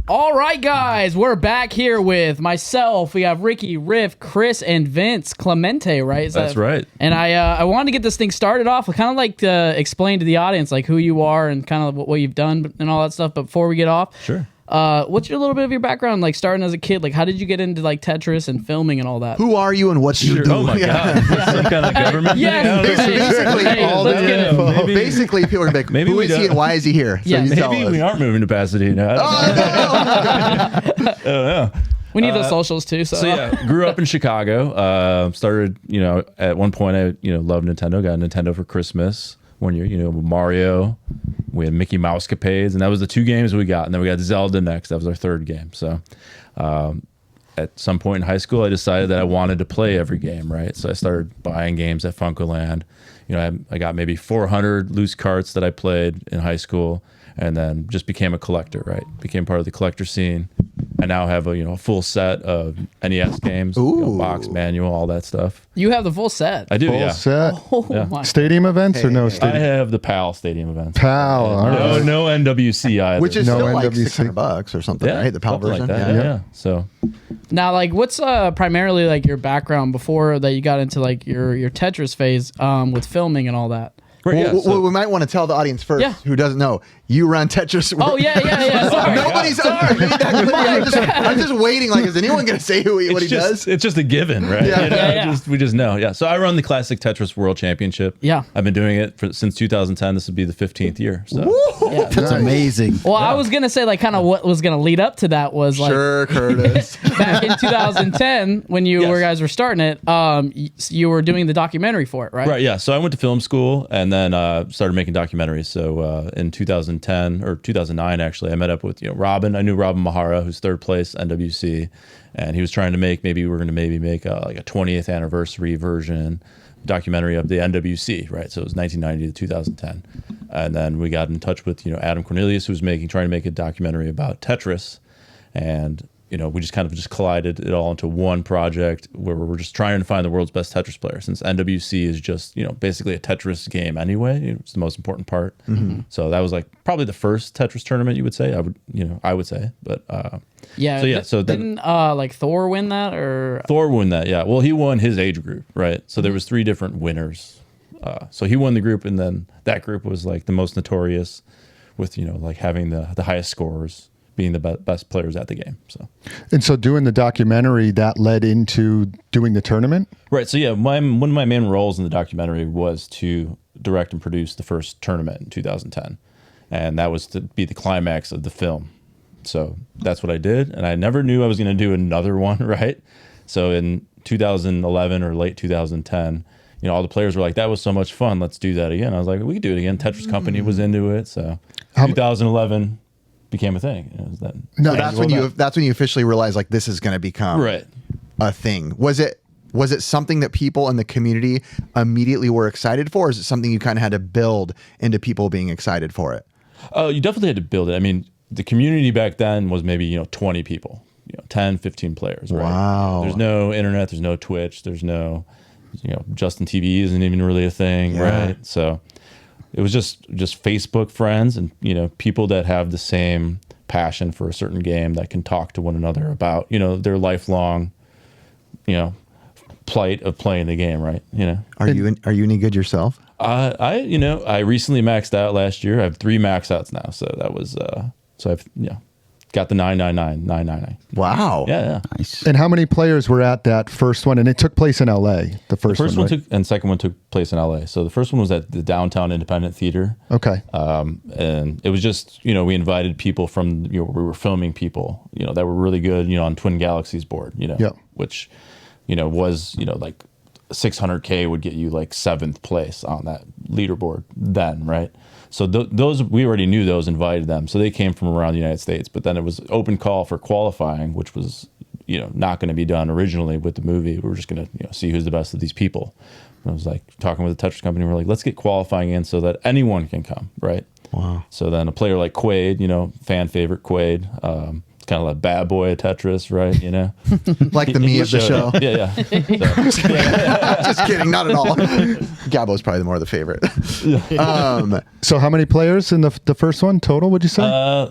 All right, guys, we're back here with myself. We have Ricky, Riff, Chris, and Vince. Clemente, right? That's right. And I wanted to get this thing started off. I kind of like to explain to the audience like who you are and kind of what you've done and all that stuff. But before we get off, Sure. What's your little bit of your background, like starting as a kid? Like, how did you get into like Tetris and filming and all that? Who are you and what you do? Oh my God. Some kind of government Yeah, thing? Basically, Hey, all let's that get it. info. Maybe- Basically, people are like, maybe who we is he don't- and why is he here? So Yeah, you tell Maybe us. we aren't moving to Pasadena. I don't know. We need the socials too. So, So yeah, grew up in Chicago. Started, at one point I, loved Nintendo. Got a Nintendo for Christmas one year. Mario. We had Mickey Mouse capades, and that was the two games we got. And then we got Zelda next. That was our third game. So at some point in high school, I decided that I wanted to play every game, right? So I started buying games at Funkoland. I got maybe 400 loose carts that I played in high school, and then just became a collector, right? Became part of the collector scene. I now have a full set of NES games, box, manual, all that stuff. you have the full set. I do, Full yeah. set. Oh Yeah. my! Stadium events or no I stadium? have the PAL Stadium events. PAL, all right. No NWC either. Which is No still like NWC. $600 or something, right? The PAL something version. like that. Yeah. So Now, like, what's primarily like your background before that you got into like your Tetris phase with filming and all that? right, yeah, Well, so- we might want to tell the audience first, Yeah. who doesn't know. You run Tetris. Oh yeah. Sorry. Nobody's. I'm just waiting. Like, is anyone going to say what he does? It's just a given, right? Yeah. Yeah. We just know. Yeah. So I run the Classic Tetris World Championship. Yeah. I've been doing it since 2010. This would be the 15th year. So Yeah. That's amazing. Well, I was gonna say like kind of what was gonna lead up to that was like Sure, Curtis. back in 2010 when you Yes. guys were starting it. You were doing the documentary for it, right? right, yeah. So I went to film school and then started making documentaries. So in 2010 or 2009, actually, I met up with Robin. I knew Robin Mahara, who's third place NWC, and he was trying to make like a 20th anniversary version documentary of the NWC, right? So it was 1990 to 2010, and then we got in touch with Adam Cornelius, who was trying to make a documentary about Tetris, and we just kind of collided it all into one project where we're just trying to find the world's best Tetris player, since NWC is just basically a Tetris game anyway. It's the most important part. So that was like probably the first Tetris tournament, you would say. I would say, but Yeah. So, yeah, so then- didn't like Thor win that or? Thor won that. Yeah, well, he won his age group, right? So there was 3 different winners. So he won the group, and then that group was like the most notorious, with like having the highest scores, being the best players at the game. So And so doing the documentary, that led into doing the tournament? right, so yeah, one of my main roles in the documentary was to direct and produce the first tournament in 2010, and that was to be the climax of the film. So that's what I did, and I never knew I was going to do another one, right? So in 2011 or late 2010, all the players were like, "That was so much fun, let's do that again." I was like, "We could do it again." Tetris Company was into it, so 2011 became a thing. No, So that's when you officially realized like this is going to become Right. a thing. Was it something that people in the community immediately were excited for, or is it something you kind of had to build into people being excited for it? Oh, you definitely had to build it. I mean, the community back then was maybe 20 people, 10, 15 players. Right? Wow. There's no internet. There's no Twitch. There's no, Justin TV isn't even really a thing, Yeah. right? So it was just Facebook friends and people that have the same passion for a certain game that can talk to one another about their lifelong plight of playing the game, right? Are you any good yourself? I recently maxed out last year. I have 3 max outs now, so that was so I've got the 999. Wow. Yeah. Nice. And how many players were at that first one? And it took place in LA, the first, First one right? and second one took place in LA. So the first one was at the Downtown Independent Theater. Okay. And it was just, we invited people from, we were filming people, that were really good, on Twin Galaxies board, Yeah. which, was, like 600K would get you like 7th place on that leaderboard then, right? So those, we already knew those, invited them. So they came from around the United States, but then it was open call for qualifying, which was, not going to be done originally with the movie. We were just going to see who's the best of these people. And I was like talking with the Tetris company. We're like, let's get qualifying in so that anyone can come, right? Wow. So then a player like Quaid, fan favorite Quaid, it's kind of like bad boy of Tetris, right? Like the me of the show. Yeah. Just kidding, not at all. Gabo's probably more the favorite. So how many players in the first one total, would you say?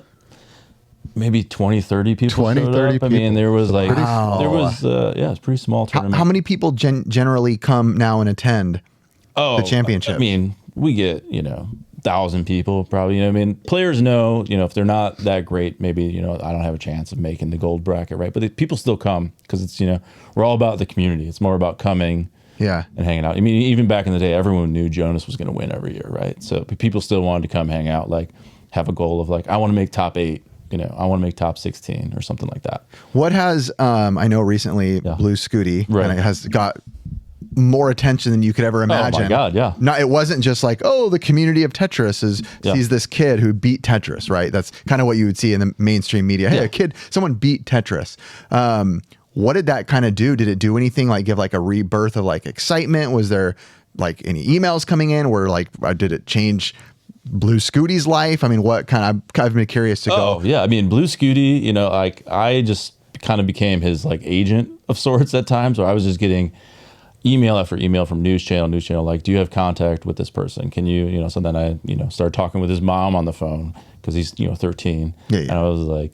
maybe 20, 30 people 20, showed 30 up. I mean, there was like, Wow. there was, yeah, it's a pretty small tournament. How many people generally come now and attend the championship? I mean, we get, 1,000 people probably. I mean, players know, if they're not that great, maybe, I don't have a chance of making the gold bracket, right? But people still come because it's, we're all about the community. It's more about coming. Yeah. And hanging out. I mean, even back in the day, everyone knew Jonas was going to win every year, right? So people still wanted to come hang out, like have a goal of like, I want to make top 8, I want to make top 16 or something like that. What has, I know recently Blue Scooty Right. and it has got more attention than you could ever imagine. Oh my God, yeah. No, it wasn't just like, oh, the community of Tetris sees this kid who beat Tetris, right? That's kind of what you would see in the mainstream media. Hey, someone beat Tetris. What did that kind of do? Did it do anything like give like a rebirth of like excitement? Was there like any emails coming in where like, did it change Blue Scooty's life? I mean, what I've been curious to go. Oh yeah. I mean, Blue Scooty, like I just kind of became his like agent of sorts at times, where I was just getting email after email from news channel, like, do you have contact with this person? Can you, so then I, started talking with his mom on the phone because he's, 13. Yeah. And I was like,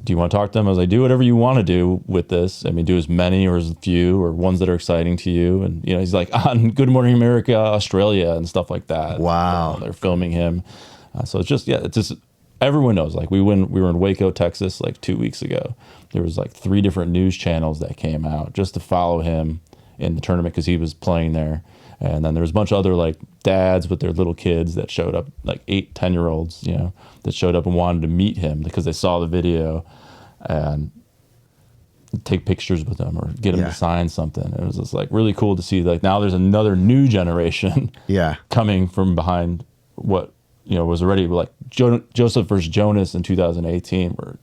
do you want to talk to them? I was like, do whatever you want to do with this. I mean, do as many or as few or ones that are exciting to you. And, he's like on Good Morning America, Australia and stuff like that. Wow. They're filming him. So it's just, everyone knows, like we were in Waco, Texas, like 2 weeks ago. There was like 3 different news channels that came out just to follow him in the tournament because he was playing there. And then there was a bunch of other like dads with their little kids that showed up, like 8, 10-year-olds, that showed up and wanted to meet him because they saw the video and take pictures with him or get him to sign something. It was just like really cool to see, like now there's another new generation coming from behind what, was already like Joseph versus Jonas in 2018 where,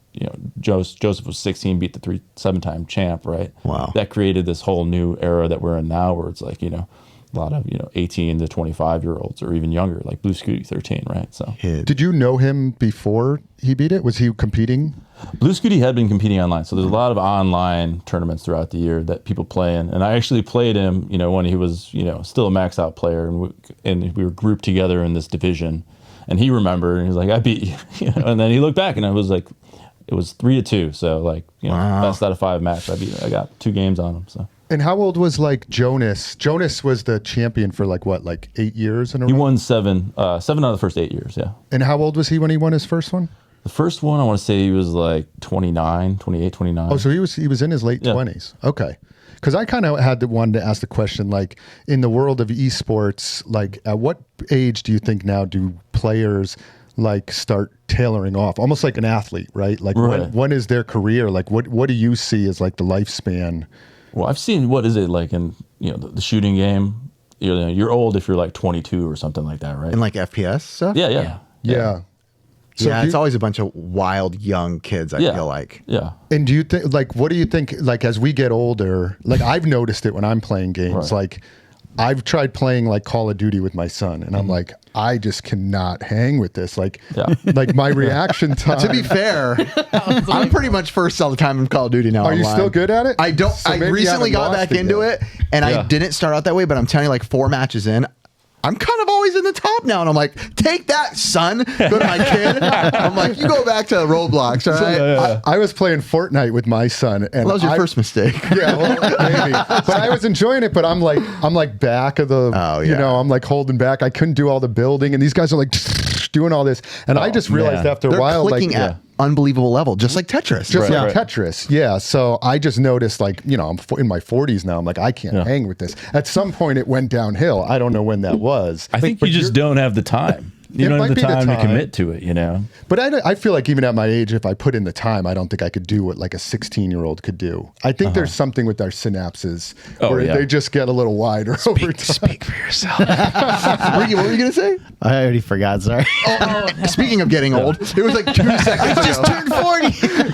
Joseph was 16, beat the 7-time champ, right? Wow. That created this whole new era that we're in now where it's like, a lot of 18 to 25-year-olds or even younger, like Blue Scooty 13, right? So Did you know him before he beat it? Was he competing? Blue Scooty had been competing online, so there's a lot of online tournaments throughout the year that people play in, and I actually played him when he was still a max out player, and we were grouped together in this division, and he remembered and he was like, I beat you, and then he looked back and I was like, it was 3-2, so like best out of 5 match. I got 2 games on him. So. And how old was like Jonas? Jonas was the champion for like 8 years in a row? He won 7 out of the first 8 years, yeah. And how old was he when he won his first one? The first one, I want to say he was like 29. Oh, so he was in his late 20s. Okay. Because I kind of wanted to ask the question, like in the world of esports, like at what age do you think now do players like start tailoring off, almost like an athlete, right? Like when is their career? Like what do you see as like the lifespan? Well, I've seen, what is it like in, the shooting game? You're old if you're like 22 or something like that, right? And like FPS stuff? Yeah. So it's always a bunch of wild young kids, I feel like. Yeah. And do you think, like, what do you think, like, as we get older, like, I've noticed it when I'm playing games, like, I've tried playing, like, Call of Duty with my son, and I'm like, I just cannot hang with this. Like, like my reaction time. To be fair, I'm pretty much first all the time in Call of Duty now. Are you still good at it? I don't. So I recently got back into it, and I didn't start out that way, but I'm telling you, like 4 matches in, I'm kind of always in the top now, and I'm like, take that, son. Go to my kid. I'm like, you go back to Roblox, all right? I was playing Fortnite with my son, and that was your first mistake. Yeah, well, maybe. But I was enjoying it. But I'm like back of the, I'm like holding back. I couldn't do all the building, and these guys are like doing all this, and I just realized after a while, clicking like, at unbelievable level, just like Tetris. Just like Tetris, yeah. So I just noticed, like, I'm in my 40s now. I'm like, I can't hang with this. At some point, it went downhill. I don't know when that was. I think you just don't have the time. You don't have the time to commit to it, But I feel like even at my age, if I put in the time, I don't think I could do what like a 16-year-old could do. I think there's something with our synapses where they just get a little wider over time. Speak for yourself. Ricky, what were you going to say? I already forgot, sorry. Speaking of getting old, it was like 2 seconds ago. I just turned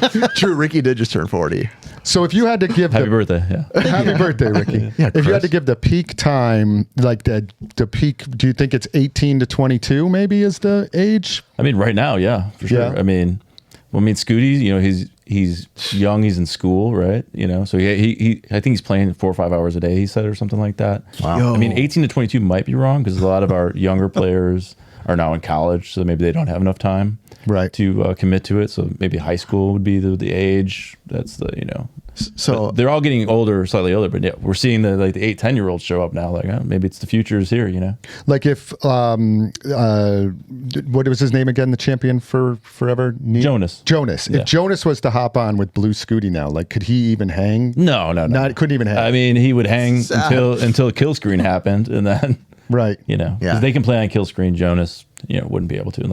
40. True, Ricky did just turn 40. So if you had to give Happy birthday, Happy birthday, Ricky. If you had to give the peak time, like the peak, do you think it's 18 to 22 maybe is the age? I mean, right now, yeah, for sure. Yeah. I mean, Scooty, he's young, he's in school, right? So he I think he's playing 4 or 5 hours a day, he said, or something like that. Wow. I mean, 18 to 22 might be wrong because a lot of our younger players are now in college, so maybe they don't have enough time to commit to it. So maybe high school would be the age. That's the, you know. So but they're all getting older, slightly older, but yeah, we're seeing the 8-10-year-olds show up now. Like, maybe it's the future is here, you know. Like if what was his name again? The champion for forever, Jonas. Yeah. If Jonas was to hop on with Blue Scooty now, like, could he even hang? No. Couldn't even hang. I mean, he would hang until kill screen happened, and then you know, because they can play on kill screen. Jonas, you know, wouldn't be able to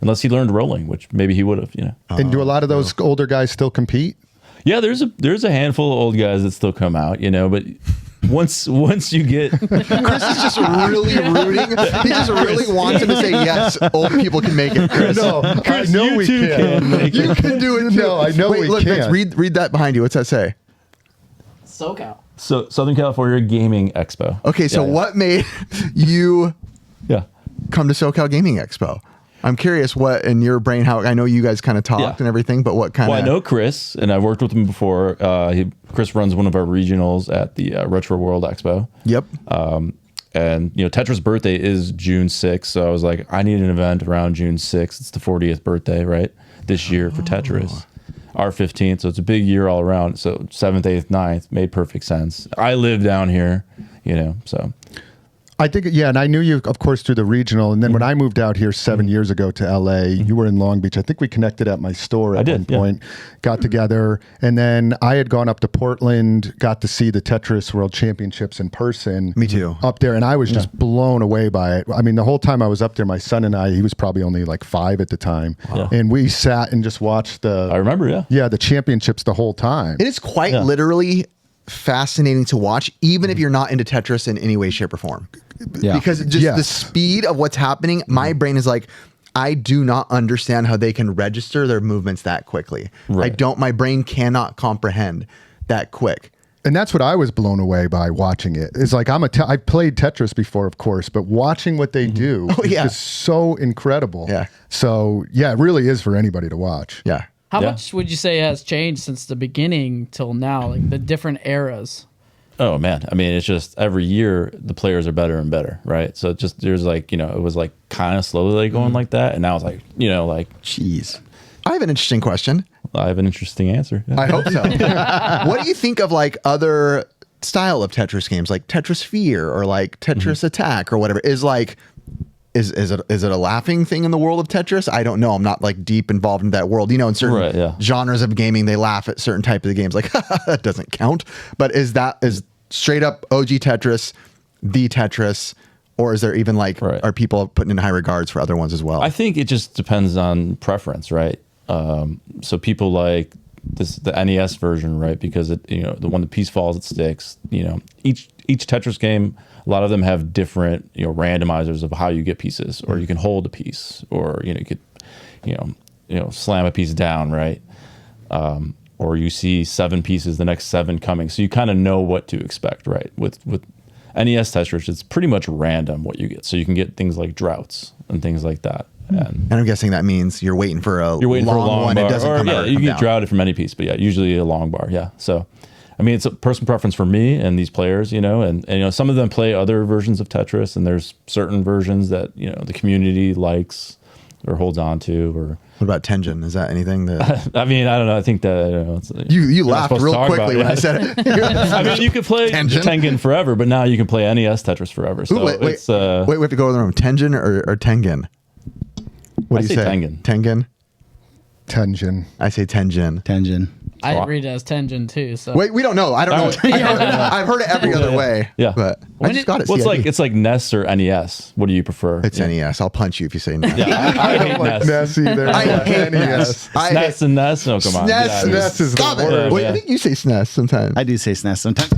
unless he learned rolling, which maybe he would have. You know. And do a lot of those older guys still compete? Yeah, there's a handful of old guys that still come out, you know, but once you get Chris is just really rooting. He just really wants him to say yes. Old people can make it, Chris. No, Chris, I know you we too can. You can do it too. No, I know we look, can. Vince, read that behind you. What's that say? SoCal. So Southern California Gaming Expo. Okay, so what made you come to SoCal Gaming Expo? I'm curious what in your brain, how I know you guys kind of talked and everything, but what kind of... Well, I know Chris, and I've worked with him before. Chris runs one of our regionals at the Retro World Expo. Yep. And, you know, Tetris' birthday is June 6th, so I was like, I need an event around June 6th. It's the 40th birthday, right? This year for Tetris. Our 15th, so it's a big year all around. So 7th, 8th, 9th made perfect sense. I live down here, you know, so... I think, and I knew you, of course, through the regional. And then when I moved out here 7 years ago to LA, you were in Long Beach. I think we connected at my store at one point, got together. And then I had gone up to Portland, got to see the Tetris World Championships in person. Me too. Up there. And I was just blown away by it. I mean, the whole time I was up there, my son and I, he was probably only like 5 at the time. Wow. And we sat and just watched I remember, the championships the whole time. It is quite literally fascinating to watch, even if you're not into Tetris in any way, shape, or form. Yeah. Because just the speed of what's happening, my brain is like, I do not understand how they can register their movements that quickly. Right. My brain cannot comprehend that quick. And that's what I was blown away by watching it. It's like I've played Tetris before, of course, but watching what they do is just so incredible. Yeah. So it really is for anybody to watch. Yeah. How much would you say has changed since the beginning till now, like the different eras? Oh man, I mean, it's just every year the players are better and better, right? So there's like, you know, it was like kind of slowly going like that, and now it's like, you know, like, jeez. I have an interesting question. I have an interesting answer. I hope so. What do you think of like other style of Tetris games, like Tetris Fear or like Tetris Attack or whatever? Is it a laughing thing in the world of Tetris? I don't know. I'm not like deep involved in that world. You know, in certain genres of gaming, they laugh at certain type of games. Like that doesn't count. But is straight up OG Tetris the Tetris, or is there even like are people putting in high regards for other ones as well? I think it just depends on preference, right? So people like the NES version, right? Because it, you know, the one the piece falls, it sticks. You know, each Tetris game, a lot of them have different, you know, randomizers of how you get pieces, or you can hold a piece, or, you know, you could, you know, slam a piece down, right? Or you see 7 pieces, the next 7 coming, so you kind of know what to expect, right? With NES Tetris, it's pretty much random what you get, so you can get things like droughts and things like that. And I'm guessing that means you're waiting for a long one. Bar, it doesn't come out. You can get droughted from any piece, but usually a long bar. Yeah. So, I mean, it's a personal preference for me and these players, you know, and you know, some of them play other versions of Tetris, and there's certain versions that, you know, the community likes or holds on to. Or what about Tengen? Is that anything that? I mean, I don't know. I think that, you laughed real quickly when I said it. I mean, you could play Tengen forever, but now you can play NES Tetris forever. So wait, we have to go in the room. Tengen or Tengen? What do you say? Tengen. Tengen? Tengen. I say Tengen. Tengen. I read it as Tengen too. So wait, we don't know. I don't know. I've heard it every other way. Yeah, but I just got it. Well, it's like NES or NES. What do you prefer? It's NES. I'll punch you if you say NES. Yeah, I hate like NES either. I hate NES. SNES and NES. No, come on. SNES is the word. Wait, I think you say SNES sometimes. I do say SNES sometimes.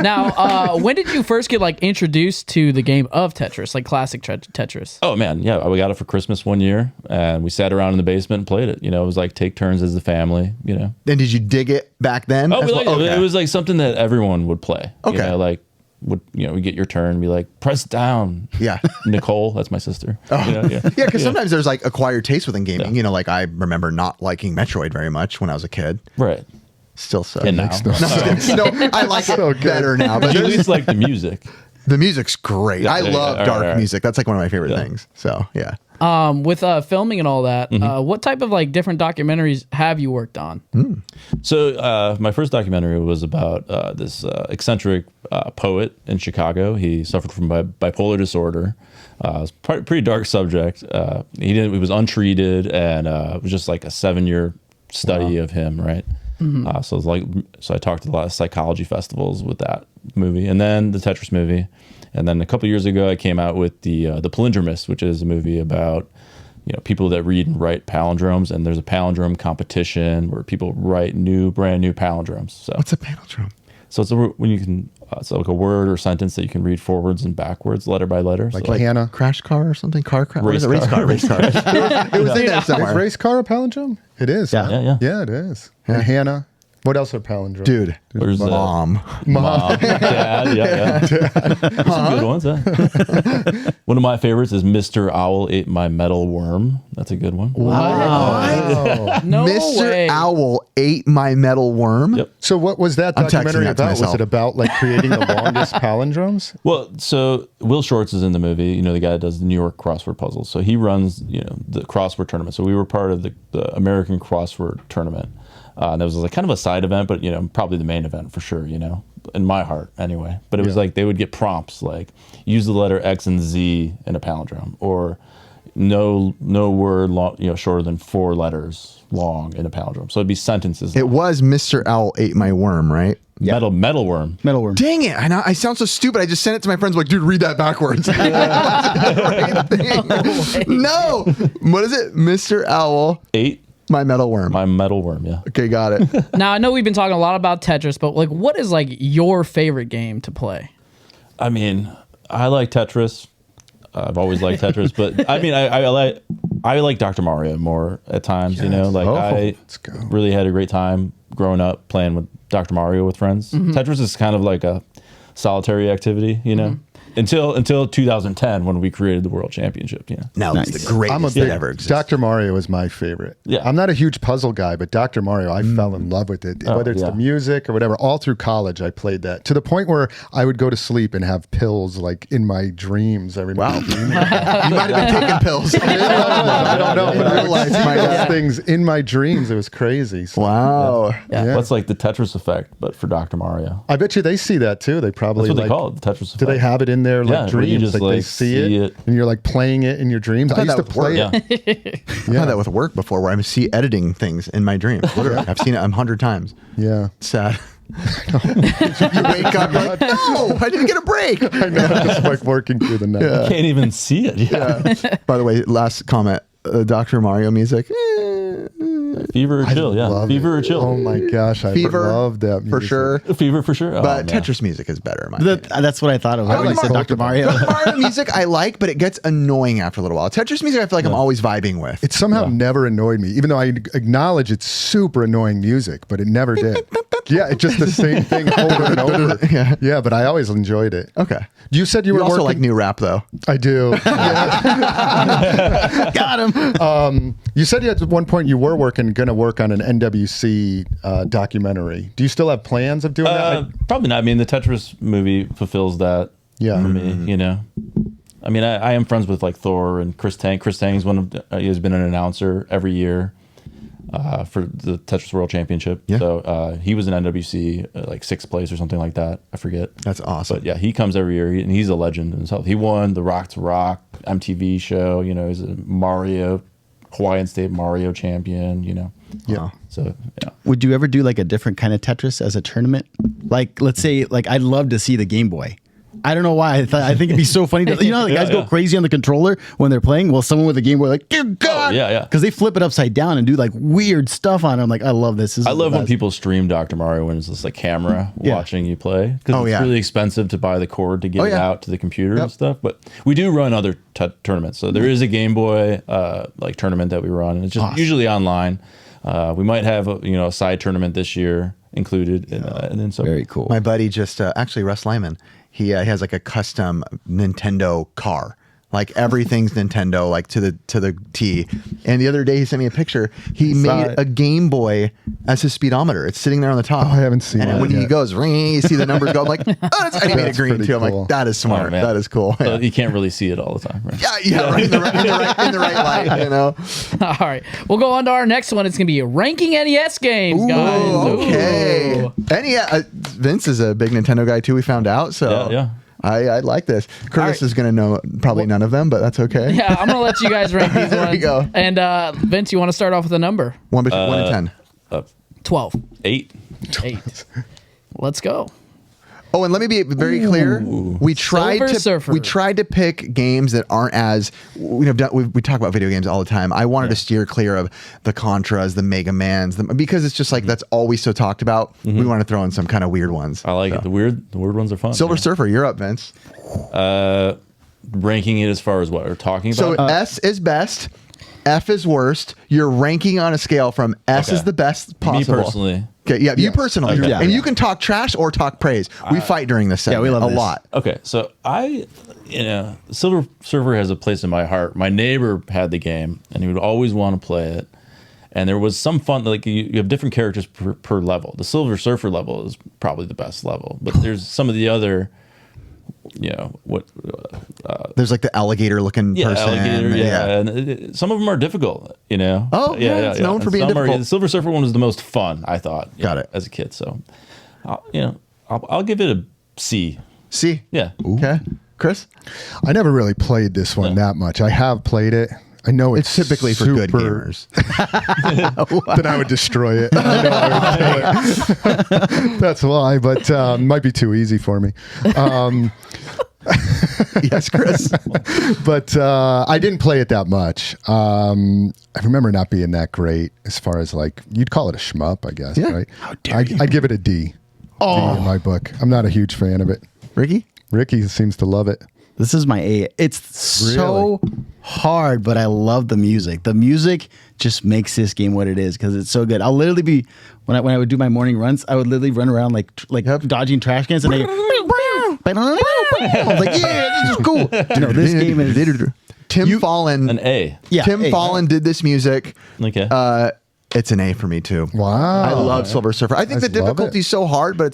Now, when did you first get like introduced to the game of Tetris, like classic Tetris? Oh man, yeah, we got it for Christmas one year, and we sat around in the basement and played it. You know, it was like take turns as the family. You know. And did you dig it back then? Oh, it was like something that everyone would play. Okay. You know, like we get your turn and be like, press down. Yeah. Nicole, that's my sister. Oh. You know, yeah. Yeah, because sometimes there's like acquired taste within gaming. Yeah. You know, like I remember not liking Metroid very much when I was a kid. Right. Still so. And now. No, I like it better now. But you at least like the music. The music's great. Yeah, I love dark music. That's like one of my favorite Yeah. things. So yeah. With filming and all that, what type of like different documentaries have you worked on? So my first documentary was about this eccentric poet in Chicago. He suffered from bipolar disorder. It's pretty dark subject. He was untreated, and it was just like a 7-year study of him, right? So I talked to a lot of psychology festivals with that movie, and then the Tetris movie. And then a couple years ago, I came out with the Palindromist, which is a movie about people that read and write palindromes. And there's a palindrome competition where people write brand new palindromes. So What's a palindrome? So it's it's like a word or sentence that you can read forwards and backwards, letter by letter. Like so Hannah. Crash car or something? Car crash? Race Race car. Race car. It was in there Is somewhere. race car a palindrome? It is. Yeah. huh? Yeah. It is. And Hannah. What else are palindromes? Dude. There's Mom. Mom, Dad, yeah. There's some good ones. Yeah. One of my favorites is Mr. Owl Ate My Metal Worm. That's a good one. Oh. No Mr. way. Owl ate my metal worm. Yep. So what was that I'm texting documentary that to about? Was myself. it about like creating the longest palindromes? Well, so Will Shortz is in the movie. The guy that does the New York crossword puzzles. So he runs, the crossword tournament. So we were part of the American crossword tournament. And it was like kind of a side event, but probably the main event for sure. In my heart anyway. But it was like they would get prompts like use the letter X and Z in a palindrome, or no word long, shorter than 4 letters long in a palindrome. So it'd be sentences. It was Mr. Owl ate my worm, right? Metal worm. Metal worm. Dang it. I sound so stupid. I just sent it to my friends like, dude, read that backwards. No. What is it? Mr. Owl Ate my metal worm. my metal worm. Yeah. Okay, got it. Now I know we've been talking a lot about Tetris, but like, what is like your favorite game to play? I mean, I like Tetris. I've always liked Tetris, but I mean, I like Dr. Mario more at times. I let's go. really had a great time growing up playing with Dr. Mario with friends. Tetris is kind of like a solitary activity, until 2010 when we created the World Championship. Now it's the greatest I'm a that big ever exists. Dr. Mario is my favorite. Yeah. I'm not a huge puzzle guy, but Dr. Mario, I fell in love with it. Whether it's yeah. the music or whatever, all through college I played that to the point where I would go to sleep and have pills like in my dreams. I remember. Wow. You might have been taking pills. I don't know, but I Real life, would see my those God. things in my dreams. It was crazy. So, Wow. Yeah. Yeah. What's like the Tetris effect, but for Dr. Mario? I bet you they see that too. They probably That's what like, they call it, the Tetris effect. do they have it in their Yeah, like where you dreams? just, Like they like, see see it, it. and you're like playing it in your dreams. I thought used that to would play work. it. I've had that with work before where I see editing things in my dreams. Literally. I've seen it 100 times. Yeah. Sad. You wake up, you're like, no, I didn't get a break. I know. Just like working through the night. You can't even see it. Yeah. By the way, last comment, Dr. Mario music. Fever or chill, yeah. Love Fever it. or chill. Oh my gosh, I Fever, love that music. for sure. Fever for sure. But man. Tetris music is better, in my opinion. That's what I thought of when you said Dr. Mario. Mario music I like, but it gets annoying after a little while. Tetris music I feel like I'm always vibing with. It somehow never annoyed me, even though I acknowledge it's super annoying music, but it never did. Yeah, it's just the same thing over and over. Yeah, but I always enjoyed it. Okay. You said you You were also working. like new rap though. I do. Got him. You said at one point you were going to work on an NWC documentary. Do you still have plans of doing that? Probably not. I mean, the Tetris movie fulfills that Yeah. for me, I mean, I am friends with like Thor and Chris Tang. Chris Tang's he has been an announcer every year for the Tetris World Championship. Yeah. So he was in NWC, like 6th place or something like that. I forget. That's awesome. But yeah, he comes every year, and he's a legend himself. He won the Rock to Rock MTV show. He's a Hawaiian State Mario champion. Yeah. So yeah. Would you ever do like a different kind of Tetris as a tournament? Like, let's say, like, I'd love to see the Game Boy. I don't know why. I think it'd be so funny. How the guys go crazy on the controller when they're playing? Well, someone with a Game Boy, like, dear God. yeah. Because they flip it upside down and do like weird stuff on it. I'm like, I love this. I love when people stream Dr. Mario when it's just like camera watching you play. Because it's really expensive to buy the cord to get it out to the computer and stuff. But we do run other tournaments. So there is a Game Boy like tournament that we run. And it's just usually online. We might have a side tournament this year included. And then so Very cool. My buddy just actually Russ Lyman. He has like a custom Nintendo car, Like everything's Nintendo, like to the T. And the other day he sent me a picture. He made a Game Boy as his speedometer. It's sitting there on the top. Oh, I haven't seen And that when he yet. goes, ring, you see the numbers go. I'm like, oh, and he made it green pretty too. I'm cool. like, that is smart. Oh, man. That is cool. So Yeah. you can't really see it all the time, right? Yeah, right in the right light, you know. All right, we'll go on to our next one. It's gonna be ranking NES games, guys. Oh, okay. Ooh. Vince is a big Nintendo guy too. We found out, so Yeah. I like this. Curtis is going to know probably none of them, but that's okay. Yeah, I'm gonna let you guys rank these There ones. we go. And Vince, you want to start off with a number? 1 to 10. 12. 8. 8. Let's go. Oh, and let me be very clear. We tried Silver Surfer. we tried to pick games that aren't as we talk about video games all the time. I wanted to steer clear of the Contras, the Mega Mans, because it's just like that's always so talked about. We want to throw in some kind of weird ones. I like it. The weird ones are fun. Silver Surfer, you're up, Vince. Ranking it as far as what we're talking about. So S is best, F is worst. You're ranking on a scale from S Okay. is the best possible. Me personally. Okay, yeah, you personally. Okay. And you can talk trash or talk praise. We fight during this segment we love a this. lot. Okay, so Silver Surfer has a place in my heart. My neighbor had the game, and he would always want to play it. And there was some fun, like you have different characters per level. The Silver Surfer level is probably the best level, but there's some of the other, There's like the alligator looking person. alligator, and some of them are difficult, Oh, yeah, it's known for being difficult. The Silver Surfer one was the most fun, I thought. Got it. as a kid. So, I'll give it a C. See? Yeah. Okay. Chris? I never really played this one that much. I have played it. I know It's typically for good super- gamers. Then I would destroy it. I know I would kill it. That's why, but it might be too easy for me. Yes, Chris. But I didn't play it that much. I remember not being that great as far as like, you'd call it a shmup, I guess, Yeah. right? I'd give it a D. D in my book. I'm not a huge fan of it. Ricky? Ricky seems to love it. This is my A. It's so hard, but I love the music. The music just makes this game what it is because it's so good. I'll literally be when I would do my morning runs, I would literally run around like dodging trash cans, and I was like, yeah, this is cool. This game is Tim Fallon. An A. yeah. Tim A. Fallon did this music. Okay. It's an A for me too. Wow. I love Silver Surfer. I think the love difficulty it. is so hard, but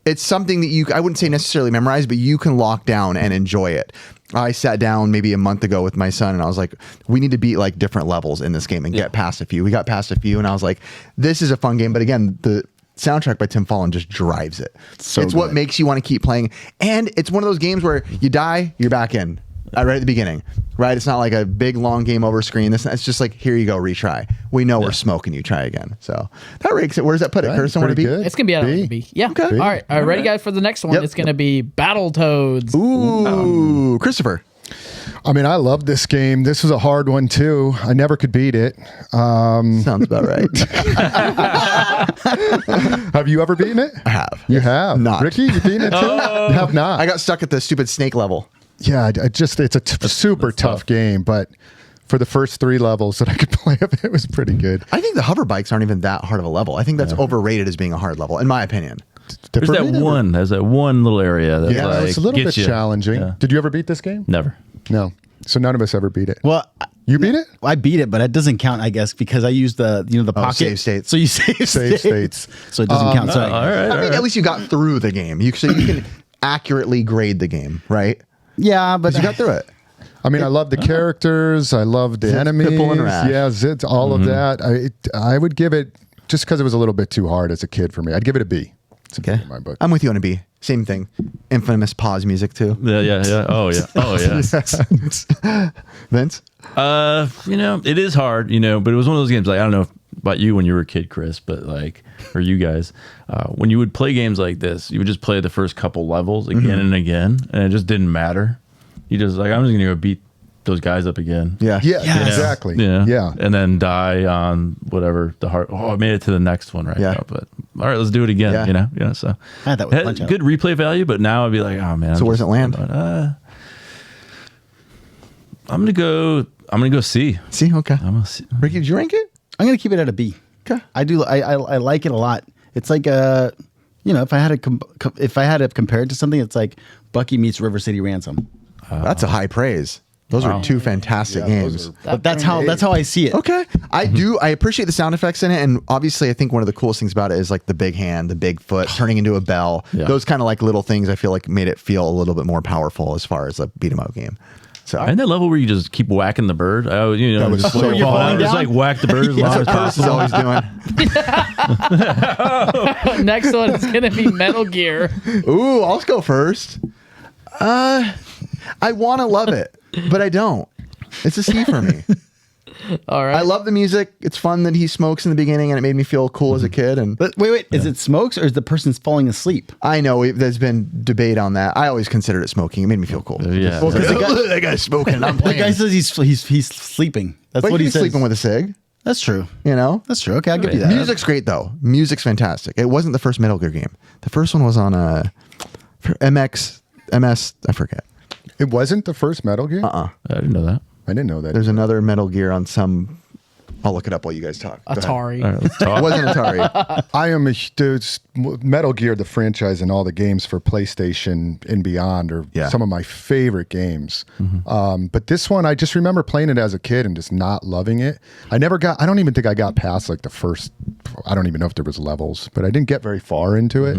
it's something that I wouldn't say necessarily memorize, but you can lock down and enjoy it. I sat down maybe a month ago with my son and I was like, we need to beat like different levels in this game and get past a few. We got past a few and I was like, this is a fun game. But again, the soundtrack by Tim Fallon just drives it. It's what makes you want to keep playing. And it's one of those games where you die, you're back in. Right at the beginning, right? It's not like a big long game over screen. It's just like, here you go, retry. We know we're smoking you, try again. So that ranks it. Where does that put it? Right, Curtis, want to pretty be? good. It's gonna be out of the B. Yeah. Okay. All right. Ready, guys, for the next one? Yep. It's gonna be Battletoads. Ooh, Christopher. I mean, I love this game. This was a hard one too. I never could beat it. Sounds about right. Have you ever beaten it? I have. You have. Not. Ricky, you beaten it too? You have not. I got stuck at the stupid snake level. Yeah, it's a super tough game, but for the first 3 levels that I could play of it was pretty good. I think the hover bikes aren't even that hard of a level. I think that's overrated as being a hard level, in my opinion. There's that one. There's that one little area that Yeah, it's a little bit gets you. challenging. Yeah. Did you ever beat this game? Never. No. So none of us ever beat it. Well, You beat it? I beat it, but it doesn't count, I guess, because I used the pocket save states. So you save states. so it doesn't count. Sorry. All right. I mean, at least you got through the game. So you can accurately grade the game, right? Yeah, but You got through it. I mean, I love the characters. I love the Zitz, enemies. Pipple, and Rash. Yeah, Zitz, all of that. I would give it, just because it was a little bit too hard as a kid for me, I'd give it a B. It's a B in my book. I'm with you on a B. Same thing. Infamous pause music too. Yeah. Oh yeah. Vince? It is hard, but it was one of those games. Like, I don't know about you when you were a kid, Chris, but or you guys, when you would play games like this, you would just play the first couple levels again and again, and it just didn't matter. You just I'm just gonna go beat those guys up again. Yeah. Yeah, Yes. exactly. Yeah. And then die on whatever the hard. Oh, I made it to the next one right Yeah. now. But all right, let's do it again. Yeah. So I had that with Punch Out. good replay value, but now I'd be like, oh man. So where's it land? I'm gonna go C. See, okay. I'm gonna C. Ricky, did you rank it? I'm gonna keep it at a B. Okay. I do. I like it a lot. It's like if I had to compare it to something, it's like Bucky meets River City Ransom. That's a high praise. Those are two fantastic games. But that's how I see it. Okay. I appreciate the sound effects in it. And obviously I think one of the coolest things about it is like the big hand, the big foot turning into a bell. Yeah. Those kind of like little things I feel like made it feel a little bit more powerful as far as a beat 'em up game. So And that level where you just keep whacking the bird. That was so you're falling just down? like whack the bird as long as Curtis is possible. always doing. Next one is gonna be Metal Gear. Ooh, I'll go first. I want to love it, but I don't. It's a C for me. All right. I love the music. It's fun that he smokes in the beginning, and it made me feel cool as a kid. And But wait, is it smokes or is the person's falling asleep? I know there's been debate on that. I always considered it smoking. It made me feel cool. Yeah. Well, 'cause the guy- That guy's smoking. I'm The playing. guy says he's sleeping. That's But what he he's says. sleeping with a cig. That's true. You know, That's true. Okay, I'll give you that. music's great though. Music's fantastic. It wasn't the first Metal Gear game. The first one was on MS. I forget. It wasn't the first Metal Gear? I didn't know that. I didn't know that. There's another Metal Gear on some. I'll look it up while you guys talk. Go ahead. Atari. All right, let's It talk. wasn't Atari. I am Metal Gear, the franchise, and all the games for PlayStation and beyond are some of my favorite games. But this one, I just remember playing it as a kid and just not loving it. I don't even think I got past like the first, I don't even know if there was levels, but I didn't get very far into it.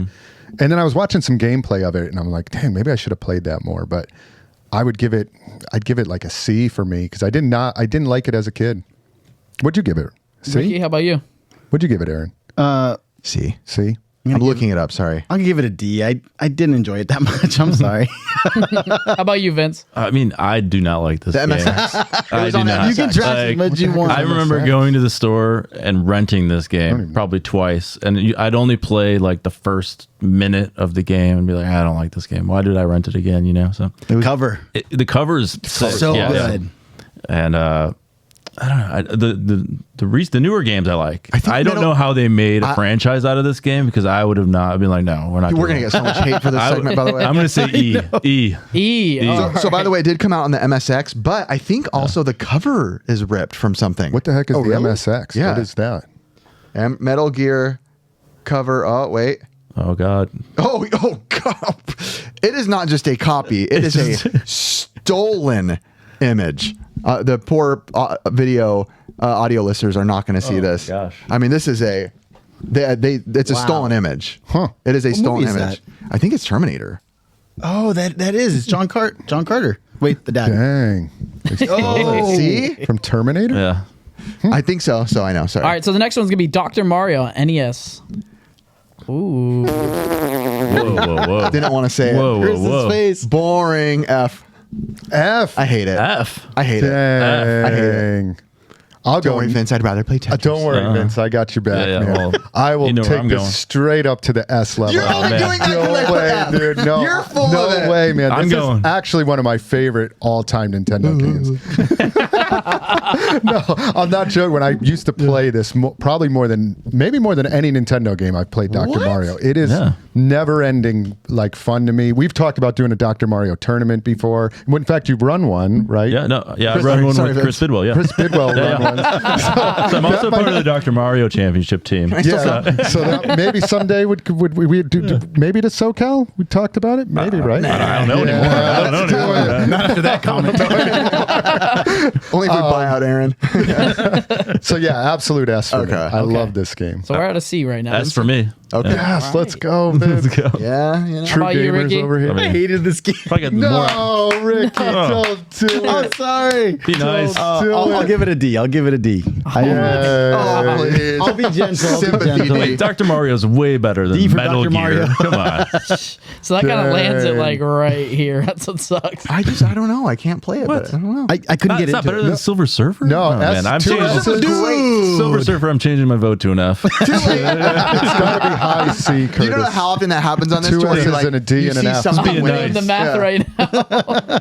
And then I was watching some gameplay of it and I'm like, dang, maybe I should have played that more. But I'd give it like a C for me because I didn't like it as a kid. What'd you give it? Ricky, C? how about you? What'd you give it, Aaron? See, C? I'm looking it up. Sorry. I'm gonna give it a D. I didn't enjoy it that much. I'm sorry. How about you, Vince? I mean, I do not like this The game. MSX. I do on not. You can trash as much as you want. I remember going to the store and renting this game probably twice, and I'd only play like the first minute of the game and be like, I don't like this game. Why did I rent it again? So Cover. the cover is So good. and I don't know. The newer games I like. I don't know how they made a franchise out of this game because I would have not. I'd been like, no, we're not. We're gonna get so much hate for this segment, by the way. I'm gonna say E. So by the way, it did come out on the MSX, but I think also the cover is ripped from something. What the heck is the really? MSX? Yeah. What is that? Metal Gear cover. Oh wait. Oh God. Oh God. It is not just a copy. It is a stolen image. The poor audio listeners are not going to see this. gosh. I mean, this is it's a stolen image. Huh. It is a stolen movie is image. I think it's Terminator. Oh, that is. It's John Carter. Wait, the dad. Dang. Oh, See? From Terminator? Yeah. I think so. So I know. Sorry. All right, so the next one's gonna be Dr. Mario NES. Ooh. Whoa. Didn't want to say Whoa, it. Here's his whoa. face. Boring. F. F. I hate it. F. I hate it. Dang. I hate it. I'll Don't go. worry, Vince. I'd rather play Tetris. Don't worry, Vince. I got your back, Yeah, man. well, I will you know where take I'm this going. straight up to the S level. You're only man. doing that because I No put way, F. dude. No, You're full no of it. way, man. I'm This going. is actually one of my favorite all-time Nintendo games. No, I'm not joking. When I used to play this, probably more than any Nintendo game I've played. Dr. Mario. It is never-ending, like fun to me. We've talked about doing a Dr. Mario tournament before. In fact, you've run one, right? Yeah. No. Yeah. I run one sorry, with Chris Vince. Bidwell. Yeah. Chris Bidwell run one. So I'm also part of the Dr. Mario Championship team. Yeah, so that maybe someday would we do maybe to SoCal? We talked about it, maybe, right? I don't know anymore. I don't know anymore. Not after that comment. Only if we buy out Aaron. So yeah, absolute S for me. Okay. I love this game. So we're at a C right now. That's for me. Okay. Yes, let's go, man. Let's go. Yeah. You know. True about you, gamers Ricky? over here. I mean, Hated this game. if I got more, No, Ricky, don't do I'm it. sorry. be nice. I'll give it a D. I'll give it a D. Oh, please. I'll be gentle. I'll be Sympathy, gentle. D. Dr. Mario's way better than D for Metal Dr. Gear. Mario. Come on. So that kind of lands it Dang. like right here. That's what sucks. I don't know. I can't play it. But I don't know. I couldn't It's get not into better it. than Silver Surfer? No, oh, man. I'm two changing. S's. Silver Surfer, I'm changing my vote to an F. It's got to be high C, Curtis. You don't know how often that happens on this Two tour. S's You're like, and a D you and an see F. something Being weird. Doing nice. the math Yeah. right now.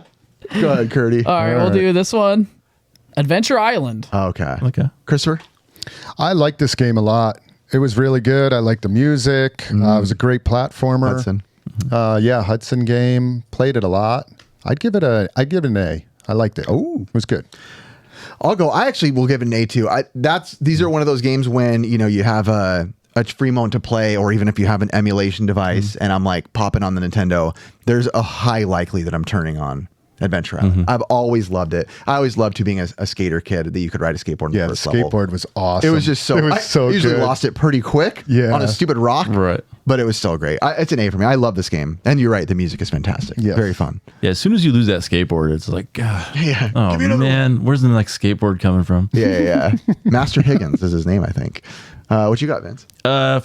Go ahead, Curdy. All right, we'll do this one. Adventure Island. Okay. Okay. Christopher? I like this game a lot. It was really good. I liked the music. It was a great platformer. Hudson. Yeah, Hudson game. Played it a lot. I'd give it an A. I liked it. Oh, it was good. I'll go. I actually will give it an A too. These are one of those games when you have a free moment to play, or even if you have an emulation device, and I'm like popping on the Nintendo, there's a high likely that I'm turning on Adventure Island. I've always loved it. I always loved being a skater kid that you could ride a skateboard. Yeah, the skateboard was awesome. It was just so. I usually lost it pretty quick. On a stupid rock. Right. But it was still great. It's an A for me. I love this game. And you're right. The music is fantastic. Yeah. Very fun. Yeah. As soon as you lose that skateboard, it's like, God. Yeah. Oh man, where's the next skateboard coming from? Yeah. Master Higgins is his name, I think. What you got, Vince?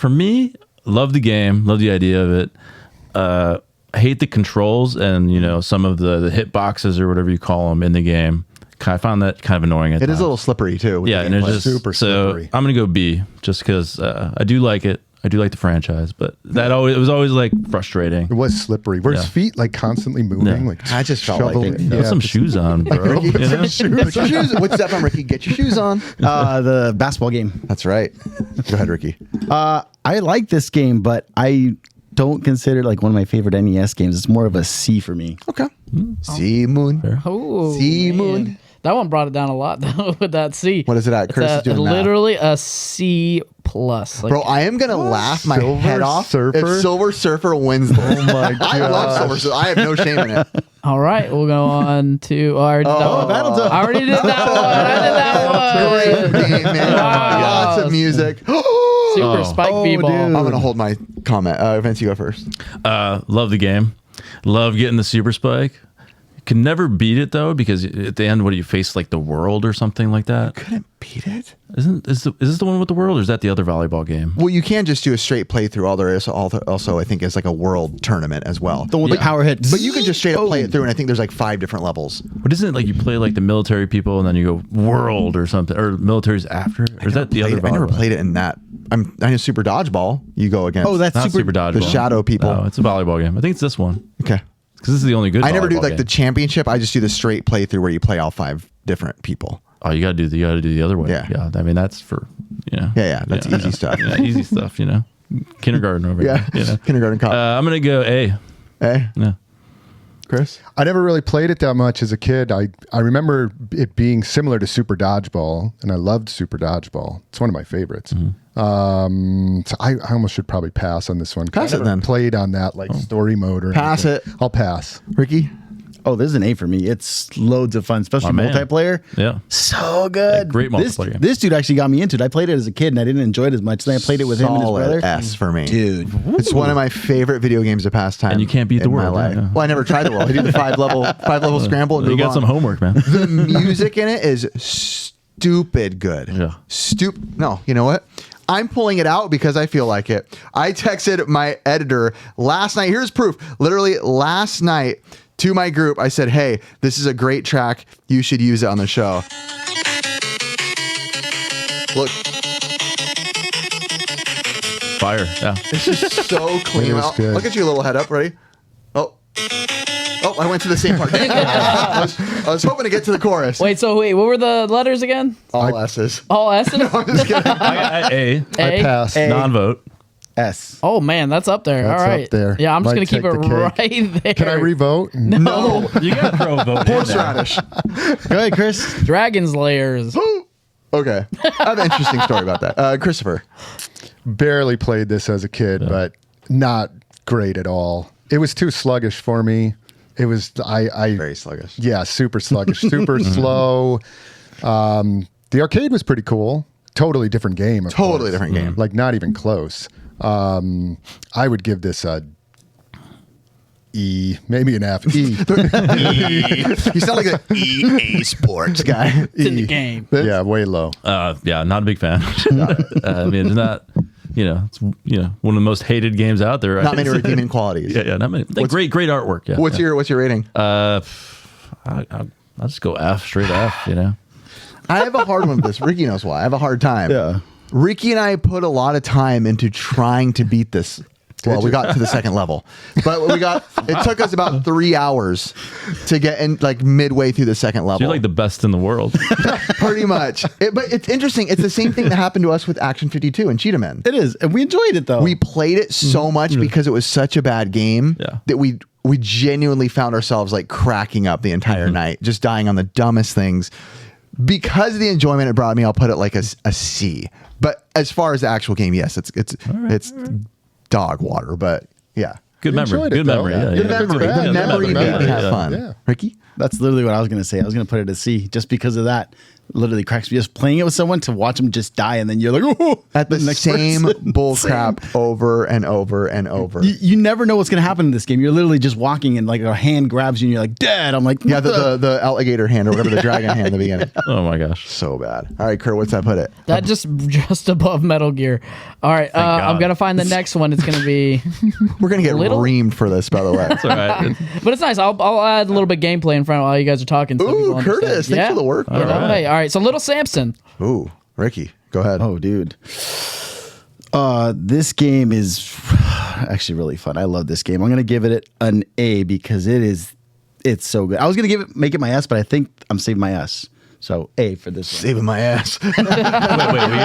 For me, love the game. Love the idea of it. I hate the controls and some of the hit boxes or whatever you call them in the game. I found that kind of annoying. It is a little slippery too. Yeah, and it's just super slippery. So I'm gonna go B just because I do like it. I do like the franchise, but it was always like frustrating. It was slippery. Were his feet like constantly moving? Yeah. Like I just felt like it. Put some shoes on, bro. Ricky, put your shoes. What's that from, Ricky? Get your shoes on. The basketball game. That's right. Go ahead, Ricky. I like this game, but I don't consider it like one of my favorite NES games. It's more of a C for me. Okay. C Moon. Oh, C man. Moon. That one brought it down a lot though with that C. What is it at? Chris is doing math. literally a C plus. Like, Bro, I am gonna laugh my head off Surfer? if Silver Surfer wins this. Oh my I love Silver Surfer. I have no shame in it. all right, we'll go on to. I already did that one. Battletoads. I already did that one. I did that one. Great game, man. Wow. Lots of music. Super Spike B-ball. I'm gonna hold my comment. Vince, you go first. Love the game. Love getting the super spike. Can never beat it though, because at the end, what do you face, like the world or something like that? Couldn't beat it. Is this the one with the world, or is that the other volleyball game? Well, you can't just do a straight playthrough. All there is also, I think, is like a world tournament as well. The one with the power hit. But you can just straight up play it through, and I think there's like 5 different levels. But isn't it like you play like the military people and then you go world or something, or military's after? Or is that the other? I never volleyball? played it in that. I know Super Dodgeball. You go against. Oh, that's Not super dodgeball. the shadow people. No, it's a volleyball game. I think it's this one Okay. because this is the only good. I never do volleyball like the game. championship. I just do the straight playthrough where you play all 5 different people. Oh, you gotta do the other way. Yeah. I mean, that's for Yeah, that's easy stuff. Yeah, easy stuff. Kindergarten over Yeah, here. kindergarten cop. I'm gonna go A. Hey, Yeah. Chris. I never really played it that much as a kid. I remember it being similar to Super Dodgeball, and I loved Super Dodgeball. It's one of my favorites. So I almost should probably pass on this one. Pass I it never then. Played on that like story mode or Pass anything. I'll pass. Ricky. Oh, this is an A for me. It's loads of fun, especially My man. multiplayer. Yeah. So good. great multiplayer game. This dude actually got me into it. I played it as a kid and I didn't enjoy it as much. Then I played it with him and his Solid brother. S for me. Dude. It's one of my favorite video games of past time. And you can't beat the in my world, life. yeah. Well, I never tried the world. I do the 5 level scramble. And You move got on. some homework, man. The music in it is stupid good. Yeah. No, you know what? I'm pulling it out because I feel like it. I texted my editor last night. Here's proof. Literally last night to my group, I said, hey, this is a great track. You should use it on the show. Look, Fire. Yeah. it's just so clean. It is good. Look at you, little head up. Ready? Oh, I went to the same part. Dang it. I was hoping to get to the chorus. Wait, what were the letters again? All S's. All S's? I'm just kidding. I got A. I passed. Non-vote. S. Oh man, that's up there. That's all right. up there. Yeah, I'm just Might gonna keep it take the cake. right there. Can I revote? No. You got to throw a vote. Horseradish. Go ahead, Chris. Dragon's Layers. Okay. I have an interesting story about that. Christopher. Barely played this as a kid, but not great at all. It was too sluggish for me. It was Very sluggish. Yeah, super sluggish, super slow. The arcade was pretty cool. Totally different game. Of Totally course. different game. Like not even close. I would give this a E, maybe an F. E. You sound like an EA Sports guy. It's in the game. Yeah, way low. Yeah, not a big fan. I mean, it's not. It's one of the most hated games out there. Right? Not many redeeming qualities. Yeah, not many. Like, great artwork. Yeah. What's your rating? I'll just go F, straight F. I have a hard one with this. Ricky knows why. I have a hard time. Yeah. Ricky and I put a lot of time into trying to beat this. Well, we got to the second level, but it took us about 3 hours to get in, like midway through the second level. You're like the best in the world. Pretty much. But it's interesting. It's the same thing that happened to us with Action 52 and Cheetah Men. It is. And we enjoyed it though. We played it so much because it was such a bad game that we genuinely found ourselves like cracking up the entire night, just dying on the dumbest things. Because of the enjoyment it brought me, I'll put it like a C. But as far as the actual game, yes, it's dog water. But yeah, Good memory. enjoyed it, Good though. memory. Yeah. Yeah, the yeah. memory, bad. the memory Yeah, made me have yeah. fun. Yeah. Ricky, That's literally what I was going to say. I was going to put it at C just because of that. Literally cracks me just playing it with someone to watch them just die, and then you're like, oh, At the same bull crap over and over and over. You never know what's going to happen in this game. You're literally just walking, and like a hand grabs you, and you're like, dead. I'm like, Yeah, the alligator hand or whatever, the dragon hand in the beginning. Oh my gosh. So bad. All right, Kurt, what's that put it? That just above Metal Gear. All right, I'm God. gonna find the next one. It's gonna be, We're going to get Little- reamed for this, by the way. It's all right. but it's nice. I'll add a little bit gameplay in front while you guys are talking. So people Ooh, understand. Curtis, thanks for the work. All right. All right. So Little Samson. Ooh, Ricky, go ahead. oh, dude. This game is actually really fun. I love this game. I'm gonna give it an A because it's so good. I was gonna make it my S, but I think I'm saving my S. So A for this one. Saving my ass. wait, we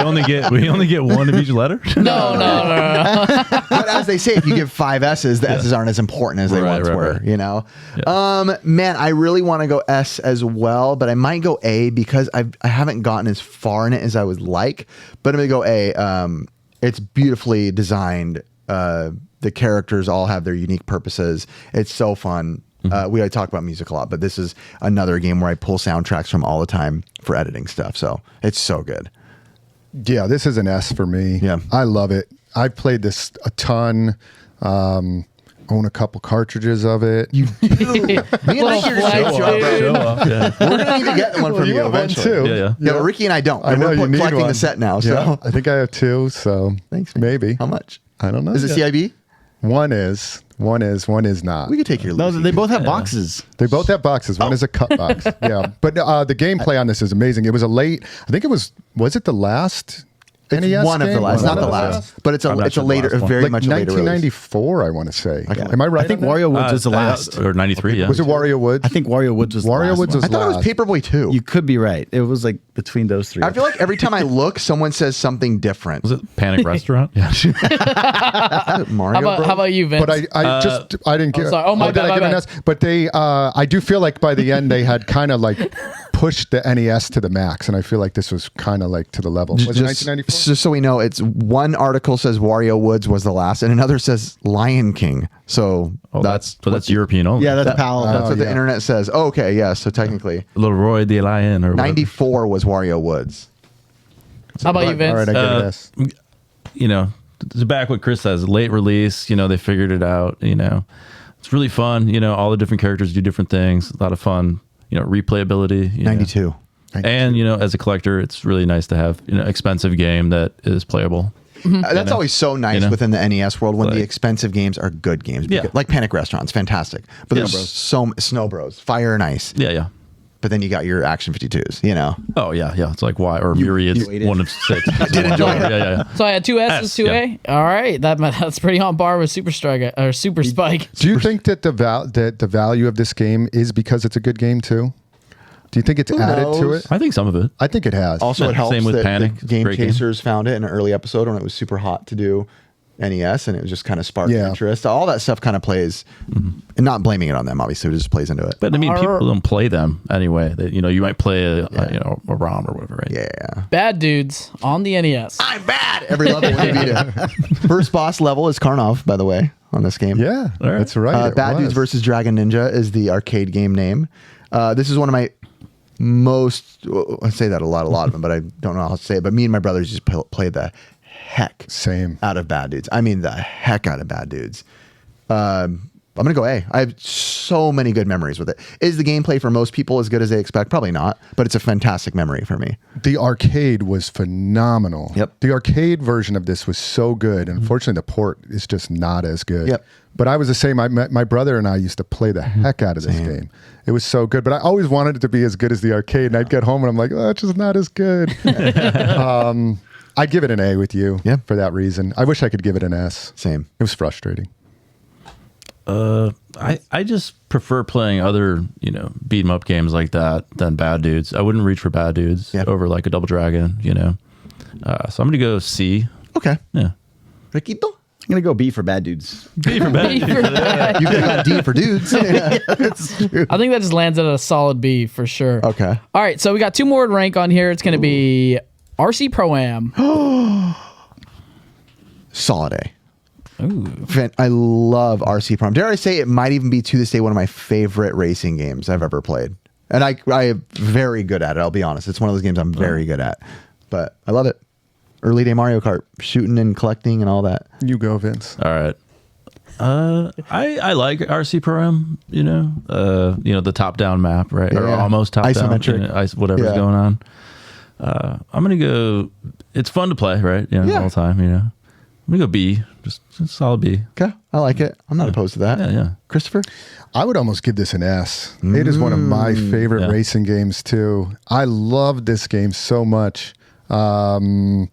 only get one of each letter? No. But as they say, if you give 5 S's, the S's aren't as important as they once were, right. you know? Man, I really want to go S as well, but I might go A because I haven't gotten as far in it as I would like. But I'm going to go A. It's beautifully designed. The characters all have their unique purposes. It's so fun. We talk about music a lot, but this is another game where I pull soundtracks from all the time for editing stuff. So it's so good. Yeah, this is an S for me. Yeah. I love it. I've played this a ton. Own a couple cartridges of it. Me and Ricky are flag gonna job, show up. Yeah. We're gonna need to get one from you have one eventually. too. Yeah. Yeah, but Ricky and I don't. I know We're you need collecting one. the set now. So Yeah, I think I have 2. So thanks. maybe. How much? I don't know. Is it CIB? One is not. We could take your. No, Lucy. they both have boxes. They both have boxes. One is a cut box. Yeah, but the gameplay on this is amazing. It was a late. I think it was it the last? It's NES one of the game? last, One not of the last, but it's a I'm not it's a sure the later, last one. very Like much a later release. 1994, I want to say. Am I right? I think on that? Wario Woods was the last. Or 93, yeah. Was it Wario Woods? I think Wario Woods was the Wario last Woods one. I thought it was last. Paperboy 2. You could be right. It was like between those three. I feel like every time I look, someone says something different. Was it Panic Restaurant? Yeah. Mario How Bros? about you, Vince? But I didn't get. sorry. Oh, my did bad, I my give an bad. S? But they, I do feel like by the end they had kind of like pushed the NES to the max, and I feel like this was kind of like to the level. Was it Just 1994? so we know, it's one article says Wario Woods was the last, and another says Lion King. So that's European only. yeah, that's PAL. that's what the yeah. internet says. Oh, okay, yeah. So technically, Little Roy the Lion or whatever. 94 was Wario Woods. How about you, Vince? All right, I give it an S. You know, it's back what Chris says, late release, you know, they figured it out, you know. It's really fun, you know, all the different characters do different things, a lot of fun, you know, replayability. You know. 92. And, you know, as a collector, it's really nice to have, you know, expensive game that is playable. That's always so nice You know? within the NES world when the Like- expensive games are good games. Yeah. Like Panic Restaurant's fantastic. But Yeah, there's Bros. so Snow Bros, Fire and Ice. Yeah, yeah. But then you got your Action 52s, you know. Oh, yeah, yeah. It's like why, or Myriad's waited. 1 of 6. I did enjoy it. Yeah, yeah. So I had 2 S's, 2 A. All right, that's pretty on par with Super Strike or Super Spike. Do you think that the value of this game is because it's a good game too? Do you think it's added to knows? it? I think some of it. I think it has. Also, Yeah, it helps same with that Panic. the It's a Game great game. Chasers found it in an early episode when it was super hot to do NES, and it was just kind of sparked Yeah. interest. All that stuff kind of plays, and not blaming it on them, obviously, it just plays into it. But I mean, people don't play them anyway. They, you know, you might play a you know, a ROM or whatever, right? Yeah. Bad Dudes on the NES. I'm bad! Every level when you beat it. First boss level is Karnov, by the way, on this game. Yeah, All right. that's right. it Bad was. Dudes versus Dragon Ninja is the arcade game name. This is one of my I say that a lot of them, but I don't know how to say it. But me and my brothers just played the heck Same. out of Bad Dudes. I mean, the heck out of Bad Dudes. I'm going to go A. I have so many good memories with it. Is the gameplay for most people as good as they expect? Probably not, but it's a fantastic memory for me. The arcade was phenomenal. Yep. The arcade version of this was so good. Unfortunately, the port is just not as good. Yep. But I was the same. My brother and I used to play the heck out of this game. It was so good. But I always wanted it to be as good as the arcade. And I'd get home and I'm like, oh, it's just not as good. I'd give it an A with you for that reason. I wish I could give it an S. Same. It was frustrating. I just prefer playing other, you know, beat 'em up games like that than Bad Dudes. I wouldn't reach for Bad Dudes over like a Double Dragon, you know. So I'm gonna go C. Okay. Yeah. Riquito? I'm gonna go B for Bad Dudes. B for Bad B Dudes. for Bad. You could have got D for dudes. I think that just lands at a solid B for sure. Okay. All right, so we got 2 more to rank on here. It's going to be RC Pro-Am. Solid A. I love RC Prom. Dare I say it might even be to this day one of my favorite racing games I've ever played. And I am very good at it. I'll be honest. It's one of those games I'm very good at. But I love it. Early day Mario Kart, shooting and collecting and all that. You go, Vince. All right. I like RC Pro-Am, the top-down map, right? Or almost top-down. Isometric. Whatever's going on. I'm going to go, it's fun to play, right? All the time, I'm going to go B, just solid B. Okay, I like it. I'm not opposed to that. Yeah. Christopher? I would almost give this an S. It is one of my favorite racing games, too. I love this game so much. But I'm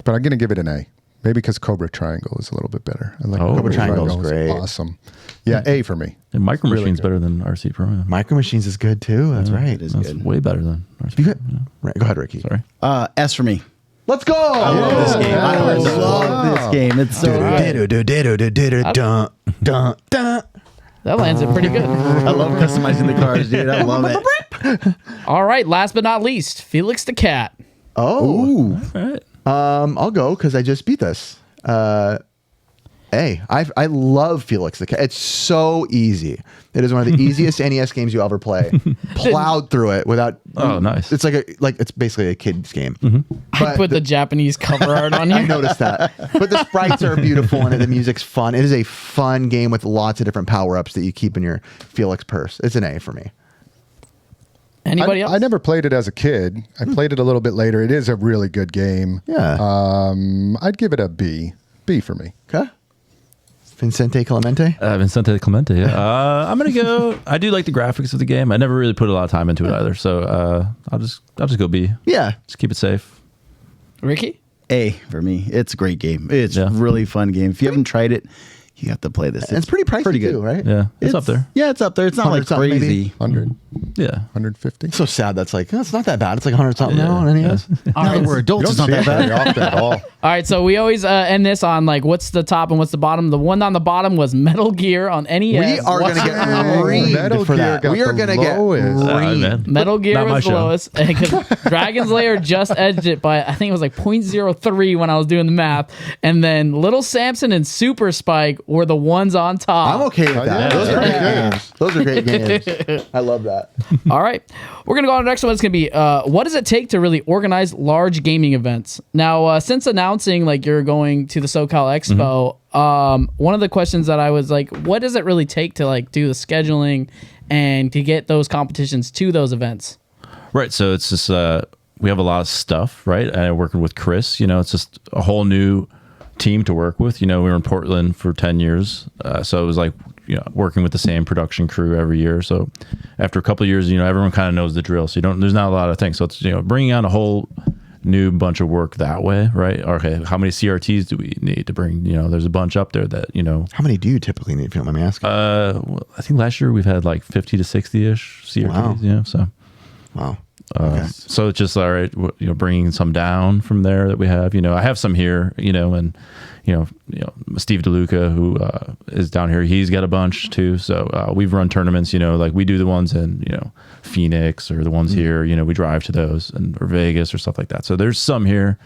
going to give it an A. Maybe because Cobra Triangle is a little bit better. I like Cobra Triangle is great. Awesome. Yeah, A for me. And Micro Really Machines good. better than RC Pro. Micro Machines is good too. That's right. It is That's good. way better than RC Pro. Right, go ahead, Ricky. Sorry. S for me. Let's go. I love this game. I love this game. It's so good. That lands it pretty good. I love customizing the cars, dude. I love it. All right, last but not least, Felix the Cat. Oh. All right. I'll go because I just beat this. I love Felix the Cat. It's so easy. It is one of the easiest NES games you ever play. Plowed through it without. Oh, nice. It's it's basically a kid's game. I put the Japanese cover art on I here. noticed that. But the sprites are beautiful and the music's fun. It is a fun game with lots of different power ups that you keep in your Felix purse. It's an A for me. Anybody else? I never played it as a kid. I played it a little bit later. It is a really good game. Yeah. I'd give it a B. B for me. Okay. Vincente Clemente. Vincente Clemente, yeah. I'm going to go, I do like the graphics of the game. I never really put a lot of time into it either. So I'll just go B. Yeah. Just keep it safe. Ricky? A for me. It's a great game. It's a really fun game. If you haven't tried it, you have to play this. And it's pretty pricey too, right? Yeah. It's up there. Yeah, it's up there. It's not like 100 something, crazy. maybe? 100, Yeah. 150. It's so sad. That's it's not that bad. It's like 100 something now on NES. All Now right. that we're adults, it's not that bad. Very often at all. All right, so we always end this on what's the top and what's the bottom. The one on the bottom was Metal Gear on NES. We are going to get reamed Metal for Gear that. got We are the going to get lowest. reamed. Man. Metal Gear Not my was the show. lowest. Because Dragon's Lair just edged it by, I think it was 0.03 when I was doing the math. And then Little Samson and Super Spike were the ones on top. I'm okay with that. yeah. Those are great Yeah. games. Those are great games. I love that. All right. We're going to go on to the next one. It's going to be what does it take to really organize large gaming events? Now, since announcing you're going to the SoCal Expo, one of the questions that I was what does it really take to do the scheduling and to get those competitions to those events? Right. So it's just, we have a lot of stuff, right? And working with Chris, it's just a whole new team to work with. We were in Portland for 10 years. So it was working with the same production crew every year. So after a couple of years, everyone kind of knows the drill. So there's not a lot of things. So it's, bringing on a whole new bunch of work that way, right? Okay, how many CRTs do we need to bring? There's a bunch up there that, How many do you typically need, if you don't mind me asking? well, I think last year we've had 50 to 60-ish CRTs, Wow. So. Wow. So it's just all right, bringing some down from there that we have. I have some here, and Steve DeLuca, who is down here, he's got a bunch too. So we've run tournaments, we do the ones in Phoenix or the ones here. We drive to those or Vegas or stuff like that. So there's some here.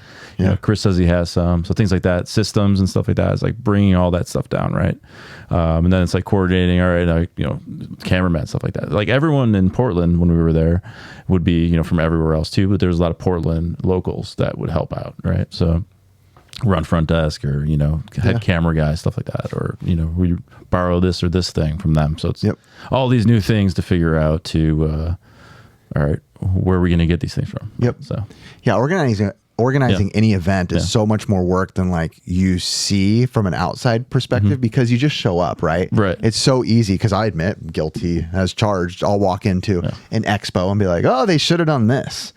Chris says he has some. So things like that, systems and stuff like that is bringing all that stuff down, right? And then it's coordinating. All right, cameramen, stuff like that. Everyone in Portland when we were there would be from everywhere else too, but there's a lot of Portland locals that would help out, right? So run front desk or head camera guy, stuff like that, or we borrow this or this thing from them. So it's all these new things to figure out to all right, where are we going to get these things from? So organizing any event is so much more work than you see from an outside perspective because you just show up, right? It's so easy because I admit, guilty as charged. I'll walk into an expo and be like, oh, they should have done this.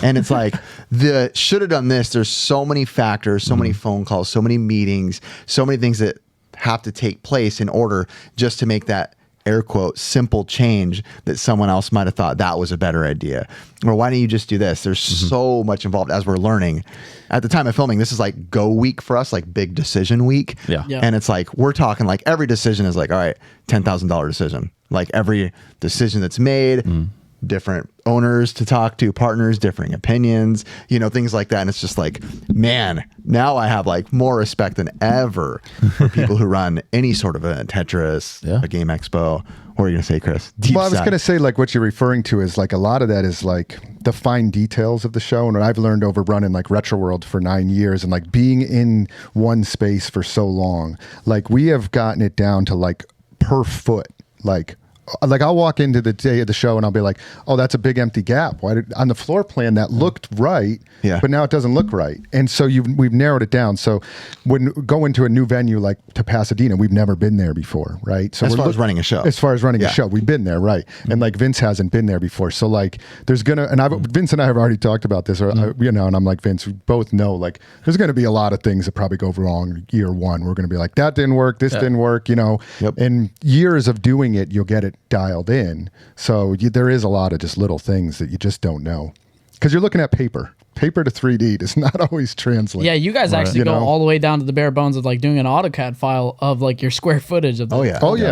And it's the should have done this. There's so many factors, so many phone calls, so many meetings, so many things that have to take place in order just to make that air quote simple change that someone else might have thought that was a better idea. Or why don't you just do this? There's so much involved as we're learning. At the time of filming, this is go week for us, big decision week. Yeah. And it's we're talking every decision is all right, $10,000 decision. Every decision that's made, different owners to talk to, partners, differing opinions, things like that. And it's just like, man, now I have like more respect than ever for people who run any sort of event, Tetris, a game expo. What are you going to say, Chris? Well, I was going to say, like, what you're referring to is like a lot of that is like the fine details of the show. And what I've learned over running like Retro World for 9 years and like being in one space for so long, like we have gotten it down to like per foot, like I'll walk into the day of the show and I'll be like, oh, that's a big empty gap. On the floor plan that looked right, but now it doesn't look right. And so we've narrowed it down. So when we go into a new venue like to Pasadena, we've never been there before, right? So as far as running a show. As far as running a show, we've been there, right? And like Vince hasn't been there before. So like there's Vince and I have already talked about this, and I'm like, Vince, we both know like there's going to be a lot of things that probably go wrong year one. We're going to be like, that didn't work, this didn't work, and years of doing it, you'll get it dialed in. So there is a lot of just little things that you just don't know because you're looking at paper to 3D does not always translate. Yeah, you guys actually go all the way down to the bare bones of like doing an AutoCAD file of like your square footage of the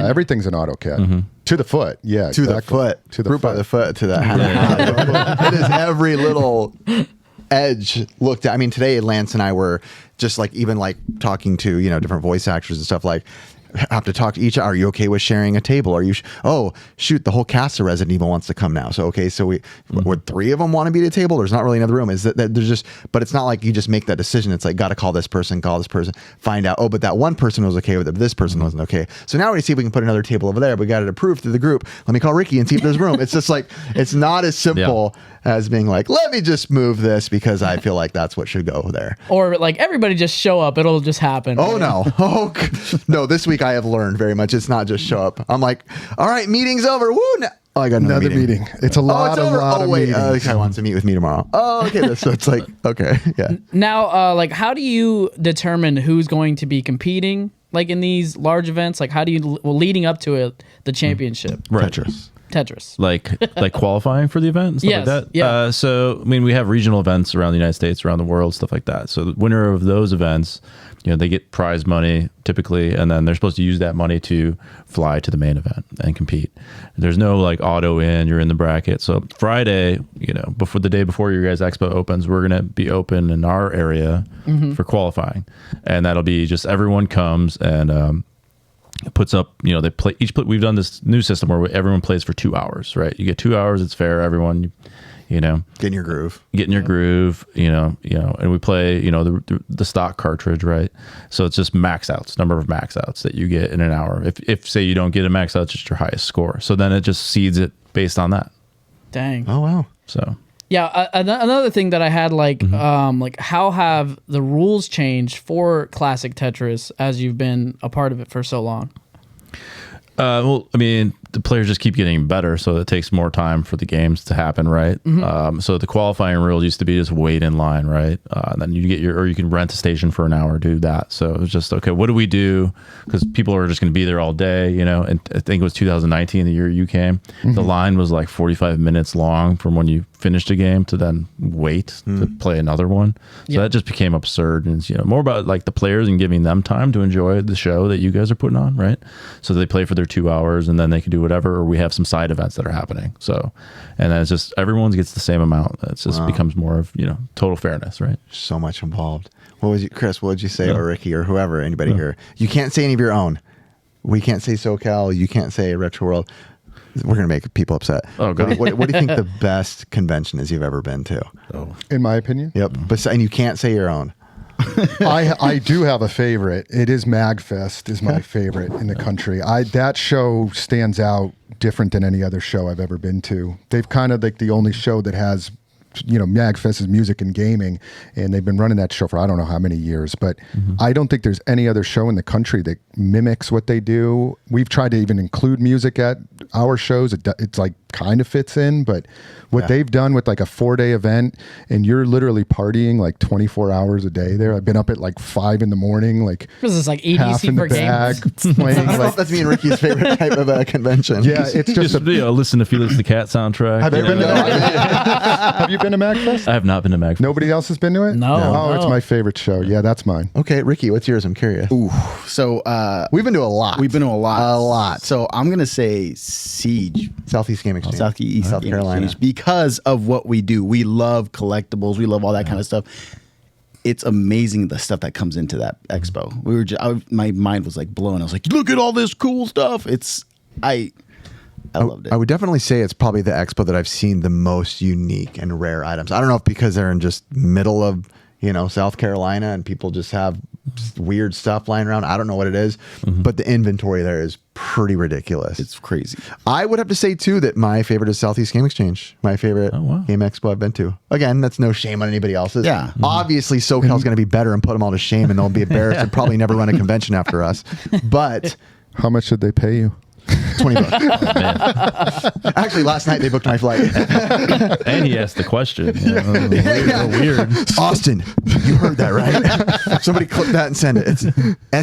everything's in AutoCAD to the foot. The foot by the foot to that. It is every little edge looked at. I mean, today Lance and I were just like even like talking to different voice actors and stuff, like have to talk to each. Are you okay with sharing a table? Are you? Oh shoot, the whole cast of Resident Evil wants to come now. So okay, so would 3 of them want to be at a table? There's not really another room. Is that there's just? But it's not like you just make that decision. It's like got to call this person, find out. Oh, but that one person was okay with it, but this person wasn't okay. So now we see if we can put another table over there. We got it approved through the group. Let me call Ricky and see if there's room. It's just like it's not as simple as being like, let me just move this because I feel like that's what should go there. Or like everybody just show up. It'll just happen. Oh no. No, this week I have learned very much. It's not just show up. I'm like, all right, meeting's over. Woo! Oh, I got another meeting. It's a lot of meetings. This guy wants to meet with me tomorrow. Oh, okay. So it's like, okay. Yeah. Now, like, how do you determine who's going to be competing like in these large events? Like, how do you, leading up to it, the championship? Right. Tetris. like qualifying for the event and stuff like that. Yeah. So I mean, we have regional events around the United States, around the world, stuff like that. So the winner of those events, they get prize money typically, and then they're supposed to use that money to fly to the main event and compete. There's no like auto in, you're in the bracket. So Friday, before the day before your guys' expo opens, we're gonna be open in our area for qualifying, and that'll be just everyone comes and puts up, they play we've done this new system where everyone plays for 2 hours, right? You get 2 hours, it's fair, everyone, get in your groove, and we play, the stock cartridge, right? So it's just max outs, number of max outs that you get in an hour. If say you don't get a max out, it's just your highest score. So then it just seeds it based on that. Dang. Oh, wow. So yeah, another thing that I had, like how have the rules changed for classic Tetris as you've been a part of it for so long? Well, I mean, the players just keep getting better, so it takes more time for the games to happen, right? So the qualifying rule used to be just wait in line, right? And then you get or you can rent a station for an hour, do that. So it was just, okay, what do we do? Because people are just going to be there all day, and I think it was 2019, the year you came. The line was like 45 minutes long from when you finished a game to then wait to play another one. So that just became absurd. And it's, more about like the players and giving them time to enjoy the show that you guys are putting on, right? So they play for their 2 hours and then they can do whatever, or we have some side events that are happening. So, and then it's just, everyone gets the same amount. It just becomes more of, total fairness, right? So much involved. Chris, what would you say, or Ricky, or whoever, anybody here? You can't say any of your own. We can't say SoCal. You can't say Retro World. We're going to make people upset. Oh, God. What do you think the best convention is you've ever been to? Oh. In my opinion? Yep. And you can't say your own. I do have a favorite. It is MagFest is my favorite in the country. That show stands out different than any other show I've ever been to. They've kind of like the only show that has, MagFest is music and gaming, and they've been running that show for I don't know how many years, but I don't think there's any other show in the country that mimics what they do. We've tried to even include music at our shows. It's like kind of fits in, but what they've done with like a 4-day event, and you're literally partying like 24 hours a day there. I've been up at like 5 a.m, like was this like half EDC in for the bag, games? playing like, that's me and Ricky's favorite type of convention. Yeah, it's just listen to Felix the Cat soundtrack. Have you been? Have you been to MagFest? I have not been to MagFest. Nobody else has been to it? No. Oh, it's my favorite show. Yeah, that's mine. Okay, Ricky, what's yours? I'm curious. Ooh, so We've been to a lot. we've been to a lot. A lot. So I'm gonna say Siege. Southeast Game Exchange. Southeast South Game Carolina. Exchange, because of what we do. We love collectibles. We love all that kind of stuff. It's amazing the stuff that comes into that expo. We were my mind was like blown. I was like, look at all this cool stuff. I loved it. I would definitely say it's probably the expo that I've seen the most unique and rare items. I don't know if because they're in just middle of, South Carolina and people just have weird stuff lying around. I don't know what it is, but the inventory there is pretty ridiculous. It's crazy. I would have to say too that my favorite is Southeast Game Exchange. My favorite game expo I've been to. Again, that's no shame on anybody else's. Yeah. Obviously, SoCal's going to be better and put them all to shame, and they'll be embarrassed and probably never run a convention after us. But How much did they pay you? $20. Actually, last night they booked my flight. And he asked the question. Weird. Austin, you heard that, right? Somebody clip that and send it. It's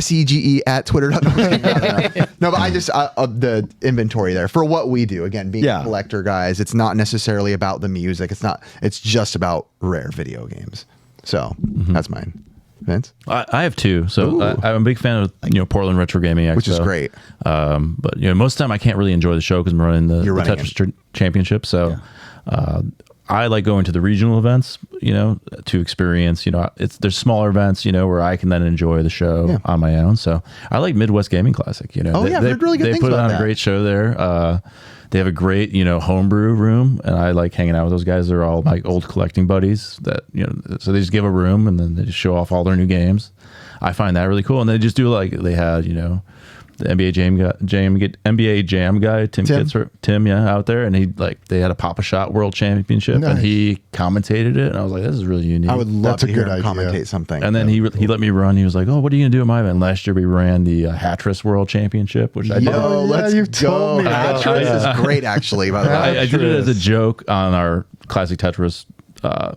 SEGE@twitter.com. No, but I just the inventory there for what we do. Again, being collector guys, it's not necessarily about the music. It's just about rare video games. So that's mine. Vince? I have two. So I'm a big fan of Portland Retro Gaming Expo, which is great. But most of the time I can't really enjoy the show because I'm running the Tetris Championship. So I like going to the regional events, to experience. There's smaller events, where I can then enjoy the show on my own. So I like Midwest Gaming Classic. I've heard really good things put about on that. a great show there. They have a great, homebrew room, and I like hanging out with those guys. They're all my old collecting buddies that, so they just give a room and then they just show off all their new games. I find that really cool. And they just do they had, the NBA Jam guy, Tim, out there, and they had a Pop-A-Shot World Championship, and he commentated it, and I was like, this is really unique. I would love That's a to hear good him idea. commentate something. And then he let me run. He was like, oh, what are you gonna do at my event? Last year we ran the Hatris World Championship, which I did. Let's you've told me about Hatris that. is great, actually. By the way, I did it as a joke on our Classic Tetris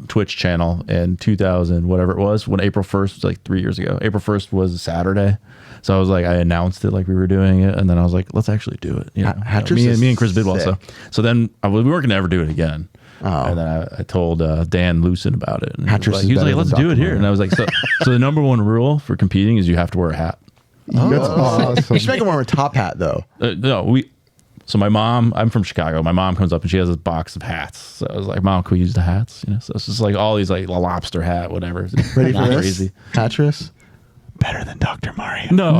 Twitch channel in 2000, whatever it was, when April 1st was 3 years ago. April 1st was a Saturday. So I was like, I announced it like we were doing it, and then I was like, let's actually do it. Hatris Me and Chris Bidwell. sick. So then we weren't gonna ever do it again. And then I told Dan Lucen about it, and Hatris he was is like, better let's than do it Dr. here. And I was like, so the number one rule for competing is you have to wear a hat. That's awesome. You should make him wear a top hat, though. So my mom, I'm from Chicago. My mom comes up and she has this box of hats. So I was like, Mom, can we use the hats? So it's just all these a lobster hat, whatever. Ready for this? Crazy. Hatris? Better than Dr. Mario. No. way.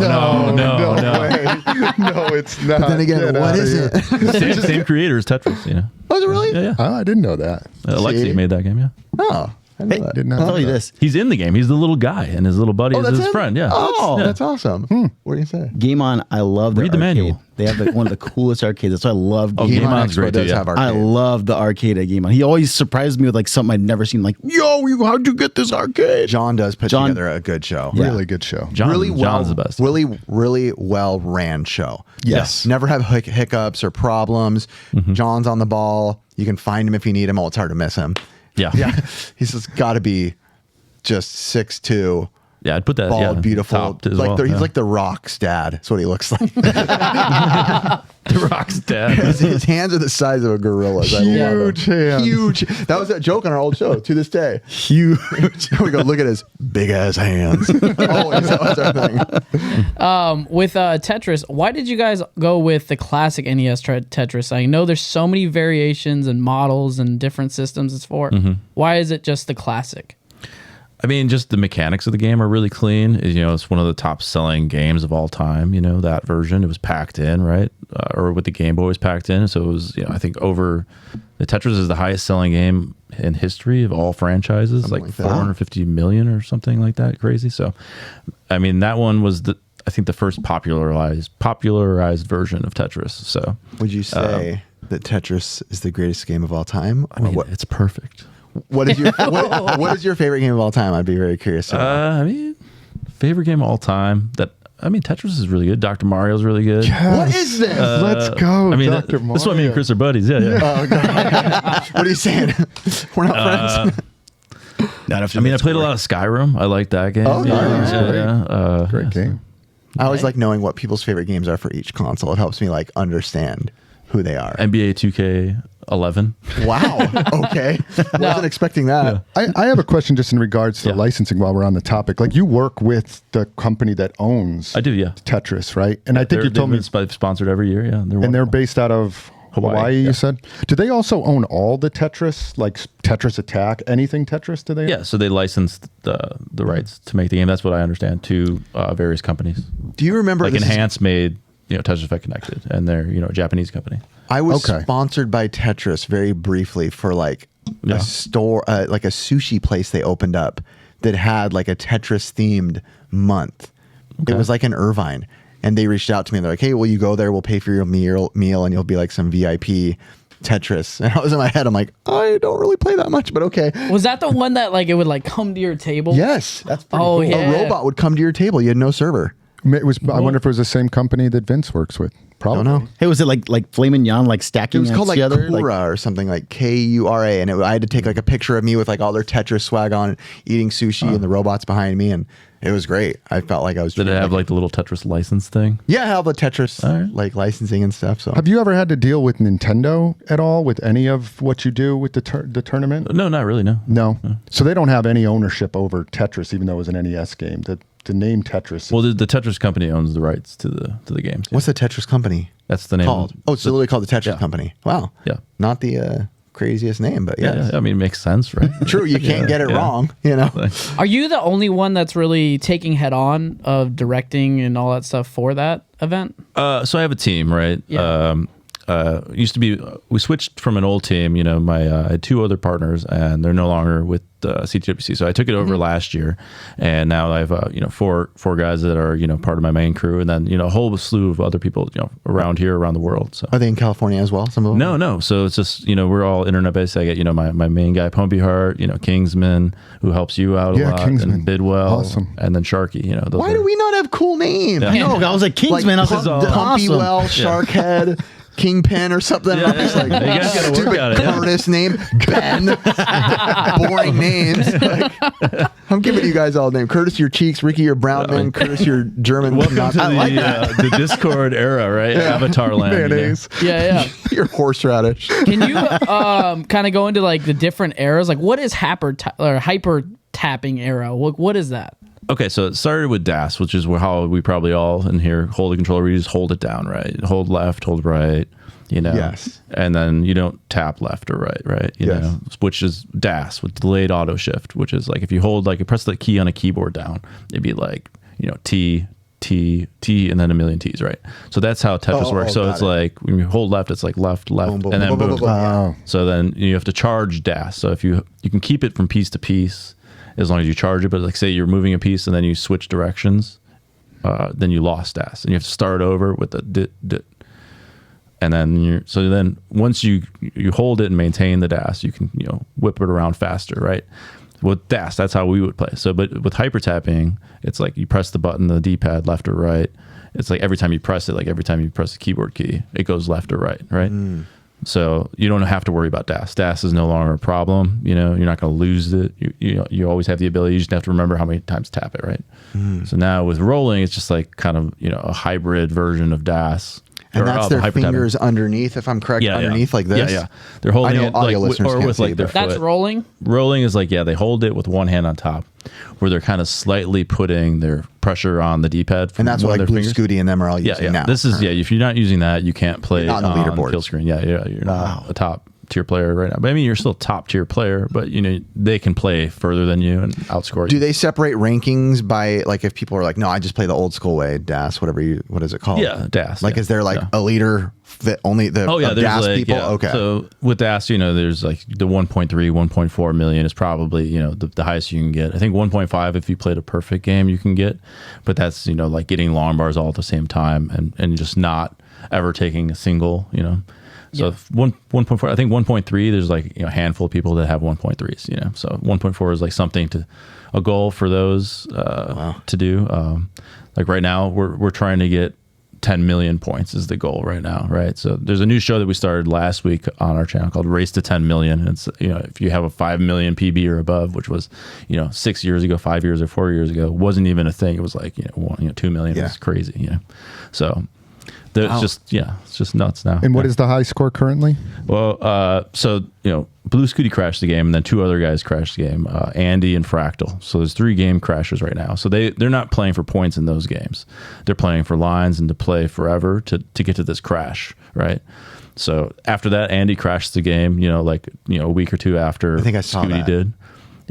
No, it's not. But then again, what is it? Same creator as Tetris, Oh, is it really? Yeah. Oh, I didn't know that. Alexi made that game, yeah. Oh, I know that. Did not I'll tell know you that. this. He's in the game. He's the little guy, and his little buddy is that's his him? friend. Yeah. Oh, Yeah. that's awesome. What do you say? Game On, I love the Read the arcade. manual. They have one of the coolest arcades. That's why I love Game Game On. On's great, does too, yeah. have I arcade. love the arcade at Game On. He always surprised me with something I'd never seen. Like, how'd you get this arcade? John does put John- together a good show. Yeah. Really good show. John's the best. Really well ran show. Yes. Never have hiccups or problems. John's on the ball. You can find him if you need him. Oh, it's hard to miss him. Yeah. He's just got to be just 6'2", Yeah, I'd put that. bald, beautiful. Top as Like well, he's yeah. like the Rock's dad. That's what he looks like. The Rock's dad. His hands are the size of a gorilla's. I love him. Huge hands. Huge. That was a joke on our old show to this day. Huge. We go, look at his big ass hands. Always, that was our thing. With Tetris, why did you guys go with the classic NES Tetris? I know there's so many variations and models and different systems it's for. Why is it just the classic? I mean, just the mechanics of the game are really clean. It's one of the top selling games of all time. That version, it was packed in, right? Or with the Game Boy was packed in. So it was, I think the Tetris is the highest selling game in history of all franchises, Something like like that. 450 million or something like that. Crazy. So, I mean, that one was I think the first popularized version of Tetris. So Would you say that Tetris is the greatest game of all time? I mean, it's perfect. What is your what is your favorite game of all time? I'd be very curious. to know. I mean, favorite game of all time Tetris is really good. Dr. Mario's really good. What is this? Let's go, I mean, Dr. Mario. that's why me and Chris are buddies. Yeah. Oh, God. What are you saying? We're not friends. I mean, I played a lot of Skyrim. I like that game. Oh, nice. Great game. I always like knowing what people's favorite games are for each console. It helps me understand who they are. NBA 2K 11. Wow. Okay. Wasn't expecting that. I have a question just in regards to licensing while we're on the topic. Like, you work with the company that owns I do, yeah. Tetris, right? And I think you told me they've sponsored every year, yeah. they're based out of Hawaii, you said? Do they also own all the Tetris, like Tetris Attack, anything Tetris? Do they? Yeah, so they licensed the rights to make the game. That's what I understand, to various companies. Do you remember? Like Enhance made, Tetris Effect Connected, and they're, a Japanese company. I was sponsored by Tetris very briefly for like a store, like a sushi place they opened up that had like a Tetris themed month. Okay. It was like in Irvine. And they reached out to me and they're like, hey, will you go there? We'll pay for your meal and you'll be like some VIP Tetris. And I was in my head, I'm like, I don't really play that much, but okay. Was that the one that like it would like come to your table? Yes. That's pretty cool. Yeah. A robot would come to your table. You had no server. It was. I wonder if it was the same company that Vince works with. Probably. Don't know. Hey, was it like Filet Mignon, like stacking? It was called like together? Kura or something, like Kura, and I had to take like a picture of me with like all their Tetris swag on, eating sushi, and the robots behind me, and it was great. I felt like I was. Did it have like the little Tetris license thing? Yeah, I have the Tetris like licensing and stuff. So, have you ever had to deal with Nintendo at all with any of what you do with the tournament? No, not really. No. So they don't have any ownership over Tetris, even though it was an NES game. The name Tetris. Well, the Tetris company owns the rights to the games. What's the Tetris company? That's the name. Called? It's literally called the Tetris company. Wow. Yeah. Not the craziest name, but yes. Yeah. I mean, it makes sense, right? True. You can't get it wrong. Are you the only one that's really taking head on of directing and all that stuff for that event? So I have a team, right? Yeah. Used to be, we switched from an old team. I had two other partners, and they're no longer with CTWC. So I took it over last year, and now I have four guys that are part of my main crew, and then a whole slew of other people around the world. So are they in California as well? Some of them? No. So it's just we're all internet based. I get my main guy Pumpy Heart, Kingsman, who helps you out a lot, Kingsman. and Bidwell, awesome, and then Sharky. Why do we not have cool names? Yeah. I know. I was like Kingsman. Like I was like, Pumpywell, Sharkhead. Kingpin or something. Yeah, I'm just like, you guys gotta work on it. Curtis name, Ben. Boring names. Like, I'm giving you guys all the names. Curtis, your cheeks. Ricky, your brown man. Curtis, your German. Welcome to the Discord era, right? Yeah. Avatar land. Mayonnaise. Yeah. Your horseradish. Can you kind of go into like the different eras? Like, what is hyper tapping era? What is that? Okay, so it started with DAS, which is how we probably all in here hold the controller. We just hold it down, right? Hold left, hold right, Yes. And then you don't tap left or right? You know, which is DAS with delayed auto shift, which is like if you hold, like you press the key on a keyboard down, it'd be like, T, and then a million T's, right? So that's how Tetris works. So it's like when you hold left, it's like left, Boom, boom, and then boom, boom. boom, boom. So then you have to charge DAS. So if you can keep it from piece to piece, as long as you charge it, but like say you're moving a piece and then you switch directions, then you lost DAS and you have to start over with the dit. And then then once you hold it and maintain the DAS, you can whip it around faster, right? With DAS, that's how we would play. So, but with hyper tapping, it's like you press the button, the D-pad, left or right. It's like every time you press it, like every time you press the keyboard key, it goes left or right? So you don't have to worry about DAS. DAS is no longer a problem. You're not going to lose it. You always have the ability. You just have to remember how many times to tap it, right? So now with rolling, it's just like kind of a hybrid version of DAS. And that's their fingers underneath, if I'm correct, underneath like this. Yeah. They're holding it like, or with like their foot. That's rolling? Rolling is like, they hold it with one hand on top, where they're kind of slightly putting their pressure on the D-pad. And that's what like Blue Scooty and them are all using now. This is, if you're not using that, you can't play on the leaderboard. Kill screen. You're not a top tier player right now. But I mean, you're still a top tier player, but they can play further than you and outscore you. Do they separate rankings by like if people are like, no, I just play the old school way, DAS, what is it called? Yeah, DAS. Like, is there like a leader that only the there's DAS like, people? Okay. So with DAS, there's like the 1.3, 1.4 million is probably, the highest you can get. I think 1.5, if you played a perfect game, you can get, but that's, like getting long bars all at the same time and just not ever taking a single, So 1.4, I think 1.3, there's like a handful of people that have 1.3s, So 1.4 is like something a goal for those to do. Like right now, we're trying to get 10 million points is the goal right now, right? So there's a new show that we started last week on our channel called Race to 10 Million. And it's if you have a 5 million PB or above, which was 6 years ago, 5 years or 4 years ago, wasn't even a thing. It was like 2 million. It's crazy, So It's just nuts now. And what is the high score currently? Well, so Blue Scooty crashed the game, and then 2 other guys crashed the game, Andy and Fractal. So there's 3 game crashers right now. So they're not playing for points in those games. They're playing for lines and to play forever to get to this crash, right? So after that, Andy crashed the game, a week or 2 after I think I saw Scooty that. did.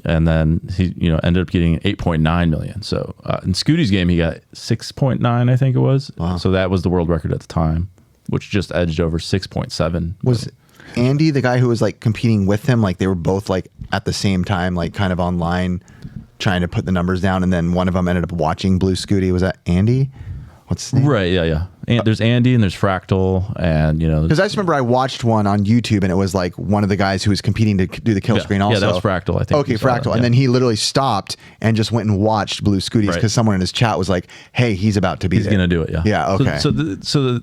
And then he, ended up getting 8.9 million. So in Scooty's game, he got 6.9, I think it was. Wow. So that was the world record at the time, which just edged over 6.7. Was Andy the guy who was like competing with him? Like they were both like at the same time, like kind of online trying to put the numbers down. And then one of them ended up watching Blue Scooty. Was that Andy? What's his name? Right. Yeah. And there's Andy and there's Fractal and Because I just remember I watched one on YouTube and it was like one of the guys who was competing to do the kill screen also. Yeah, that was Fractal, I think. Okay, Fractal. And then he literally stopped and just went and watched Blue Scooties because Right. someone in his chat was like, hey, he's about to be he's going to do it. Yeah. Yeah, okay. So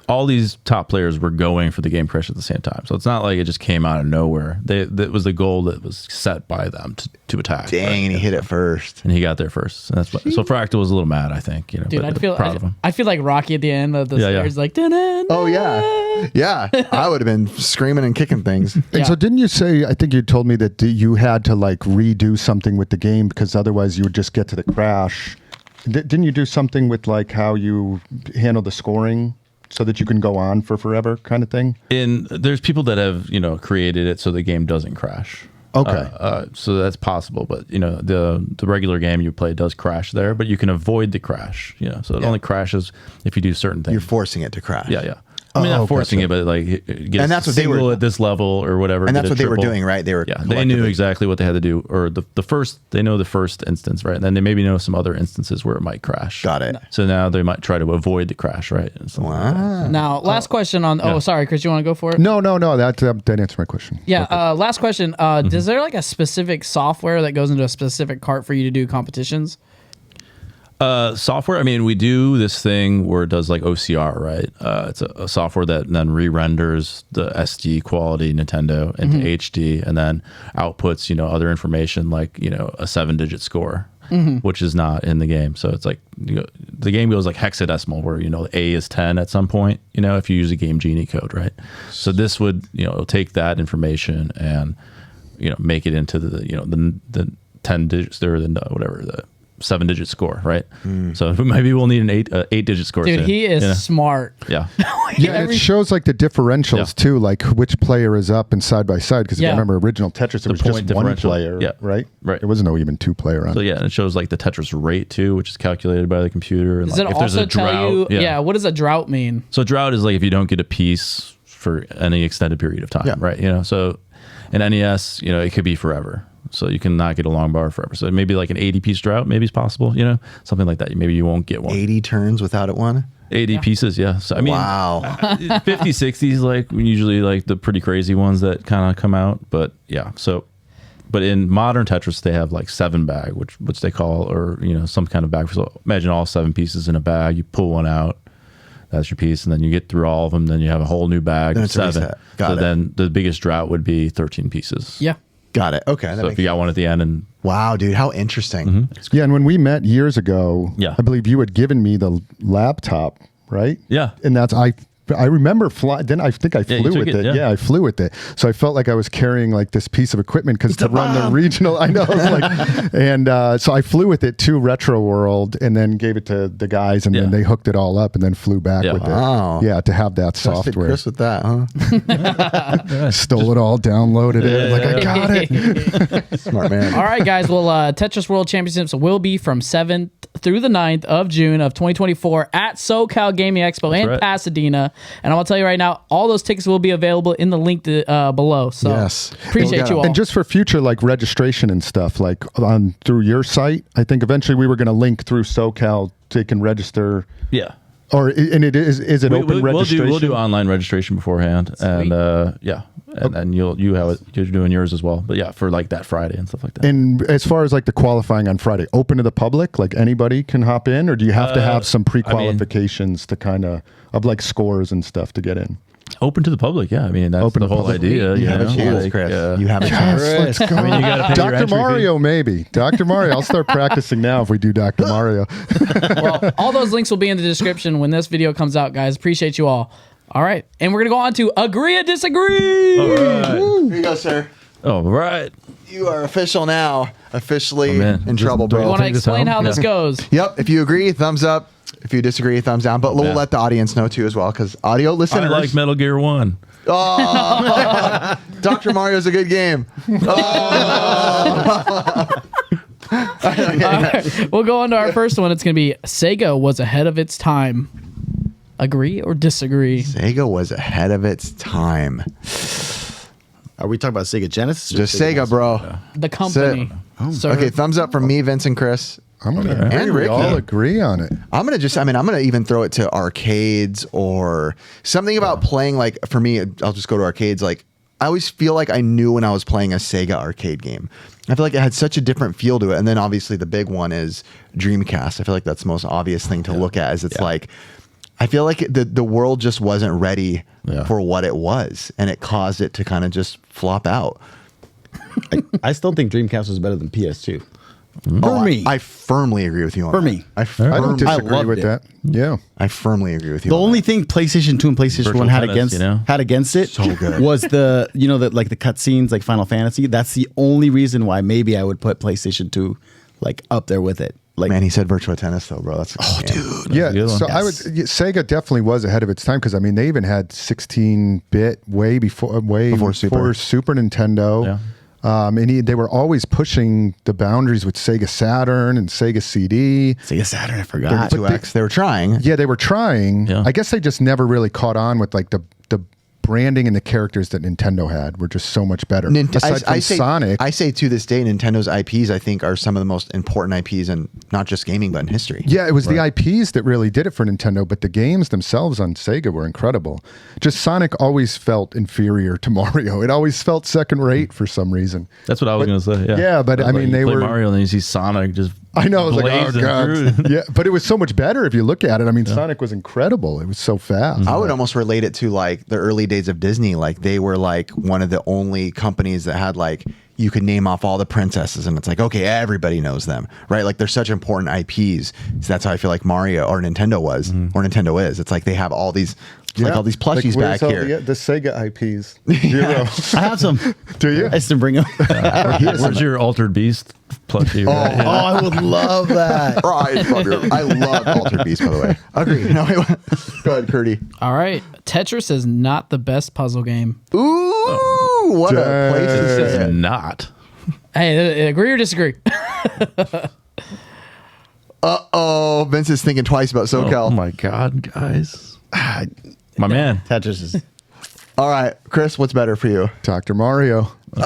all these top players were going for the game crash at the same time. So it's not like it just came out of nowhere. That was the goal that was set by them to attack. Dang, right? and he hit it first. And he got there first. And so Fractal was a little mad, I think. Dude, but proud of him. I feel like Rocky at the end of the stairs, like, "Da-na-na." Oh, yeah. Yeah. I would have been screaming and kicking things. And so didn't you say, I think you told me that you had to like redo something with the game because otherwise you would just get to the crash. Didn't you do something with like how you handle the scoring so that you can go on for forever kind of thing? There's people that have, created it so the game doesn't crash. Okay. So that's possible, but the regular game you play does crash there, but you can avoid the crash. So it only crashes if you do certain things. You're forcing it to crash. Yeah. I mean, not forcing it, but like get And that's what they single were- at this level or whatever. And that's get a what they were triple. doing, right? They were They knew collectively- exactly what they had to do, or they know the first instance, right? And then they maybe know some other instances where it might crash. Got it. So now they might try to avoid the crash, right? And something like that. Now, last question on. Oh, sorry, Chris, you want to go for it? No, that answered my question. Yeah. Last question. Is there like a specific software that goes into a specific cart for you to do competitions? Software. I mean, we do this thing where it does like OCR, right? It's a software that then re-renders the SD quality Nintendo into HD, and then outputs other information like a 7-digit score, which is not in the game. So it's like the game goes like hexadecimal, where A is 10 at some point. If you use a Game Genie code, right? So this would it'll take that information and make it into the 10 digits or the 7-digit score, right? So maybe we'll need an 8-digit score. Dude, soon, he is smart. Yeah. Yeah, and it shows like the differentials too, like which player is up and side by side. Because if I remember original Tetris, it was point just one differential. player, Yeah. right? Right. There was no even 2-player on So it. yeah, and it shows like the Tetris rate too, which is calculated by the computer. And Does like, it if there's also a drought, tell you? Yeah. What does a drought mean? So drought is like if you don't get a piece for any extended period of time, right? So in NES, it could be forever. So you can not get a long bar forever. So maybe like an 80-piece drought, maybe it's possible, something like that. Maybe you won't get one. 80 turns without it one? 80 pieces, yeah. So I mean, Wow. 50, 60s, like usually like the pretty crazy ones that kind of come out. But yeah, so, but in modern Tetris, they have like 7-bag, which they call, or, some kind of bag. So imagine all 7 pieces in a bag, you pull one out. That's your piece, and then you get through all of them. Then you have a whole new bag Then of it's a 7. reset. Got it. Then the biggest drought would be 13 pieces. Yeah. Got it. Okay. So if you got one at the end, and Wow, dude, how interesting. Yeah, and when we met years ago, Yeah. I believe you had given me the laptop, right? Yeah. And I remember flying. Then I think I you flew took with it, it. yeah. I flew with it. So I felt like I was carrying like this piece of equipment because to run the regional, I know. And so I flew with it to Retro World and then gave it to the guys, and then they hooked it all up and then flew back with Wow. it. Yeah, to have that Trusted software. Chris with that, huh? Stole it all, downloaded it. Like I got it. Smart man. All right, guys. Well, Tetris World Championships will be from 7th through the 9th of June of 2024 at SoCal Gaming Expo in right. Pasadena. And I want to tell you right now, all those tickets will be available in the link below. So Yes. appreciate you all. And just for future like registration and stuff, like on through your site, I think eventually we were going to link through SoCal so you can register. yeah. Or and it is it open registration? We'll do online registration beforehand, and and you have it. You're doing yours as well, but yeah, for like that Friday and stuff like that. And as far as like the qualifying on Friday, open to the public, like anybody can hop in, or do you have to have some pre-qualifications to kind of like scores and stuff to get in? open to the public. Yeah, I mean that's Open the to whole public. idea. You have a chance, like, Chris. You have a chance. Let's go. I mean, you gotta pay your Dr. entry fee. Mario, maybe. Dr. Mario. I'll start practicing now if we do Dr. Mario. Well, all those links will be in the description when this video comes out, guys. Appreciate you all. All right, and we're gonna go on to agree or disagree. All right. Here you go, sir. All right. You are official now. Officially man. in Just trouble, do You bro. want to Take this explain home? how this Yeah. goes? Yep. If you agree, thumbs up. If you disagree, thumbs down. But we'll Yeah. let the audience know too as well, because audio I listeners. like Metal Gear 1. Dr. Mario's a good game. All right, we'll go on to our first one. It's gonna be Sega was ahead of its time. Agree or disagree? Sega was ahead of its time. Are we talking about Sega Genesis? Or Just Sega, Master? bro. The company. Sir. Okay, thumbs up from me, Vince, and Chris. I'm going to And agree. We Ricky. all agree on it. I'm gonna even throw it to arcades or something about playing. Like for me, I'll just go to arcades. Like I always feel like I knew when I was playing a Sega arcade game. I feel like it had such a different feel to it. And then obviously the big one is Dreamcast. I feel like that's the most obvious thing to look at. Is it's like I feel like the world just wasn't ready for what it was, and it caused it to kind of just flop out. I still think Dreamcast was better than PS2. Oh, For me. I firmly agree with you on For that. me. I I firmly, don't disagree loved with it. that. Yeah. I firmly agree with you. The on only that. thing PlayStation 2 and PlayStation Virtual 1 had tennis, against you know? had against it So good. was the like the cutscenes like Final Fantasy. That's the only reason why maybe I would put PlayStation 2 like up there with it. Like Man, he said Virtua Tennis though, bro. That's a good game. Yeah, a good one. so I would. Yes. Sega definitely was ahead of its time because I mean they even had 16-bit way before Super Nintendo. Yeah. And they were always pushing the boundaries with Sega Saturn and Sega CD. Sega Saturn, I forgot. 2X. They were trying. Yeah, they were trying. Yeah. I guess they just never really caught on with like the branding and the characters that Nintendo had were just so much better. Aside from Sonic. I say to this day, Nintendo's IPs, I think, are some of the most important IPs in not just gaming, but in history. Yeah, it was the IPs that really did it for Nintendo, but the games themselves on Sega were incredible. Just Sonic always felt inferior to Mario. It always felt second rate for some reason. That's what I was going to say. Yeah. Yeah, but I mean, you they play were- Mario and then you see Sonic just. I know, I was like, oh blazing god, through. yeah. But it was so much better if you look at it. I mean, Sonic was incredible. It was so fast. I would almost relate it to like the early days of Disney. Like they were like one of the only companies that had like you could name off all the princesses and it's like, okay, everybody knows them, right? Like they're such important IPs. So that's how I feel like Mario or Nintendo was or Nintendo is. It's like they have all these like all these plushies where's back all here. The Sega IPs. Zero. I have some. Do you? I used to bring them. Where's your Altered Beast plushie? Right? Oh, I would love that. Oh, I love Altered Beast, by the way. Agree. No, wait, go ahead, Curdy. All right, Tetris is not the best puzzle game. Ooh, what a place to It's sit. not. Hey, agree or disagree? Uh-oh, Vince is thinking twice about SoCal. Oh my God, guys. My man. Tetris is. All right, Chris, what's better for you? Dr. Mario. Yeah,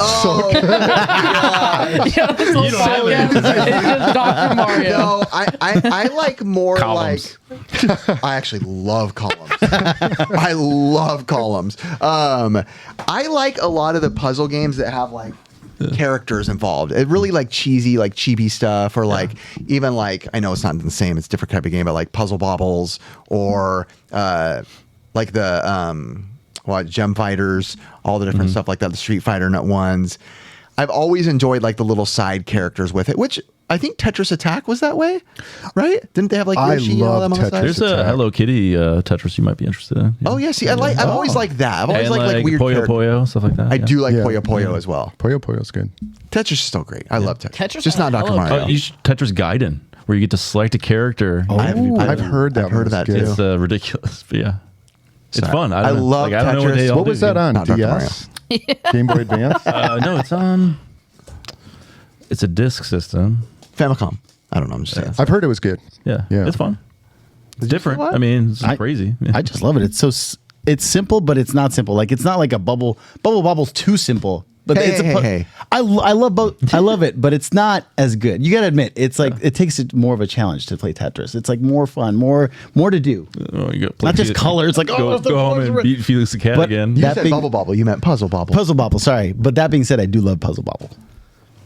this whole podcast is just Dr. Mario. No, I like more Columns. like I actually love columns. I love columns. I like a lot of the puzzle games that have like characters involved. It really like cheesy, like chibi stuff, or like even like I know it's not the same, it's a different type of game, but like Puzzle Bobbles or like the Gem Fighters, all the different stuff like that, the Street Fighter Nut ones. I've always enjoyed like the little side characters with it, which I think Tetris Attack was that way, right? Didn't they have like I Yoshi and all love them on the side? There's a Hello Kitty Tetris you might be interested in. Oh yeah, see, I've always liked that. I've always And liked like weird Puyo characters. Puyo, stuff like that. I do like Yeah. Puyo Puyo as well. Puyo Puyo's good. Tetris is still great. I love Tetris. Tetris Just had not Dr. Hello Mario. Oh, Tetris Gaiden, where you get to select a character. I've heard that. I've heard of that too. It's ridiculous, but yeah. It's Sorry. fun. I don't know. love I don't know what Tetris. they all What do. was that on? Not Dr. DS? Game Boy Advance? No, it's on. It's a disc system. Famicom. I don't know. I'm just saying. I've heard it was good. Yeah, Yeah. it's fun. It's different. what? I mean, it's crazy. I just love it. It's so. It's simple, but it's not simple. Like it's not like a bubble. Bubble Bobble's too simple. But Hey, it's a hey, pu- hey. I love both. I love it, but it's not as good. You gotta admit, it's like it takes it more of a challenge to play Tetris. It's like more fun, more to do. Oh, you go play Not just Felix- color. It's like go home and beat Felix the Cat But again. You that said being- Bubble Bobble. You meant Puzzle Bobble. Puzzle Bobble. Sorry, but that being said, I do love Puzzle Bobble.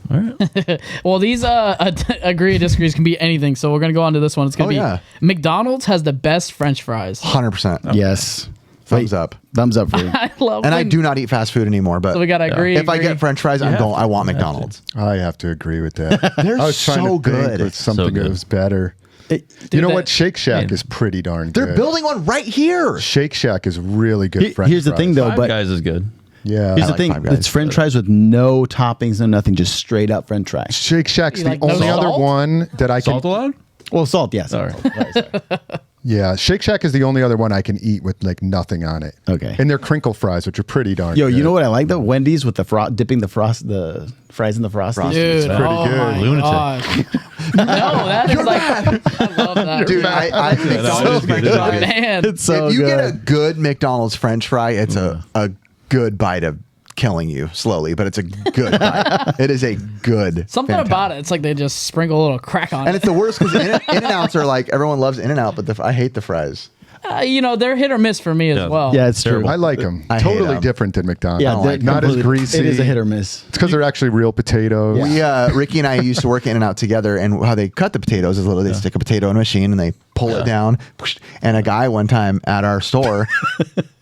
All right. Well, these agree or disagrees can be anything. So we're gonna go on to this one. It's gonna Oh, be yeah. McDonald's has the best French fries. 100%. Yes. Thumbs up. Thumbs up for you. I love And I when- do not eat fast food anymore, but So we gotta agree. if I get French fries, I want McDonald's. I have to agree with that. They're I was trying so to think good. with something good. that was better. It- You know that- what? Shake Shack Yeah. is pretty darn They're good. building one right here. Shake Shack is really good. French Here's the thing, fries. though. Five But Guys is good. Yeah. here's the like thing: Five Guys. it's French fries with no toppings, no nothing, just straight up French fries. Shake Shack's You the like no only other salt? one that I can. Salt allowed? Well, salt, yes. All right. Yeah, Shake Shack is the only other one I can eat with like nothing on it. Okay. And they're crinkle fries, which are pretty darn. Yo, good. you know what I like though? Wendy's with the dipping the fries in the frosty. Frosty. Dude, pretty oh good. my Lunatic. gosh. No, that is like I love that. Dude, I think that is good. Man, It's so if you good. get a good McDonald's French fry, it's a good bite of killing you slowly, but it's a good bite. It is a good. something fantastic. about it. It's like they just sprinkle a little crack on And it. it's the worst because In-N-Outs are like everyone loves In-N-Out, but I hate the fries. They're hit or miss for me as Yeah. well. Yeah, it's true. Terrible. I like them. I hate Totally 'em. different than McDonald's. Yeah, like not as completely- greasy. It is a hit or miss. It's because they're actually real potatoes. We Ricky and I used to work In-N-Out together, and how they cut the potatoes is literally they stick a potato in a machine and they pull it down. And a guy one time at our store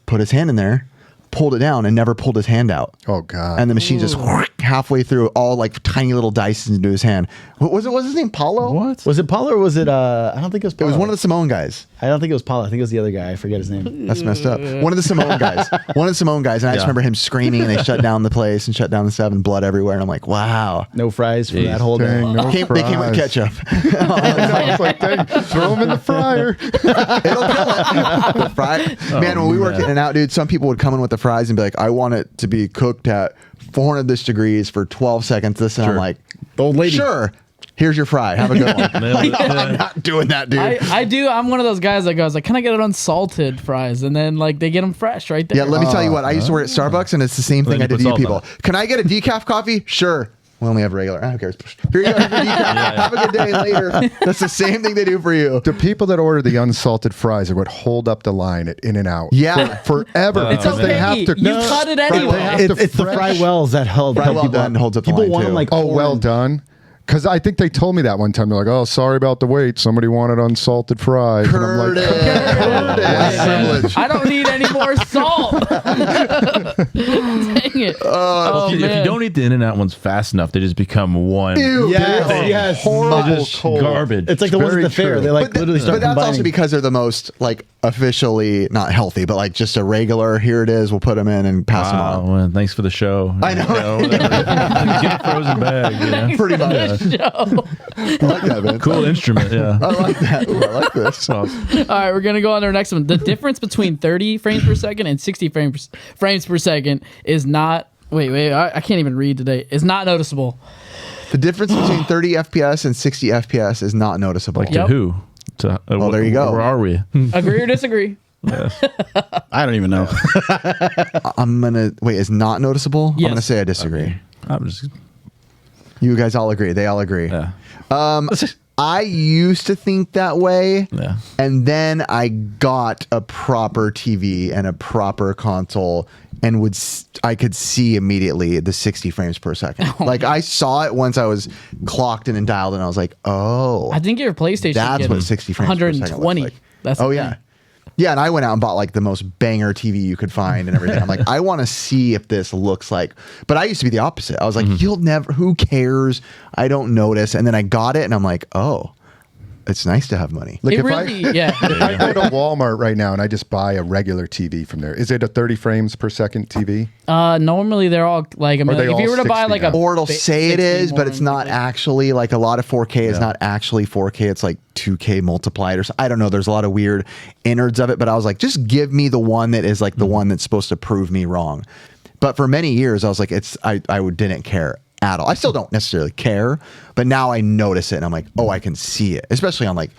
put his hand in there, pulled it down, and never pulled his hand out. Oh God. And the machine just halfway through all like tiny little dice into his hand. What was it? Was his name Paulo? What? Was it Paulo or was it? I don't think it was. It Paulo. was one of the Simone guys. I don't think it was Paulo. I think it was the other guy. I forget his name. That's messed up. One of the Simone guys. One of the Simone guys. And I just Yeah. remember him screaming, and they shut down the place and shut down the 7, blood everywhere. And I'm like, wow. No fries for Jeez. that whole day. Dang, no They came with fries. ketchup. I was like, dang, throw them in the fryer. It'll kill it. The fry. Man, when we worked in and out, dude, some people would come in with the fries and be like, I want it to be cooked at 400 this degrees for 12 seconds. This and I'm Sure. like, The old lady. sure. Here's your fry. Have a good one. Nailed it. I'm not doing that, dude. I do. I'm one of those guys that goes like, "Can I get it unsalted fries?" And then like they get them fresh right there. Yeah, let me tell you what. I used to work at Starbucks, and it's the same thing Then I you did put to you salt people. on it. Can I get a decaf coffee? Sure. We only have regular. Who cares? Here you go. Here's your decaf. Have a good day later. That's the same thing they do for you. The people that order the unsalted fries are what hold up the line at In-N-Out. Yeah. Forever. It's because okay. they have to. You cut it anyway. They have to It's the fry fresh- wells that help. Fry help well people done out. holds up the People line, want too. them like Oh, well orange. done. Because I think they told me that one time. They're like, "Oh, sorry about the wait. Somebody wanted unsalted fries." And I'm like, Curtis. Privilege. I don't need any more salt. Dang it. Oh, If you man. don't eat the In-N-Out ones fast enough, they just become one. Ew, Yes, dude. yes. horrible Just cold. garbage. It's like the ones at very the fair. true. They like literally start But that's combining. also because they're the most like officially not healthy, but like just a regular. Here it is. We'll put them in and pass them Wow, on. well, thanks for the show. I know. Get a frozen bag. You know? Pretty much. I like that, man. Cool instrument. Yeah. I like that. Ooh, I like this. All right, we're gonna go on to our next one. The difference between 30 frames per second and 60 frames per second is not. Wait, I can't even read today. Is not noticeable. The difference between 30 FPS and 60 FPS is not noticeable. Like Yep. to who? To, Well, there you go. Where are we? Agree or disagree? I don't even know. I'm gonna wait. Is not noticeable? Yes. I'm gonna say I disagree. I'm just. You guys all agree. They all agree. Yeah. I used to think that way. Yeah. And then I got a proper TV and a proper console and I could see immediately the 60 frames per second. Like I saw it once I was clocked in and dialed and I was like, oh, I think your PlayStation. that's get what 60 frames per second looks 120. like. That's Oh the yeah. thing. Yeah, and I went out and bought like the most banger TV you could find and everything. I'm like, I want to see if this looks like. But I used to be the opposite. I was like, you'll never. Who cares? I don't notice. And then I got it, and I'm like, oh, it's nice to have money. Like It if really, yeah. if I go to Walmart right now and I just buy a regular TV from there, is it a 30 frames per second TV? Normally they're all like. I mean, they if you all were to buy 60 like now? a, Or it'll ba- say it 60 is, but it's more not and- actually like a lot of 4K is not actually 4K. It's like 2K multiplied or so. I don't know. There's a lot of weird innards of it, but I was like, just give me the one that is like the one that's supposed to prove me wrong. But for many years, I was like, I didn't care at all. I still don't necessarily care, but now I notice it and I'm like, oh, I can see it, especially on like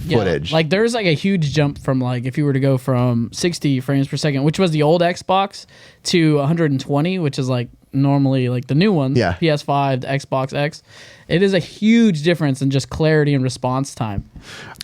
Yeah, footage. like there's like a huge jump from like if you were to go from 60 frames per second, which was the old Xbox, to 120, which is like normally like the new ones. Yeah. PS5, the Xbox X. it is a huge difference in just clarity and response time.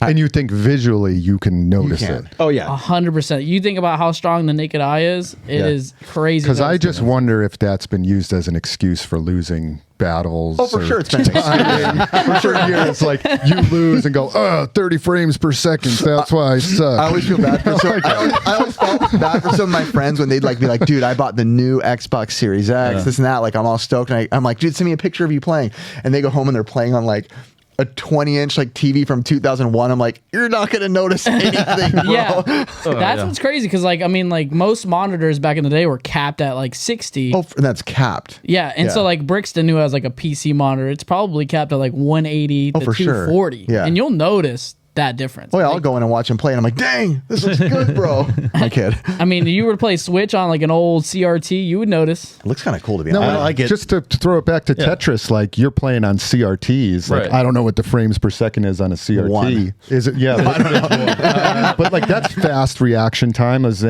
And you think visually you can notice it. Oh yeah. 100%. You think about how strong the naked eye is, it is crazy. Because I just wonder if that's been used as an excuse for losing battles. Oh, for sure it's been. For sure, it's like you lose and go, 30 frames per second. That's why I suck. I always feel bad for I always felt bad for some of my friends when they'd like be like, dude, I bought the new Xbox Series X, this and that. Like I'm all stoked, and I'm like, dude, send me a picture of you playing. And they go home and they're playing on like a 20-inch like TV from 2001. I'm like, you're not gonna notice anything, bro. Yeah, that's what's crazy because like I mean like most monitors back in the day were capped at like 60. Oh, and that's capped. Yeah, and so like Brixton, who has like a PC monitor, it's probably capped at like 180 to for sure. 240. Yeah. And you'll notice that difference. Oh yeah, I'll go in and watch him play, and I'm like, dang, this looks good, bro. My kid. I mean, if you were to play Switch on like an old CRT, you would notice. It looks kind of cool to be No, honest. I like it. Just to throw it back to Tetris, like you're playing on CRTs. Like Right. I don't know what the frames per second is on a CRT. One. Is it? Yeah. But like that's fast reaction time. Does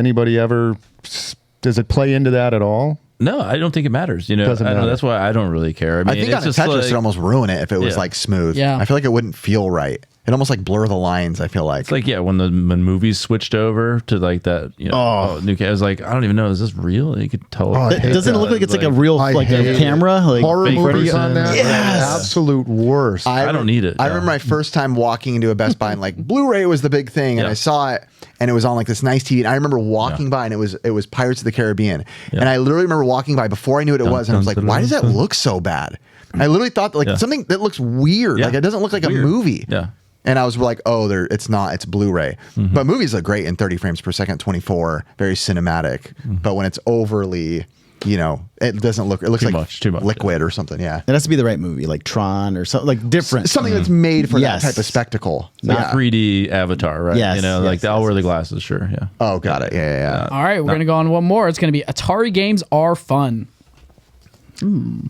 it play into that at all? No, I don't think it matters. You know, Doesn't I don't know, matter. that's why I don't really care. I mean, I think it's on a just Tetris like, it'd almost ruin it if it was Yeah. like smooth. Yeah. I feel like it wouldn't feel right. It almost like blur the lines. I feel like. it's like when movies switched over to like that. You know, new. I was like, I don't even know. Is this real? You could tell. I hate Doesn't it look like it's like a real I like hate a it. camera? Like Horror fake movies person. on there. Yes. Absolute worst. I don't need it. I remember my first time walking into a Best Buy and like Blu-ray was the big thing, and Yeah. I saw it, and it was on like this nice TV. And I remember walking by, and it was Pirates of the Caribbean, and I literally remember walking by before I knew what it was, and I was like, why does that look so bad? I literally thought that, like something that looks weird, Yeah. like it doesn't look like Weird. a movie. Yeah. And I was like, oh, it's not. It's Blu-ray. But movies look great in 30 frames per second, 24, very cinematic. But when it's overly, it doesn't look. It looks Too like much, liquid or something. Yeah, it has to be the right movie, like Tron or something like different. something that's made for Yes. that type of spectacle. Not Yeah. 3D avatar, right? Yes, You know, like yes, I'll yes, wear the glasses, sure. Yeah. Oh, got it. Yeah. All right, we're going to go on one more. It's going to be Atari games are fun.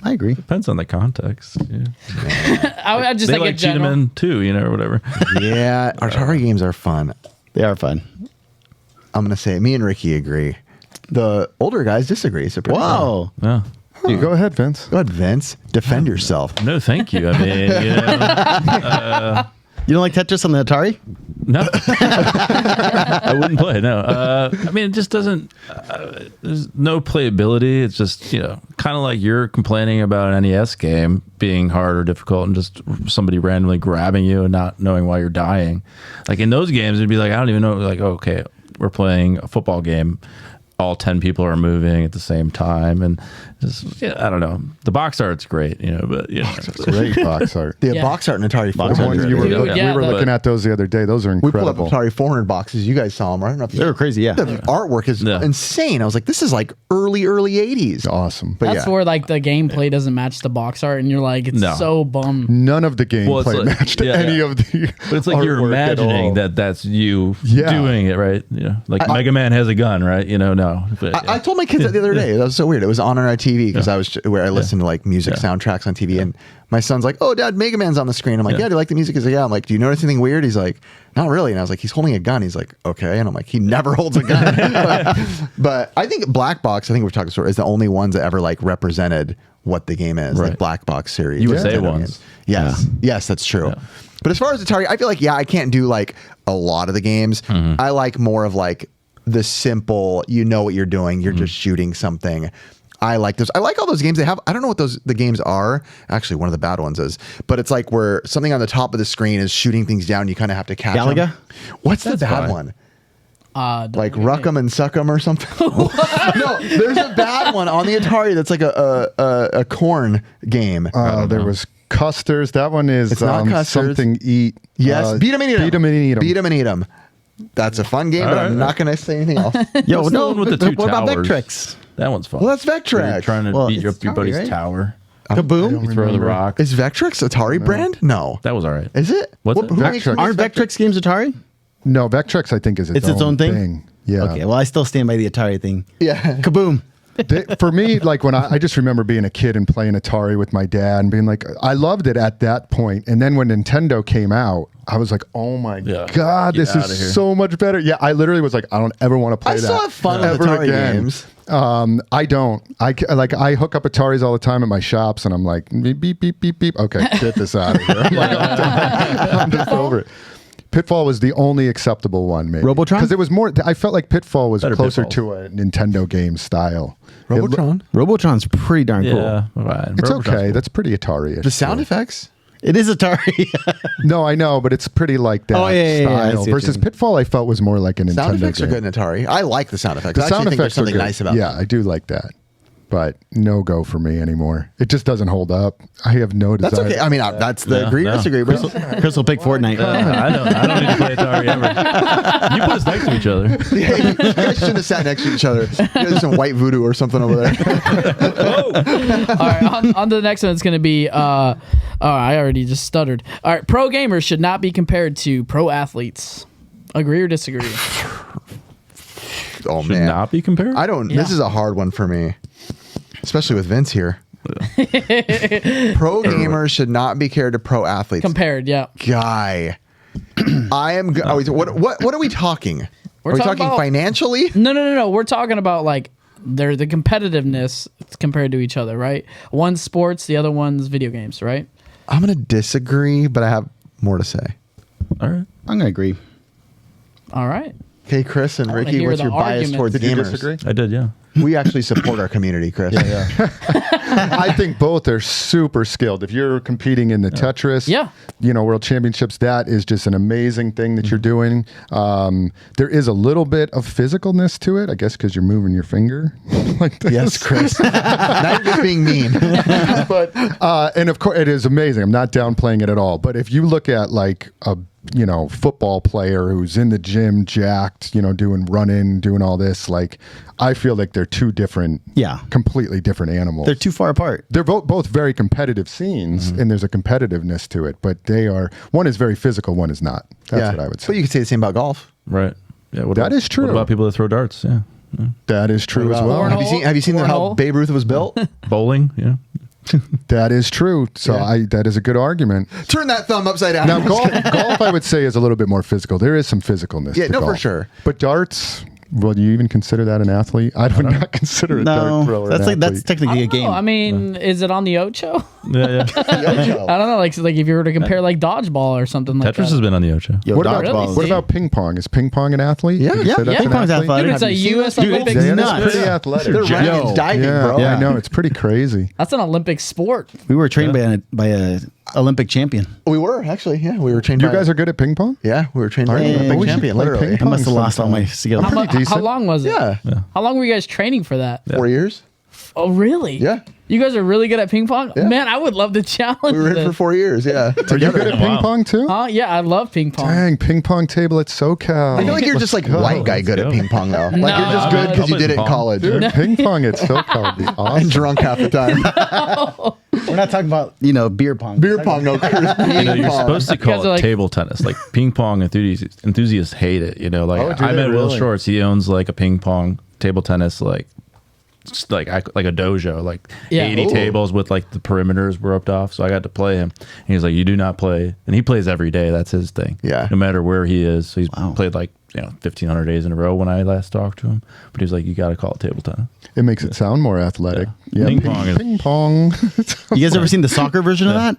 I agree. Depends on the context. Yeah. I just They think like in general. Cheetah too, or whatever. Yeah, Atari games are fun. They are fun. I'm gonna say me and Ricky agree. The older guys disagree. Surprisingly. Wow. No. Go ahead, Vince. Go ahead, Vince. Defend yourself. No, thank you. I mean, You don't like Tetris on the Atari? no. I wouldn't play. No. I mean, it just doesn't. There's no playability. It's just kind of like you're complaining about an NES game being hard or difficult, and just somebody randomly grabbing you and not knowing why you're dying. Like in those games, it'd be like I don't even know. Like okay, we're playing a football game. All 10 people are moving at the same time, and just I don't know. The box art's great, but Great box art. The Yeah. box art in Atari The one 400. you were, Yeah, we were the- looking at those the other day. Those are We pulled up incredible. Atari 400 boxes. You guys saw them, right? I don't know if you They were crazy, yeah. The artwork is Yeah. insane. I was like, this is like early 80s. Awesome. But That's yeah. where like the gameplay doesn't match the box art, and you're like, it's No. so bummed. None of the Well, it's gameplay like- matched yeah, any yeah. of the. But it's like you're artwork at imagining all. that's you Yeah. doing it, right? Like Mega Man has a gun, right? No. But, I told my kids that the other day. That was so weird. It was on our TV because I was where I listened to like music soundtracks on TV, and my son's like, "Oh, Dad, Mega Man's on the screen." I'm like, "Yeah, do you like the music?" He's like, "Yeah." I'm like, "Do you notice anything weird?" He's like, "Not really." And I was like, "He's holding a gun." He's like, "Okay." And I'm like, "He never holds a gun." but I think Black Box. I think we've talked about is the only ones that ever like represented what the game is, Right. like Black Box series. USA Nintendo ones. games. Yes, yes, that's true. But as far as Atari, I feel like I can't do like a lot of the games. I like more of like the simple, you know what you're doing, you're just shooting something. I like those. I like all those games they have. I don't know what the games are. Actually, one of the bad ones is, but it's like where something on the top of the screen is shooting things down. You kind of have to catch Galaga? them. What's the bad fine. one? Don't Like really Ruck 'em and Suck 'em or something? No, there's a bad one on the Atari that's like a corn game. There was Custers. That one is It's not Custers. something eat. Yes, beat 'em and eat 'em. Beat 'em and eat 'em. Beat 'em and eat 'em. That's a fun game, but I'm not going to say anything else. Yo, What's the one with the two what about towers? Vectrex? That one's fun. Well, that's Where Vectrex. you're trying to Well, beat it's up your Atari, buddy's right? tower. Kaboom? You throw the rock. Is Vectrex Atari brand? No. That was all right. Is it? What's it? Who makes Vectrex. Aren't Vectrex games Atari? No, Vectrex, I think, is It's its own thing? Yeah. Okay, well, I still stand by the Atari thing. Yeah. Kaboom. For me, like when I just remember being a kid and playing Atari with my dad and being like, I loved it at that point. And then when Nintendo came out, I was like, oh my God, Get this outta is here. so much better. Yeah, I literally was like, I don't ever want to play I that. still have fun with ever Atari again. games. I don't. I hook up Ataris all the time at my shops, and I'm like, beep, beep, beep, beep, beep. Okay, get this out of here. I'm like, I'm just over it. Pitfall was the only acceptable one, maybe. Robotron? Because it was more, I felt like Pitfall was Better closer Pitfalls. to a Nintendo game style. Robotron. Robotron's pretty darn cool. Yeah, right. It's Robotron's okay. cool. That's pretty Atari-ish. The sound effects. It is Atari. No, I know, but it's pretty like that Oh, yeah, I see style. what you Versus mean. Pitfall, I felt was more like a Nintendo Sound effects game. are good in Atari. I like the sound effects. The I sound actually think there's effects are something good. nice about Yeah, them. I do like that. But no go for me anymore. It just doesn't hold up. I have no desire. That's okay. I mean, that's the agree or disagree. Bro. Chris will pick Fortnite. I don't need to play Atari ever. You put us next to each other. Yeah, you guys shouldn't have sat next to each other. You guys are some white voodoo or something over there. All right, on to the next one. It's going to be. Oh, I already just stuttered. All right, pro gamers should not be compared to pro athletes. Agree or disagree? Oh Should man, not be compared. I don't. Yeah. This is a hard one for me, especially with Vince here. Pro gamers should not be compared to pro athletes. Compared, yeah. Guy, I am. What are we talking? We're are we talking talking about- financially? No. We're talking about like the competitiveness compared to each other, right? One's sports, the other one's video games, right? I'm gonna disagree, but I have more to say. All right. I'm going to agree. All right. Okay, Chris and wanna Ricky, hear what's the your bias arguments. towards Did you gamers? disagree? I did, yeah. We actually support our community, Chris. I think both are super skilled. If you're competing in the Tetris, Yeah. World Championships, that is just an amazing thing that you're doing. There is a little bit of physicalness to it, I guess, because you're moving your finger like this. Yes, Chris. Now you're just being mean. But and of course, it is amazing. I'm not downplaying it at all. But if you look at like a football player who's in the gym, jacked, doing running, doing all this, like I feel like they're two different, completely different animals. They're too far apart. They're both very competitive scenes, and there's a competitiveness to it. But one is very physical, one is not. That's what I would say. But you could say the same about golf. Right. Yeah. That is true. What about people that throw darts? Yeah. That is true as well. Cornhole? Have you seen how Cornhole? Babe Ruth was built? Bowling. Yeah. That is true. So that is a good argument. Turn that thumb upside down. Now, golf, I would say, is a little bit more physical. There is some physicalness. Yeah, to no, golf. for sure. But darts, well, do you even consider that an athlete? I would not consider a dart thrower that's an athlete. technically a game. I mean, is it on the Ocho? Yeah. Yo-yo. I don't know. Like if you were to compare like dodgeball or something like Tetris that. has been on the Ocho. Yo, What dodgeball about, what See? about ping pong? Is ping pong an athlete? Yeah. Would you say that's Ping an pong's athlete? athletic. Dude, it's Have a you seen U.S. this? Dude, Olympic it's Yeah, nuts. that's pretty athletic. They're Yo. Ryan's diving, bro. Yeah, I know. It's pretty crazy. That's an Olympic sport. We were trained by a Olympic champion. We were actually, yeah. We were trained. You by, guys are good at ping pong? yeah, we were trained by Are an you? Olympic We should champion, play literally. ping I must have lost all my skills. I'm pretty How decent. long was it? Yeah. How long were you guys training for that? 4 years. Oh, really? Yeah. You guys are really good at ping pong? Yeah. Man, I would love to challenge We were in this. for 4 years. Yeah. Are you good at ping Wow. pong too? Yeah, I love ping pong. Dang, ping pong table at SoCal. I feel like you're just like white guy good at go. ping pong though. Like No. you're just good because you I'll did it play in ping pong. college Dude, ping pong at SoCal would be awesome. and drunk half the time. We're not talking about beer pong. Beer pong, no. Ping You're pong. supposed to guys call are it like- table tennis. Like ping pong enthusiasts hate it. Oh, do I they met Will really? Shorts. He owns like a ping pong table tennis like a dojo, like Yeah. 80 Ooh. tables with like the perimeters roped off. So I got to play him. And he's like, you do not play, and he plays every day. That's his thing. Yeah. No matter where he is. So he's Wow. played like 1,500 days in a row when I last talked to him. But he's like, you got to call it table tennis. It makes it sound more athletic. Yeah. Yeah, Ping pong is- Ping pong. You guys ever seen the soccer version of that?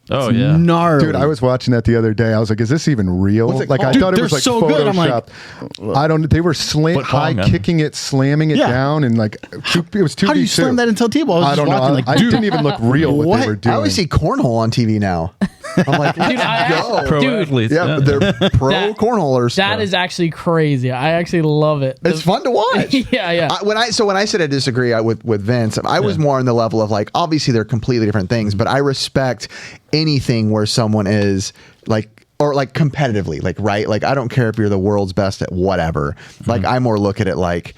Oh It's yeah. gnarly. Dude, I was watching that the other day. I was like, "Is this even real?" What's it Like, I called? thought it Dude, was like they're so good. I'm like, Photoshopped. I don't. They were Foot high pong, man. kicking it, slamming it Yeah. down, and like it was 2v2. How do you slam that into a table? I was I just don't know. watching, like, I dude, didn't even look real what they what? were doing. I always see cornhole on TV now. I'm like, Dude, let's Pro go. Dude. athletes. Yeah, but they're pro That- cornholers. That is actually crazy. I actually love it. It's fun to watch. Yeah. When I said I disagree with Vince, I was more on the level of like, obviously they're completely different things, but I respect anything where someone is like, or like competitively, like, right? Like, I don't care if you're the world's best at whatever. Like, I more look at it like,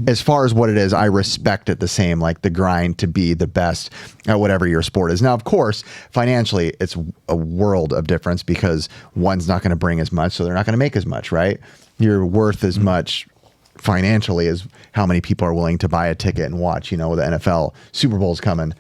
as far as what it is, I respect it the same, like the grind to be the best at whatever your sport is. Now, of course, financially, it's a world of difference because one's not going to bring as much, so they're not going to make as much, right? You're worth as much financially as how many people are willing to buy a ticket and watch. With the NFL Super Bowl's coming,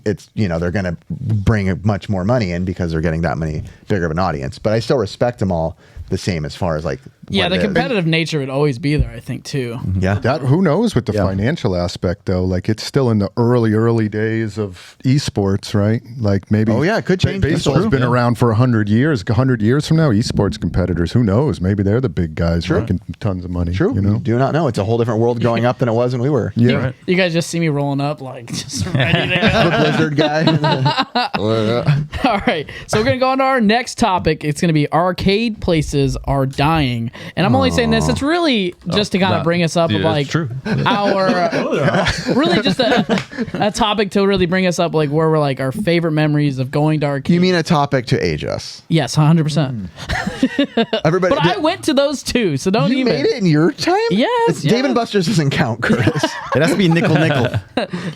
it's they're going to bring much more money in because they're getting that many bigger of an audience. But I still respect them all the same as far as like Yeah, what the it is. competitive nature would always be there, I think, too. Yeah. That who knows with the financial aspect though? Like it's still in the early days of esports, right? Like maybe Oh, yeah, it could change. Baseball's That's been true. around for 100 years. 100 years from now, esports competitors, who knows? Maybe they're the big guys making tons of money. True. You know? Do not know. It's a whole different world growing up than it was when we were. Yeah. Right. You guys just see me rolling up, like, just ready to go. The Blizzard guy. All right. So we're going to go on to our next topic. It's going to be arcade places are dying. And I'm only saying this, it's really just to kind of bring us up of like true. our, really just a topic to really bring us up, like where we're like our favorite memories of going to arcade. You mean a topic to age us? Yes, 100%. Everybody. But I went to those too, so don't you even. made it in your time? Yes, Dave and yes. Buster's doesn't count, Curtis. It has to be nickel.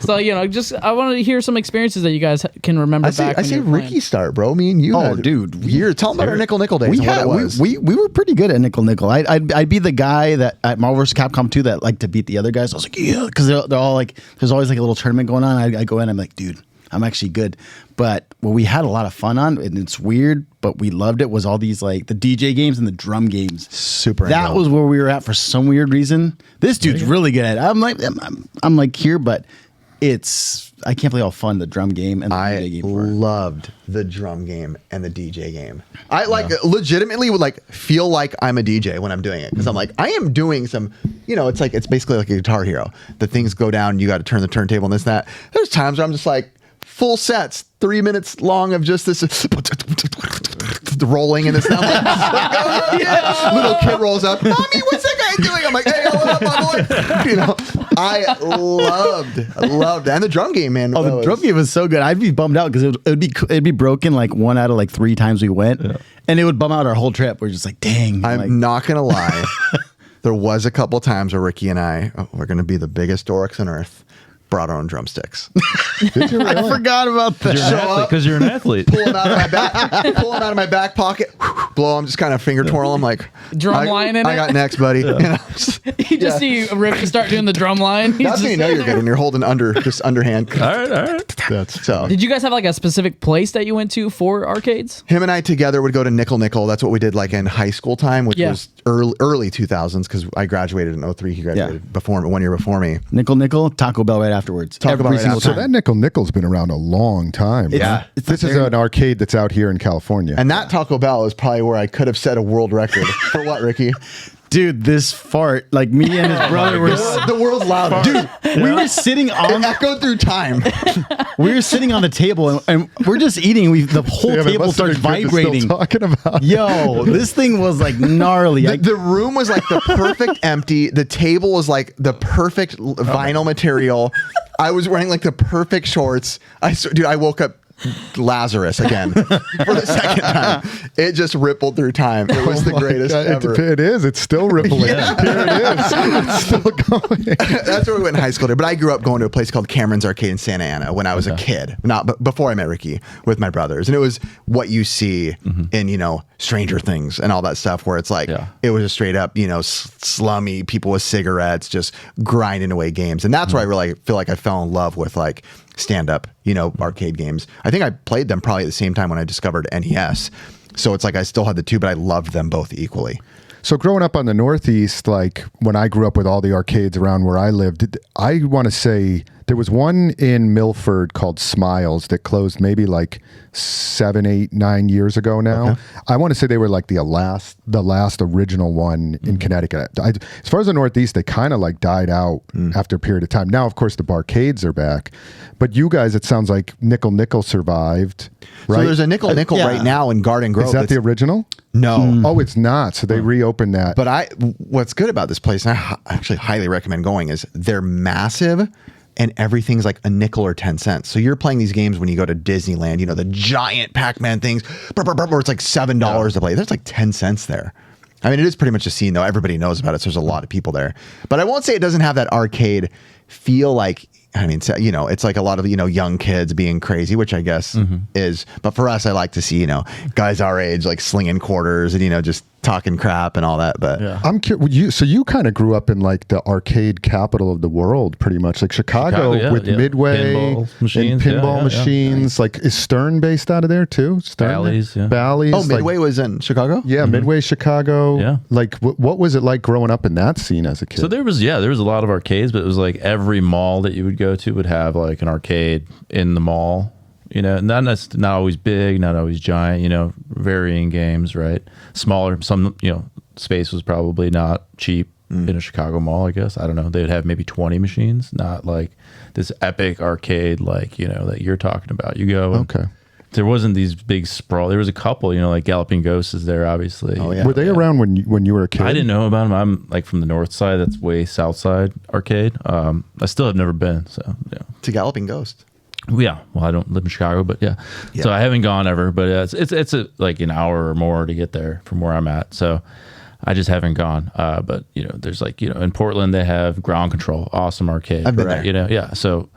So, just I wanted to hear some experiences that you guys can remember I say back when you were Ricky playing. start, bro. Me and you. Oh, had dude. Years. Tell them about our nickel days. We and had what it was. we were pretty good at nickel. I'd be the guy that at Marvel vs. Capcom 2 that liked to beat the other guys. I was like, yeah, because they're all like, there's always like a little tournament going on. I go in, I'm like, dude, I'm actually good. But what we had a lot of fun on, and it's weird, but we loved it, was all these like the DJ games and the drum games. Super. That was where we were at for some weird reason. This dude's really good at it. I'm like here, but I can't believe how fun the drum game and the DJ game were. loved the drum game and the DJ game. I legitimately would like feel like I'm a DJ when I'm doing it because I'm like I am doing some, it's basically like a Guitar Hero. The things go down, you got to turn the turntable and this and that. There's times where I'm just like full sets, 3 minutes long of just this rolling and this. And I'm like, yeah. Little kid rolls up, mommy, what's that guy doing? I'm like, hey, hold up, my boy. I loved that. And the drum game, man. Oh, the drum game was so good. I'd be bummed out because it'd be broken like 1 out of like 3 times we went, and it would bum out our whole trip. We're just like, dang. I'm not gonna lie. There was a couple times where Ricky and I, we're gonna be the biggest dorks on earth, brought our own drumsticks. Did you really? I forgot about that. Because you're an athlete. Pull them out of my back pocket, blow them, just kind of finger twirl them like Drum line in I it? got next, buddy. You just see Rick start doing the drum line. He's That's just when you know sitting you're there. good when you're holding underhand. All right. That's So Did you guys have like a specific place that you went to for arcades? him and I together would go to Nickel. That's what we did like in high school time, which Yeah. was early 2000s because I graduated in 03. He graduated 1 year before me. Nickel, Taco Bell right afterwards. Taco Bell Every right single after. so time. that nickel's been around a long time. Yeah. Right? This is an arcade that's out here in California. And that Taco Bell is probably where I could have set a world record. For what, Ricky? Dude, this fart, like me and his brother were The world's loudest. dude, we were sitting It on echoed through time. the table and we're just eating. The whole Damn, it table must have starts been good to still vibrating. talking about. Yo, this thing was like gnarly. The room was like the perfect empty. The table was like the perfect vinyl material. I was wearing like the perfect shorts. I woke up Lazarus again for the second time. It just rippled through time. It was the greatest ever. It is. It's still rippling. Here it is. It's still going. That's where we went in high school. But I grew up going to a place called Cameron's Arcade in Santa Ana when I was a kid, but before I met Ricky, with my brothers. And it was what you see in, Stranger Things and all that stuff where it's like, it was a straight up, slummy people with cigarettes just grinding away games. And that's where I really feel like I fell in love with like stand-up, arcade games. I think I played them probably at the same time when I discovered NES. So it's like I still had the two, but I loved them both equally. So growing up on the Northeast, like when I grew up with all the arcades around where I lived, I want to say there was one in Milford called Smiles that closed maybe like 7, 8, 9 years ago now. Okay. I want to say they were like the last original one in Connecticut. As far as the Northeast, they kind of like died out after a period of time. Now, of course, the barcades are back. But you guys, it sounds like Nickel survived, right? So there's a Nickel right now in Garden Grove. Is that the original? No. Oh, it's not. So they reopened that. But what's good about this place, and I actually highly recommend going, is they're massive and everything's like a nickel or 10 cents. So you're playing these games when you go to Disneyland, the giant Pac-Man things, where it's like $7 to play. There's like 10 cents there. I mean, it is pretty much a scene, though. Everybody knows about it, so there's a lot of people there. But I won't say it doesn't have that arcade feel like, it's like a lot of, young kids being crazy, which I guess is. But for us, I like to see, guys our age, like slinging quarters and, just talking crap and all that. But I'm curious. So you kind of grew up in like the arcade capital of the world, pretty much, like Chicago with Midway pinball machines, and pinball machines. Like, is Stern based out of there too? Stern? Bally's, yeah. Bally's. Oh, Midway was in Chicago? Yeah, Midway, Chicago. Yeah. Like, what was it like growing up in that scene as a kid? So there was a lot of arcades, but it was like every mall that you would go to would have like an arcade in the mall. You know, not always big, not always giant, you know, varying games, right? Smaller, some, you know, space was probably not cheap in a Chicago mall, I guess. I don't know. They would have maybe 20 machines, not like this epic arcade like, you know, that you're talking about. You go. Okay. There wasn't these big sprawl. There was a couple, you know, like Galloping Ghosts is there, obviously. Oh, yeah. Were they around when you were a kid? I didn't know about them. I'm like from the north side. That's way south side arcade. I still have never been. So, yeah. To Galloping Ghost. Yeah, well, I don't live in Chicago, but yeah. So I haven't gone ever, but it's like an hour or more to get there from where I'm at. So I just haven't gone. But you know, there's like, you know, in Portland they have Ground Control, awesome arcade. I've been there. You know, yeah. So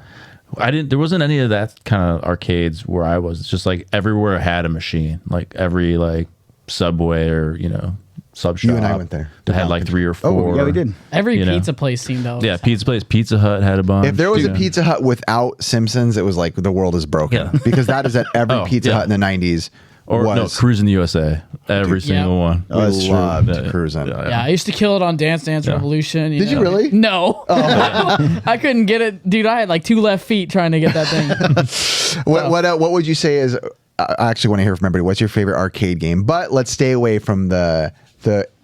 there wasn't any of that kind of arcades where I was. It's just like everywhere had a machine, like every like Subway or, you know, sub shop. You and I went there. That had like 3 or 4. Oh, yeah, we did. Every You know. pizza place seemed to. Yeah, pizza place. Pizza Hut had a bunch. If there was you a know. Pizza Hut without Simpsons, it was like the world is broken. Yeah. Because that is at every Oh, Pizza yeah. Hut in the 90s. Or no, was. Cruising the USA. Every single Yeah. one. We that's true. loved Yeah, yeah. cruising. Yeah, I used to kill it on Dance Dance Revolution. Did you really? No. I couldn't get it. Dude, I had like 2 left feet trying to get that thing. What would you say is? I actually want to hear from everybody. What's your favorite arcade game? But let's stay away from the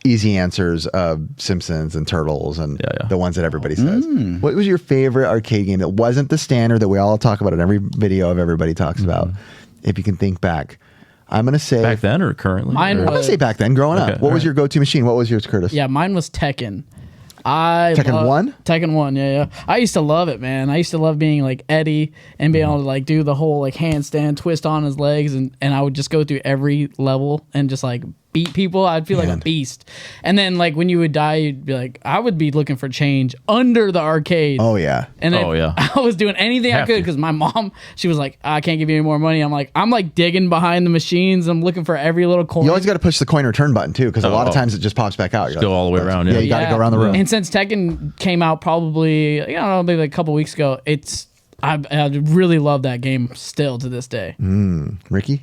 easy answers of Simpsons and Turtles and the ones that everybody says. What was your favorite arcade game that wasn't the standard that we all talk about in every video of everybody talks about? If you can think back. I'm going to say... Back then or currently? Mine Or- I'm going to say back then, growing up. Okay, What was alright. your go-to machine? What was yours, Curtis? Yeah, mine was Tekken. Tekken 1? Tekken 1, yeah. I used to love it, man. I used to love being like Eddie and being able to like do the whole like handstand twist on his legs, and I would just go through every level and just like beat people. I'd feel like a beast. And then like when you would die, you'd be like, I would be looking for change under the arcade. Oh, yeah. And Oh, yeah. I was doing anything I Have could to. because my mom, she was like, I can't give you any more money. I'm like digging behind the machines. I'm looking for every little coin. You always got to push the coin return button, too, because a lot of times it just pops back out. You're Go all the way around, Yeah, yeah. you got to go around the room. And since Tekken came out probably, I don't know, maybe like a couple weeks ago, I really love that game still to this day. Ricky?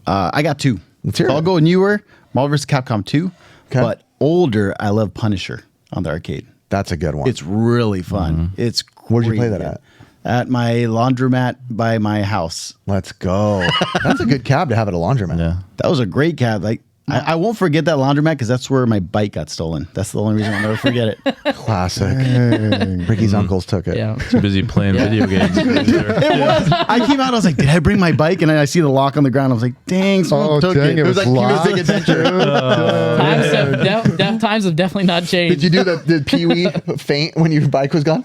I got 2. Let's hear So I'll it. go newer, Marvel vs. Capcom 2. Okay. But older, I love Punisher on the arcade. That's a good one. It's really fun. It's Where'd you play great. that at? At my laundromat by my house. Let's go. That's a good cab to have at a laundromat. Yeah. That was a great cab. Like I won't forget that laundromat because that's where my bike got stolen. That's the only reason I'll never forget it. Classic. Ricky's uncles took it. Yeah. Too busy playing video games. It was. I came out. I was like, "Did I bring my bike?" And then I see the lock on the ground. I was like, "Dang, someone took dang, it." it was like locked. Pee-wee's Big Adventure. Times have definitely not changed. Did you do the Pee-wee faint when your bike was gone?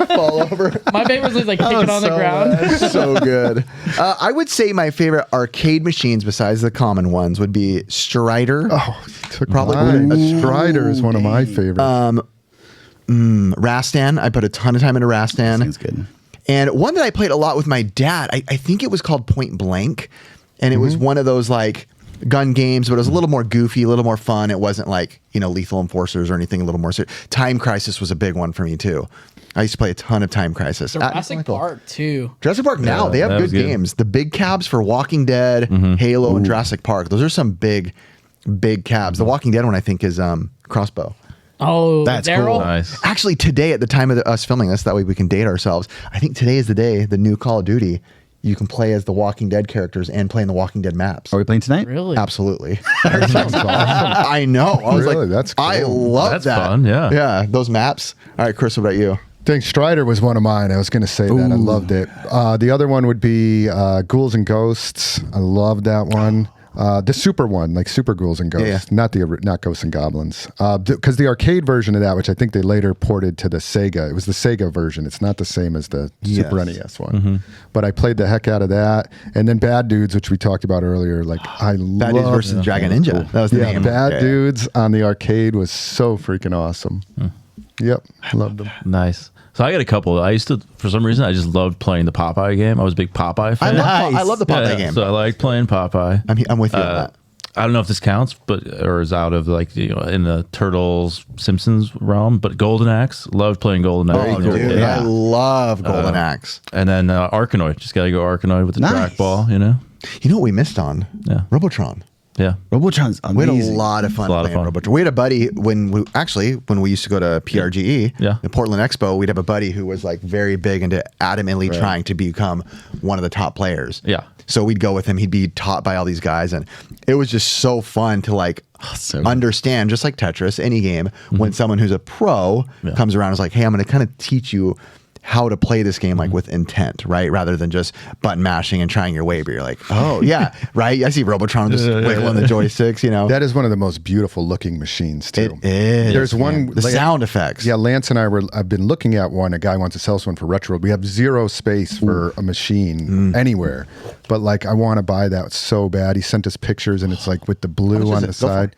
Fall over. My favorite was like kicking on the ground. That's so good. I would say my favorite arcade machines, besides the common ones, would be Strider. Oh, you took Probably mine. Strider is one of my favorites. Rastan. I put a ton of time into Rastan. Sounds good. And one that I played a lot with my dad, I think it was called Point Blank. And it was one of those like gun games, but it was a little more goofy, a little more fun. It wasn't like, Lethal Enforcers or anything a little more serious. Time Crisis was a big one for me too. I used to play a ton of Time Crisis. Jurassic Park too. Jurassic Park now, they have that good was good. games. The big cabs for Walking Dead, Halo, and Jurassic Park. Those are some big cabs. The Walking Dead one I think is Crossbow. Oh, That's Daryl. cool. Nice. Actually, today at the time of us filming this, that way we can date ourselves. I think today is the day, the new Call of Duty, you can play as the Walking Dead characters and play in the Walking Dead maps. Are we playing tonight? Really? Absolutely. That sounds awesome. I know. I was Really? like, That's cool. I love That's that. fun, yeah. Yeah, those maps. All right, Chris, what about you? I think Strider was one of mine. I was going to say that. I loved it. The other one would be Ghouls and Ghosts. I love that one. The super one, like Super Ghouls and Ghosts, not Ghosts and Goblins. Because the arcade version of that, which I think they later ported to the Sega, it was the Sega version. It's not the same as the Super NES one. But I played the heck out of that. And then Bad Dudes, which we talked about earlier. Like I Bad Dudes versus Dragon Ninja. That was the name. Bad Dudes on the arcade was so freaking awesome. Yep, loved them. Nice. So I got a couple. I used to, for some reason, I just loved playing the Popeye game. I was a big Popeye fan. I love the Popeye game. So I like playing Popeye. I'm with you on that. I don't know if this counts, or is out of like in the Turtles Simpsons realm. But Golden Axe, loved playing Golden Axe. Oh, dude, I love Golden Axe. And then Arkanoid, just gotta go Arkanoid with the trackball. You know what we missed on? Yeah, Robotron. Yeah, Robotron's amazing. We had a lot of fun playing Robotron. We had a buddy when we used to go to PRGE, the Portland Expo. We'd have a buddy who was like very big into adamantly trying to become one of the top players. Yeah. So we'd go with him. He'd be taught by all these guys, and it was just so fun to like understand, just like Tetris, any game, when someone who's a pro comes around and is like, "Hey, I'm going to kind of teach you how to play this game like with intent, right? Rather than just button mashing and trying your way." But you're like, oh yeah, right. I see Robotron just wiggling the joysticks. That is one of the most beautiful looking machines too. It is. There's one the sound effects. Yeah, Lance and I've been looking at one. A guy wants to sell us one for retro. We have zero space for a machine anywhere, but like I want to buy that so bad. He sent us pictures, and it's like with the blue on the side.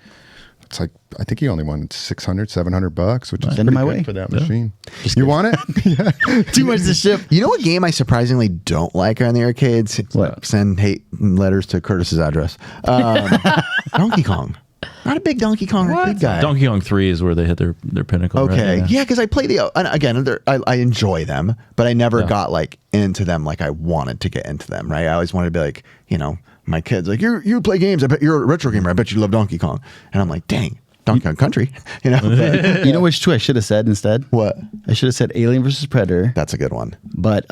It's like, I think he only wanted $600-$700, which is Send it my pretty way good for that machine. You want it? Too much to ship. You know what game I surprisingly don't like on the arcades? What? Send hate letters to Curtis's address. Donkey Kong. Not a big Donkey Kong arcade guy. Donkey Kong 3 is where they hit their pinnacle. Okay. Right? Yeah, because I play again, I enjoy them, but I never got like into them like I wanted to get into them, right? I always wanted to be like, my kids like, you play games, I bet you're a retro gamer, I bet you love Donkey Kong. And I'm like, dang, Donkey Kong Country. But, You know which two I should have said instead? What? I should have said Alien versus Predator. That's a good one. But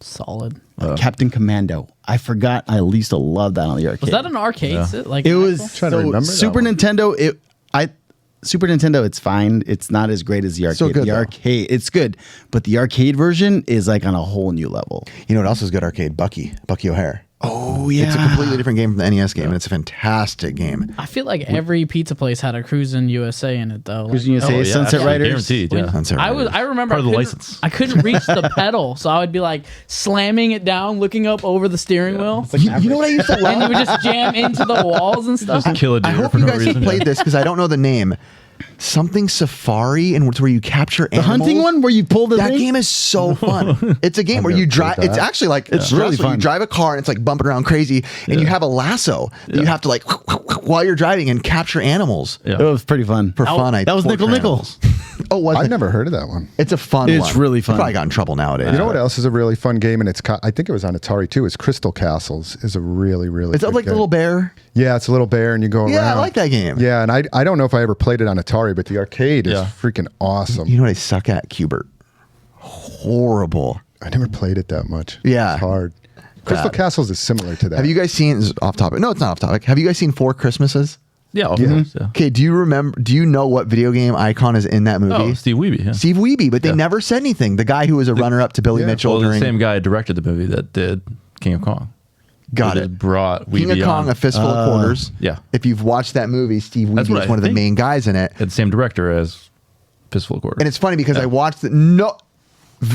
Solid. Captain Commando. I forgot I used to love that on the arcade. Was that an arcade? Like It was Trying to remember Super that Nintendo. Super Nintendo, it's fine. It's not as great as the arcade. So good, the arcade, it's good, but the arcade version is like on a whole new level. You know what else is good arcade? Bucky O'Hare. Oh yeah, It's a completely different game from the NES game, and it's a fantastic game. I feel like every pizza place had a Cruisin' USA in it though. Cruisin' USA, Sunset Riders. Guaranteed, yeah. Sunset Riders. I remember Part of the I couldn't- license. I couldn't reach the pedal, so I would be like slamming it down, looking up over the steering wheel, You know what I used to and you love? would just jam into the walls and stuff. Kill a deer I hope for you no guys reason. have played this because I don't know the name. Something Safari, and it's where you capture The animals. hunting one where you pull the That thing? game is so fun. It's a game where you drive. It's actually like it's really stressful. fun. You drive a car and it's like bumping around crazy, and you have a lasso that you have to like while you're driving and capture animals It was pretty fun. for fun. that was torture Nickel. animals. Oh, was I've it? never heard of that one. It's a fun one. It's really fun. You probably got in trouble nowadays. You know what else is a really fun game, and I think it was on Atari too. Is Crystal Castles is a really Is that good like the game. little bear? Yeah, it's a little bear, and you go around. Yeah, I like that game. Yeah, and I don't know if I ever played it on Atari, but the arcade is freaking awesome. You know what I suck at? Cubert. Horrible. I never played it that much. Yeah. It's hard. Crystal Castles is similar to that. Have you guys seen? This is off topic. No, it's not off topic. Have you guys seen Four Christmases? Yeah, of course, yeah. Okay, do you know what video game icon is in that movie? Oh, Steve Wiebe. Yeah. Steve Wiebe, but they never said anything. The guy who was a runner-up to Billy Mitchell Well, the during same guy directed the movie that did King of Kong. Got They it. just brought King Wiebe of Kong, on. A Fistful of Quarters. Yeah. If you've watched that movie, Steve That's Wiebe what is I one of the think. main guys in it. Had the same director as Fistful of Quarters. And it's funny because I watched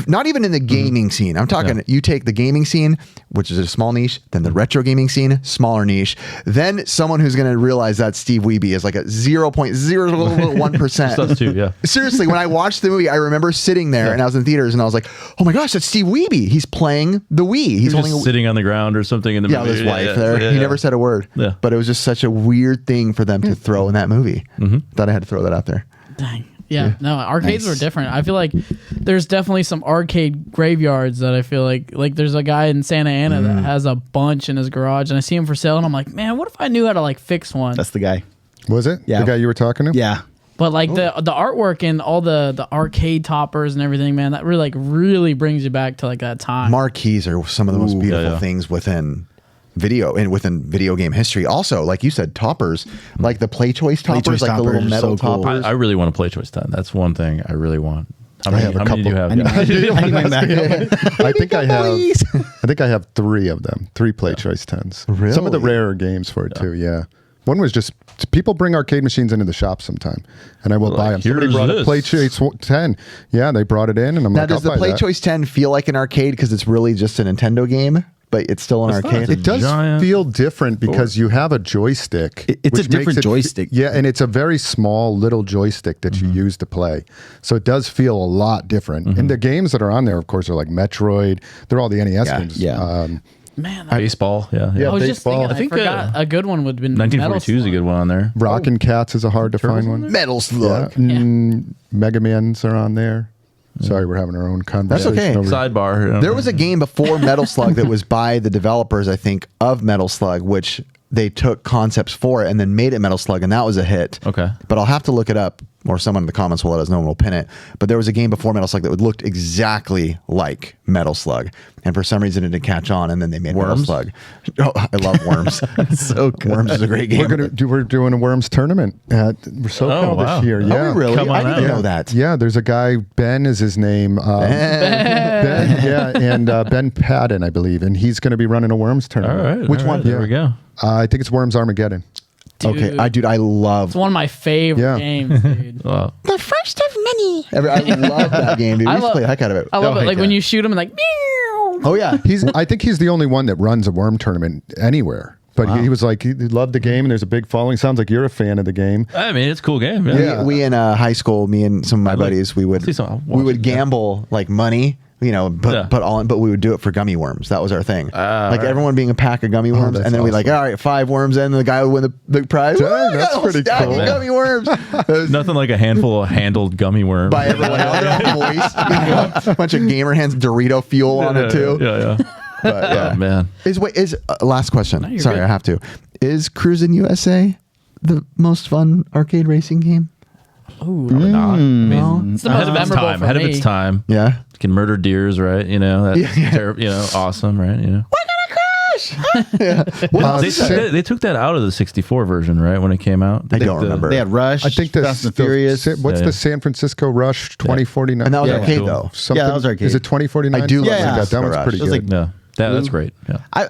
not even in the gaming scene. I'm talking, you take the gaming scene, which is a small niche, then the retro gaming scene, smaller niche. Then someone who's going to realize that Steve Wiebe is like a 0.001%. Us too, yeah. Seriously, when I watched the movie, I remember sitting there and I was in theaters and I was like, oh my gosh, that's Steve Wiebe. He's playing the Wii. He's He's holding just a sitting on the ground or something in the yeah, movie. with his wife there. He never said a word. Yeah. But it was just such a weird thing for them to throw in that movie. Thought I had to throw that out there. Dang. Yeah, no, arcades were different. I feel like there's definitely some arcade graveyards that I feel like there's a guy in Santa Ana that has a bunch in his garage, and I see him for sale, and I'm like, man, what if I knew how to like fix one? That's the guy. Was it? Yeah. The guy you were talking to? Yeah. But like the artwork and all the arcade toppers and everything, man, that really brings you back to like that time. Marquees are some of the most beautiful things within video and within video game history. Also, like you said, toppers, like the Play Choice toppers, Choice like the little toppers are metal so cool. toppers. I really want to play Choice 10. That's one thing I really want. How many, have a how many do you have? I need my Mac. I think I have 3 of them. 3 Play Choice 10s. Really? Some of the rarer games for it too, yeah. One was just people bring arcade machines into the shop sometime, and I will buy them. Somebody here's brought a this. Play Choice 10. Yeah, they brought it in, and I'm Now, like, does I'll the buy Play that. Choice 10 feel like an arcade because it's really just a Nintendo game, but it's still an arcade? It does Giant feel different because you have a joystick. It's a which different makes it joystick. Yeah, and it's a very small little joystick that you use to play. So it does feel a lot different. And the games that are on there, of course, are like Metroid. They're all the NES games. Yeah. Man, Baseball. Yeah. Yeah, I was just thinking. baseball. I forgot a good one would have been 1942 is a good one on there. Rockin' Cats is a hard to find one. Metal Slug. Mega Mans are on there. Sorry, we're having our own conversation. okay. over- Sidebar. There was a game before Metal Slug that was by the developers, I think, of Metal Slug, which they took concepts for it and then made it Metal Slug, and that was a hit. Okay. But I'll have to look it up, or someone in the comments will let us know and we'll pin it. But there was a game before Metal Slug that would looked exactly like Metal Slug, and for some reason it didn't catch on, and then they made Metal Worms? Slug. Oh, I love Worms. So good. Worms is a great game. We're doing a Worms tournament at SoCal Oh, wow. this year. Are Yeah. we really? Come on I didn't out. know that. Yeah, there's a guy, Ben is his name. Ben, yeah, and Ben Padden, I believe, and he's going to be running a Worms All tournament. right. Which all right, one? There we go. I think it's Worms Armageddon. dude. Okay, I love It's one of my favorite Yeah. games, dude. Wow. the first of many. I love that game, dude. We I used to love- play the heck out of it. I love Oh, it. heck Like yeah. when you shoot them and like, meow. Oh yeah, I think he's the only one that runs a Worm tournament anywhere. But he was like, he loved the game, and there's a big following. Sounds like you're a fan of the game. I mean, it's a cool game. Yeah. we in high school, me and some of my buddies, we would see some- I'll watch it, yeah. gamble like money, you know, put all in, but we would do it for gummy worms. That was our thing. Like everyone being a pack of gummy worms, that's and then we like, awesome. all right, 5 worms, and the guy would win the big prize. Dang, Woo, I got that's a whole pretty stack cool. of Yeah. gummy worms. Those- Nothing like a handful of handled gummy worms. by everyone else, they're all moist. You know, a bunch of gamer hands, Dorito fuel on it too. Yeah. But, yeah. Oh man. Is last question? you're Sorry, good. I have to. Is Cruisin' USA the most fun arcade racing game? Ooh, Probably not. I mean, no. it's the ahead most of its memorable time. for Ahead of me. its time. Yeah. Can murder deers, right? You know, that's Yeah. you know, awesome, right? You know. They took that out of the 64 version, right? When it came out. I don't remember. They had Rush. I think Fast and Furious. What's Yeah. the San Francisco Rush 2049? And that was Yeah. arcade Cool. though. Something- Yeah, that was arcade. Is it 2049? I do love Something San like that. That Francisco one's Rush. pretty It was good. like- Yeah. That's great. Yeah.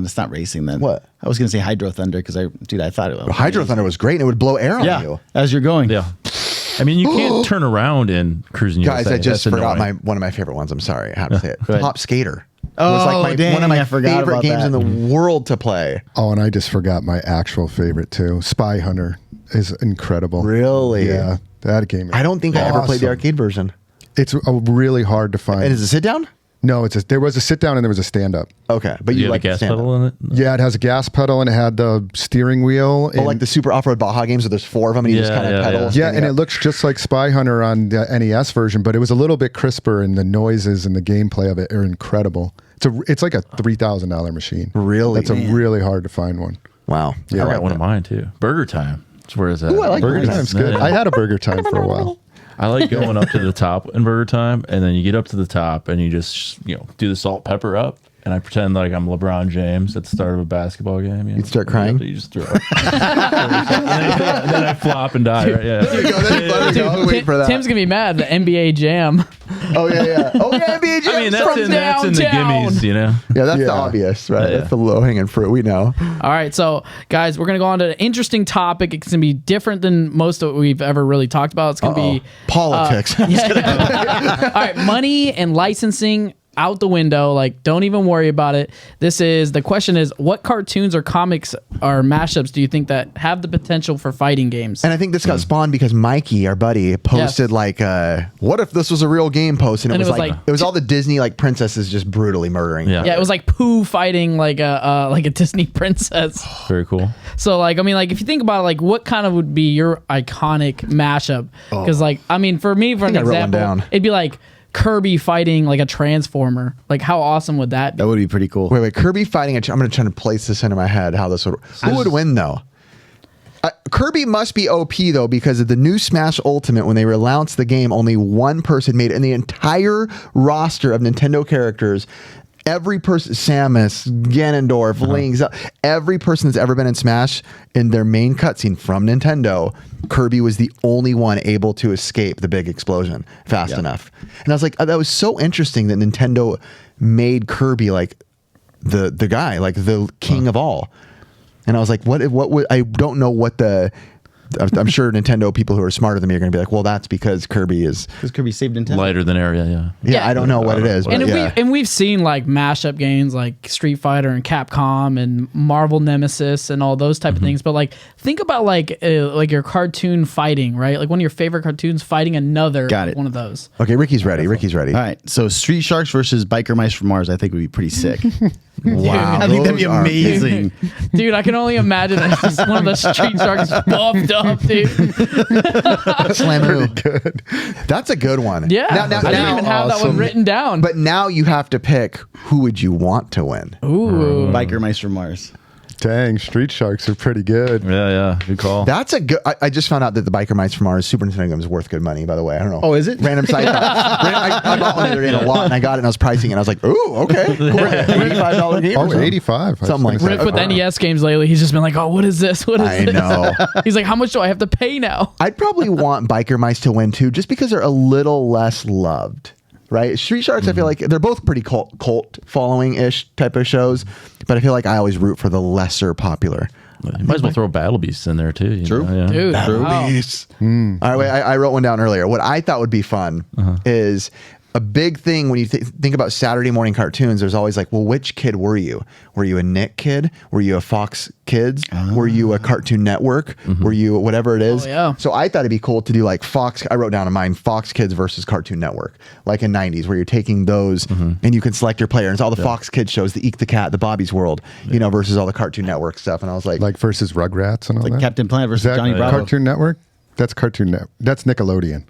It's not racing then. What? I was gonna say Hydro Thunder because I thought it was Hydro Thunder was great, and it would blow air on Yeah, you. as you're going. Yeah. I mean, you can't turn around in Cruising Guys, USA. I just That's forgot annoying. one of my favorite ones. I'm sorry, I have to say it. Go ahead. Top Skater. Oh, was like dang, one of my I forgot favorite about games that. in the world to play. Oh, and I just forgot my actual favorite too. Spy Hunter is incredible. Really? Yeah, that game. Is I don't think I ever played the awesome. arcade version. It's really hard to find. And is it sit down? No, there was a sit down and there was a stand up. Okay, but Do you you have a like the gas stand-up. pedal in it? Yeah, it has a gas pedal and it had the steering wheel. But and, like the Super Off-Road Baja games, where there's 4 of them, and you just Yeah, kind of yeah, pedal. yeah. yeah, spin and up. it looks just like Spy Hunter on the NES version, but it was a little bit crisper, and the noises and the gameplay of it are incredible. It's like a $3,000 machine. Really? It's a really hard to find one. Wow. I got one of mine too. Burger Time. That's where it's at. Ooh, I like Burger Burger Time's Time. good. Yeah. I had a Burger Time for a while. I like going up to the top in Burger Time, and then you get up to the top and you just do the salt pepper up, and I pretend like I'm LeBron James at the start of a basketball game. You'd start crying? You just throw it. and then I flop and die. Right? Yeah. Wait for that. Tim's gonna be mad. The NBA Jam. Oh yeah. Oh yeah, NBA Jam. I mean, that's From in the downtown. gimmies, you know. yeah, that's the Yeah. obvious, right? Yeah. That's the low-hanging fruit. We know. All right, so guys, we're gonna go on to an interesting topic. It's gonna be different than most of what we've ever really talked about. It's gonna be Politics. all right, money and licensing out the window. Like, don't even worry about it. The question is, what cartoons or comics or mashups do you think that have the potential for fighting games? And I think this got spawned because Mikey, our buddy, posted like, "What if this was a real game?" Post, and it was like it was all the Disney like princesses just brutally murdering. Yeah. Yeah, it was like Pooh fighting like a Disney princess. Very cool. So like, I mean, like if you think about it, like what kind of would be your iconic mashup? Because like, I mean, for me, for an I wrote one example, down. it'd be like Kirby fighting like a transformer. Like how awesome would that be? That would be pretty cool. Wait, Kirby fighting. I'm going to try to place this into my head. How this would. Who would win though? Kirby must be OP though, because of the new Smash Ultimate. When they announced the game, only one person made it in the entire roster of Nintendo characters. Every person, Samus, Ganondorf, Link, every person that's ever been in Smash in their main cutscene from Nintendo, Kirby was the only one able to escape the big explosion fast enough. And I was like, that was so interesting that Nintendo made Kirby like the guy, like the king of all. And I was like, what would, I don't know what the I'm sure Nintendo people who are smarter than me are going to be like, well, that's because Kirby is Because Kirby saved Nintendo. Lighter than area, yeah. I don't know what it is, but And we've seen like mashup games like Street Fighter and Capcom and Marvel Nemesis and all those type of things. But like, think about like your cartoon fighting, right? Like one of your favorite cartoons fighting another one of those. Okay, Ricky's ready. All right, so Street Sharks versus Biker Mice from Mars, I think would be pretty sick. Wow, I think that'd be amazing. Dude, I can only imagine it's just one of the Street Sharks buffed up, dude. Good. That's a good one. Yeah, I didn't even have that one written down. But now you have to pick who would you want to win. Ooh, Biker Mice from Mars. Dang, Street Sharks are pretty good. Yeah, good call. That's a good. I just found out that the Biker Mice from Mars Super Nintendo game is worth good money. By the way, I don't know. Oh, is it? Random side. I bought one the other day in a lot, and I got it, and I was pricing it. And I was like, ooh, okay, cool. $85 game. Oh, 85. Something like that. Rick with NES games lately, he's just been like, oh, what is this? What is I this? know. He's like, how much do I have to pay now? I'd probably want Biker Mice to win too, just because they're a little less loved. Right, Street Sharks. I feel like they're both pretty cult following ish type of shows, but I feel like I always root for the lesser popular. You might as well throw Battle Beasts in there too. True. Yeah. Dude, wow. All right, wait, I wrote one down earlier. What I thought would be fun is a big thing when you think about Saturday morning cartoons. There's always like, well, which kid were you? Were you a Nick kid? Were you a Fox Kids? Were you a Cartoon Network? Were you whatever it is? Oh, yeah. So I thought it'd be cool to do like Fox. I wrote down in mine Fox Kids versus Cartoon Network, like in '90s, where you're taking those and you can select your player. And it's all the Fox Kids shows, the Eek the Cat, the Bobby's World, versus all the Cartoon Network stuff. And I was like versus Rugrats and all Like that. Captain Planet Is versus that Johnny Bravo. Cartoon Network? That's Cartoon Network. That's Nickelodeon.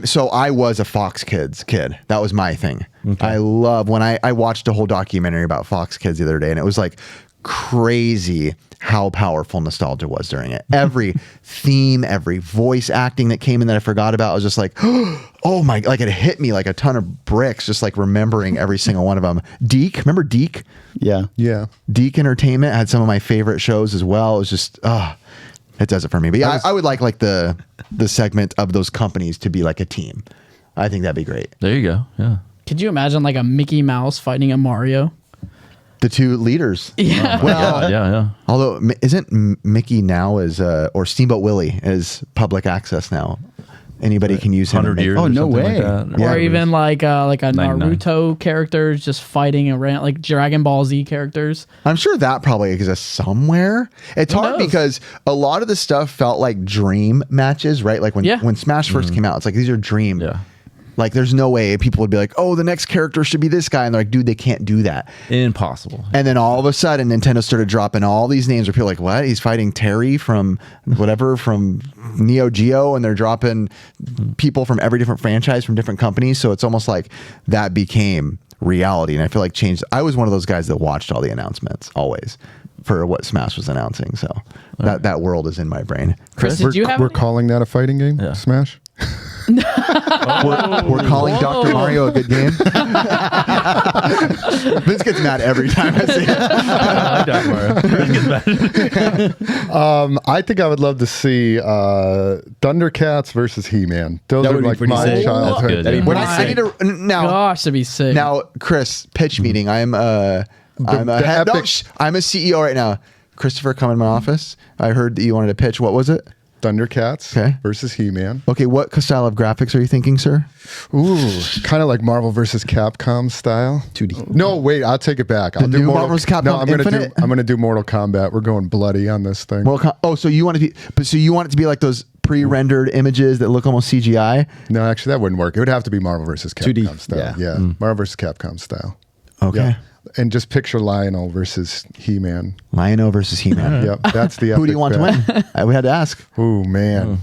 So I was a Fox Kids kid. That was my thing. Okay. I love when I watched a whole documentary about Fox Kids the other day, and it was like crazy how powerful nostalgia was during it. Every theme, every voice acting that came in that I forgot about, I was just like, oh my, like it hit me like a ton of bricks, just like remembering every single one of them. Deke, remember Deke? Yeah. Deke Entertainment had some of my favorite shows as well. It was just, it does it for me. But yeah, I would like the segment of those companies to be like a team. I think that'd be great. There you go. Yeah. Could you imagine like a Mickey Mouse fighting a Mario? The two leaders. Yeah. Well, yeah. Although isn't Mickey now or Steamboat Willie is public access now. Anybody can use him. 100 years. Oh, no something way. Like that. Or even like a 99. Naruto characters just fighting around, like Dragon Ball Z characters. I'm sure that probably exists somewhere. It's hard knows? because a lot of the stuff felt like dream matches, right? Like when Smash first came out, it's like these are dream. Yeah. Like there's no way people would be like, oh, the next character should be this guy. And they're like, dude, they can't do that. Impossible. And then all of a sudden, Nintendo started dropping all these names where people are like, what? He's fighting Terry from whatever, from Neo Geo. And they're dropping people from every different franchise from different companies. So it's almost like that became reality. And I feel like changed. I was one of those guys that watched all the announcements always for what Smash was announcing. So that world is in my brain. Chris, did you have We're any? calling that a fighting game? Yeah. Smash? We're calling Dr. Mario a good game. Vince gets mad every time I say it. I think I would love to see Thundercats versus He-Man. Those That are would be like pretty my sick. childhood. Good, yeah. That'd be When pretty I need sick. to now. Gosh, that'd be sick. Now, Chris, pitch meeting. I'm a CEO right now. Christopher, come in my office. I heard that you wanted to pitch. What was it? Thundercats versus He-Man. Okay, what style of graphics are you thinking, sir? Ooh, kind of like Marvel versus Capcom style. 2D. No, wait, I'll take it back. I'll new Marvel vs. Capcom No, I'm Infinite? gonna do Mortal Kombat. We're going bloody on this thing. So you want it to be like those pre-rendered images that look almost CGI? No, actually, that wouldn't work. It would have to be Marvel versus Capcom 2D, style. yeah. Marvel versus Capcom style. Okay. Yeah. And just picture Lionel versus He-Man. Lion-O versus He-Man. Yep, that's the. Who do you want to win? We had to ask. Oh man,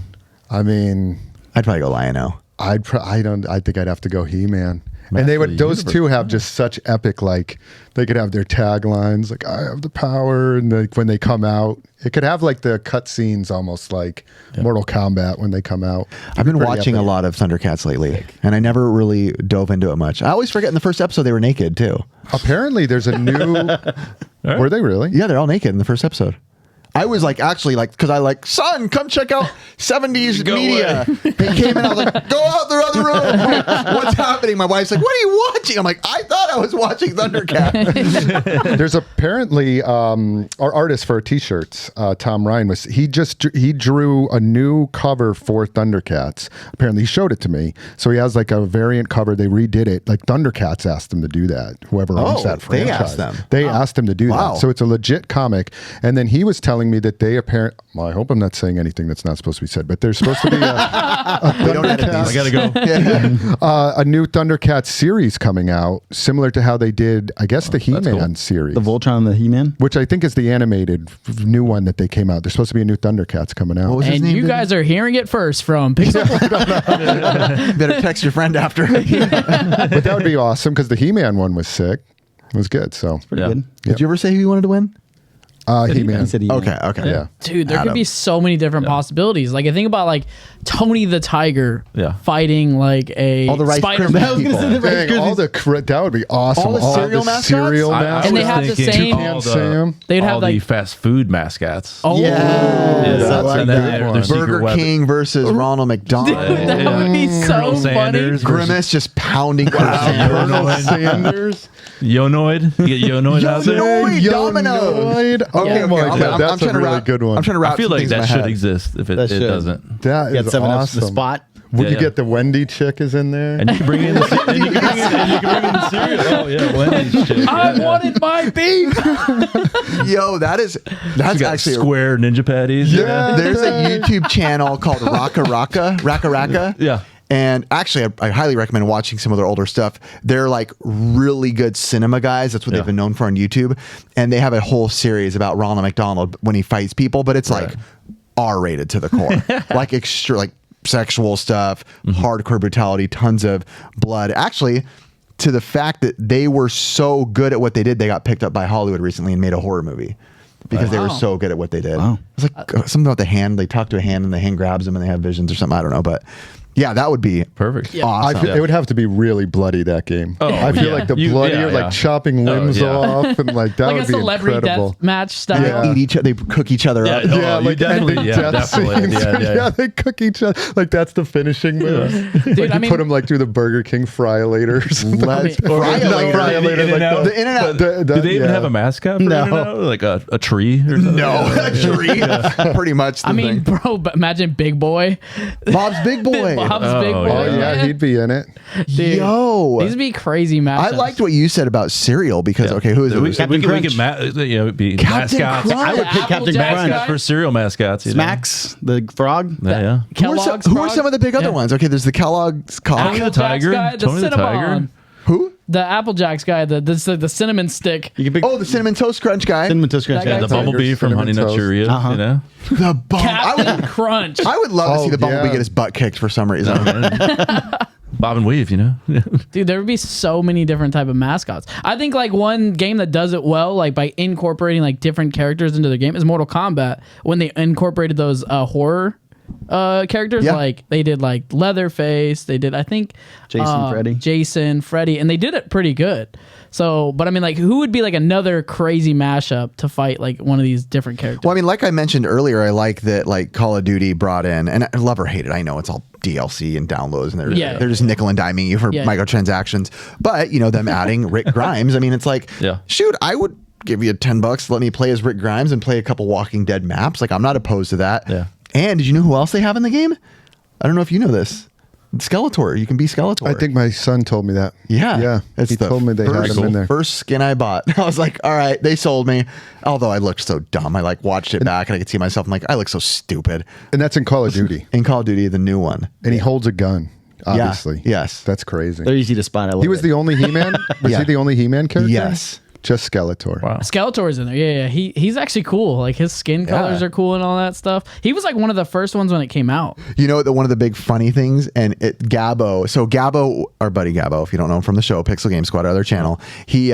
I mean, I'd probably go Lion-O. I think I'd have to go He-Man. And Master they of would; the those universe. two have just such epic. Like they could have their taglines, like "I have the power," and like when they come out, it could have like the cutscenes, almost like Mortal Kombat when they come out. I've been Pretty watching epic. a lot of Thundercats lately, and I never really dove into it much. I always forget in the first episode they were naked too. Apparently, there's a new. Were they really? Yeah, they're all naked in the first episode. I was like, actually, like, because I like, son, come check out 70s media. He came in, I was like, go out the other room. What's happening? My wife's like, what are you watching? I'm like, I thought I was watching Thundercat. There's apparently our artist for our t-shirts, Tom Ryan, he drew a new cover for Thundercats. Apparently, he showed it to me. So he has like a variant cover. They redid it. Like Thundercats asked him to do that. Whoever owns that franchise, they asked them. They asked him to do that. So it's a legit comic. And then he was telling me that they I hope I'm not saying anything that's not supposed to be said, but there's supposed to be a Thundercats. I gotta go. A new Thundercats series coming out, similar to how they did, I guess, the He-Man series. The Voltron and the He-Man? Which I think is the animated new one that they came out. There's supposed to be a new Thundercats coming out. And you guys are hearing it first from Pixel. Better text your friend after. But that would be awesome because the He-Man one was sick. It was good. So Pretty good. Did you ever say who you wanted to win? He-Man. He said He-Man. Okay. Yeah. Dude, there could be so many different possibilities. Like I think about like Tony the Tiger fighting like a All the Rice Spider-Man. Krispies I was gonna say the Rice Krispies. That would be awesome. All the cereal mascots? cereal I mascots. And they was have the thinking same- all Sam. They'd have all like the fast food mascots. oh Yeah. that's I a like good that. one. secret Burger weapon. King versus Ronald McDonald. that would be so Colonel funny. Sanders versus Grimace just pounding. Colonel Sanders. Yonoid. You get Yonoid out there. Yonoid. Dominoes. Okay, I'm that's trying a to really wrap- good one. I'm trying to wrap I feel some like things in that my should head. exist if it That should. doesn't. That Got is 7 Up awesome. the spot. Would Yeah, you get the Wendy chick is in there? And you can bring in the and you can bring in the cereal. Oh yeah, Wendy's chick. I wanted my beef. Yo, that's You got actually square ninja patties. Yeah. There's a YouTube channel called Raka Raka. Yeah. And actually, I highly recommend watching some of their older stuff. They're like really good cinema guys. That's what they've been known for on YouTube. And they have a whole series about Ronald McDonald when he fights people, but it's like R-rated to the core, like extra, like sexual stuff, hardcore brutality, tons of blood. Actually, to the fact that they were so good at what they did, they got picked up by Hollywood recently and made a horror movie. Because they were so good at what they did. Wow. It's like something about the hand. They talk to a hand and the hand grabs them and they have visions or something. I don't know. But yeah, that would be Perfect. awesome. It would have to be really bloody, that game. Oh, I feel yeah. like the You- bloodier, yeah, like yeah. chopping limbs off and like that Like a would be celebrity incredible. death match style. Yeah. Eat each other. They cook each other up. Yeah. You definitely- ending yeah, death definitely. scenes. Yeah. They cook each other. Like that's the finishing move. Dude, Like I you mean, put them like through the Burger King fry-laters. Let's Or fry no, later. fry-a-later, like In-N-Out. The In-N-Out. Do they even have a mascot? For No. In-N-Out? Like a tree or something? No, a tree. Pretty much. The I mean, thing. bro, but imagine Big Boy. Bob's Big Boy. Bob's Oh, Big Boy. yeah. Oh yeah, he'd be in it. Dude, Yo, these would be crazy matchups. I liked what you said about cereal because okay, who is it? We Captain could Crunch. be Captain mascots. Crunch. I would pick Captain Applejack Crunch. guy. For cereal mascots. You know? Smacks, the frog. Yeah. Kellogg's Who are frog? some of the big other ones? Okay, there's the Kellogg's cock. Tony the Applejack's Tiger. guy, the Tony the Tiger. Cinnabon. Who? The Applejack's guy, the cinnamon stick. You can pick Oh, the cinnamon toast crunch guy. Cinnamon Toast Crunch. That Yeah, guy. the bumblebee from Cinnamon Honey Nut Toast. Cheerios. Uh-huh. You know. The bum. Captain Crunch. I would love to see the bumblebee yeah. get his butt kicked for some reason. Bob and weave. You know. Dude, there would be so many different type of mascots. I think like one game that does it well, like by incorporating like different characters into the game, is Mortal Kombat. When they incorporated those horror characters, Yeah. like they did like Leatherface, they did I think Jason, Freddy, and they did it pretty good. So, but I mean, like, who would be like another crazy mashup to fight like one of these different characters? Well, I mean, like I mentioned earlier, I like that like Call of Duty brought in, and I love or hate it. I know it's all DLC and downloads, and they're just nickel and diming you for microtransactions. But you know, them adding Rick Grimes, I mean, it's like, shoot, I would give you $10, let me play as Rick Grimes and play a couple Walking Dead maps. Like, I'm not opposed to that. Yeah. And did you know who else they have in the game? I don't know if you know this. Skeletor. You can be Skeletor. I think my son told me that. Yeah. He told me they had him in there. First skin I bought. I was like, all right, they sold me. Although I looked so dumb. I like watched it back and I could see myself. I'm like, I look so stupid. And that's in Call of Duty. In Call of Duty, the new one. And he holds a gun, obviously. Yes. That's crazy. They're easy to spot. I love He was it. the only He-Man? Was Yeah. he the only He-Man character? Yes. Just Skeletor. Wow. Skeletor's in there. Yeah. He's actually cool. Like his skin colors are cool and all that stuff. He was like one of the first ones when it came out. You know, one of the big funny things, and Gabbo. So Gabbo, our buddy Gabbo, if you don't know him from the show, Pixel Game Squad, our other channel, he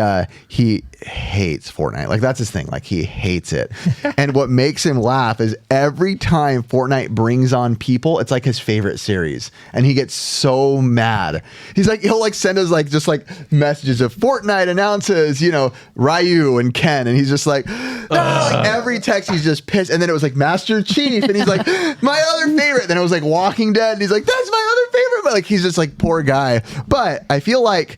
hates Fortnite. Like that's his thing. Like he hates it. And what makes him laugh is every time Fortnite brings on people, it's like his favorite series, and he gets so mad. He's like, he'll like send us like just like messages of Fortnite announces, you know, Ryu and Ken, and he's just like, no, like every text he's just pissed. And then it was like Master Chief, and he's like, my other favorite. Then it was like Walking Dead, and he's like, that's my other favorite. But like he's just like poor guy. But I feel like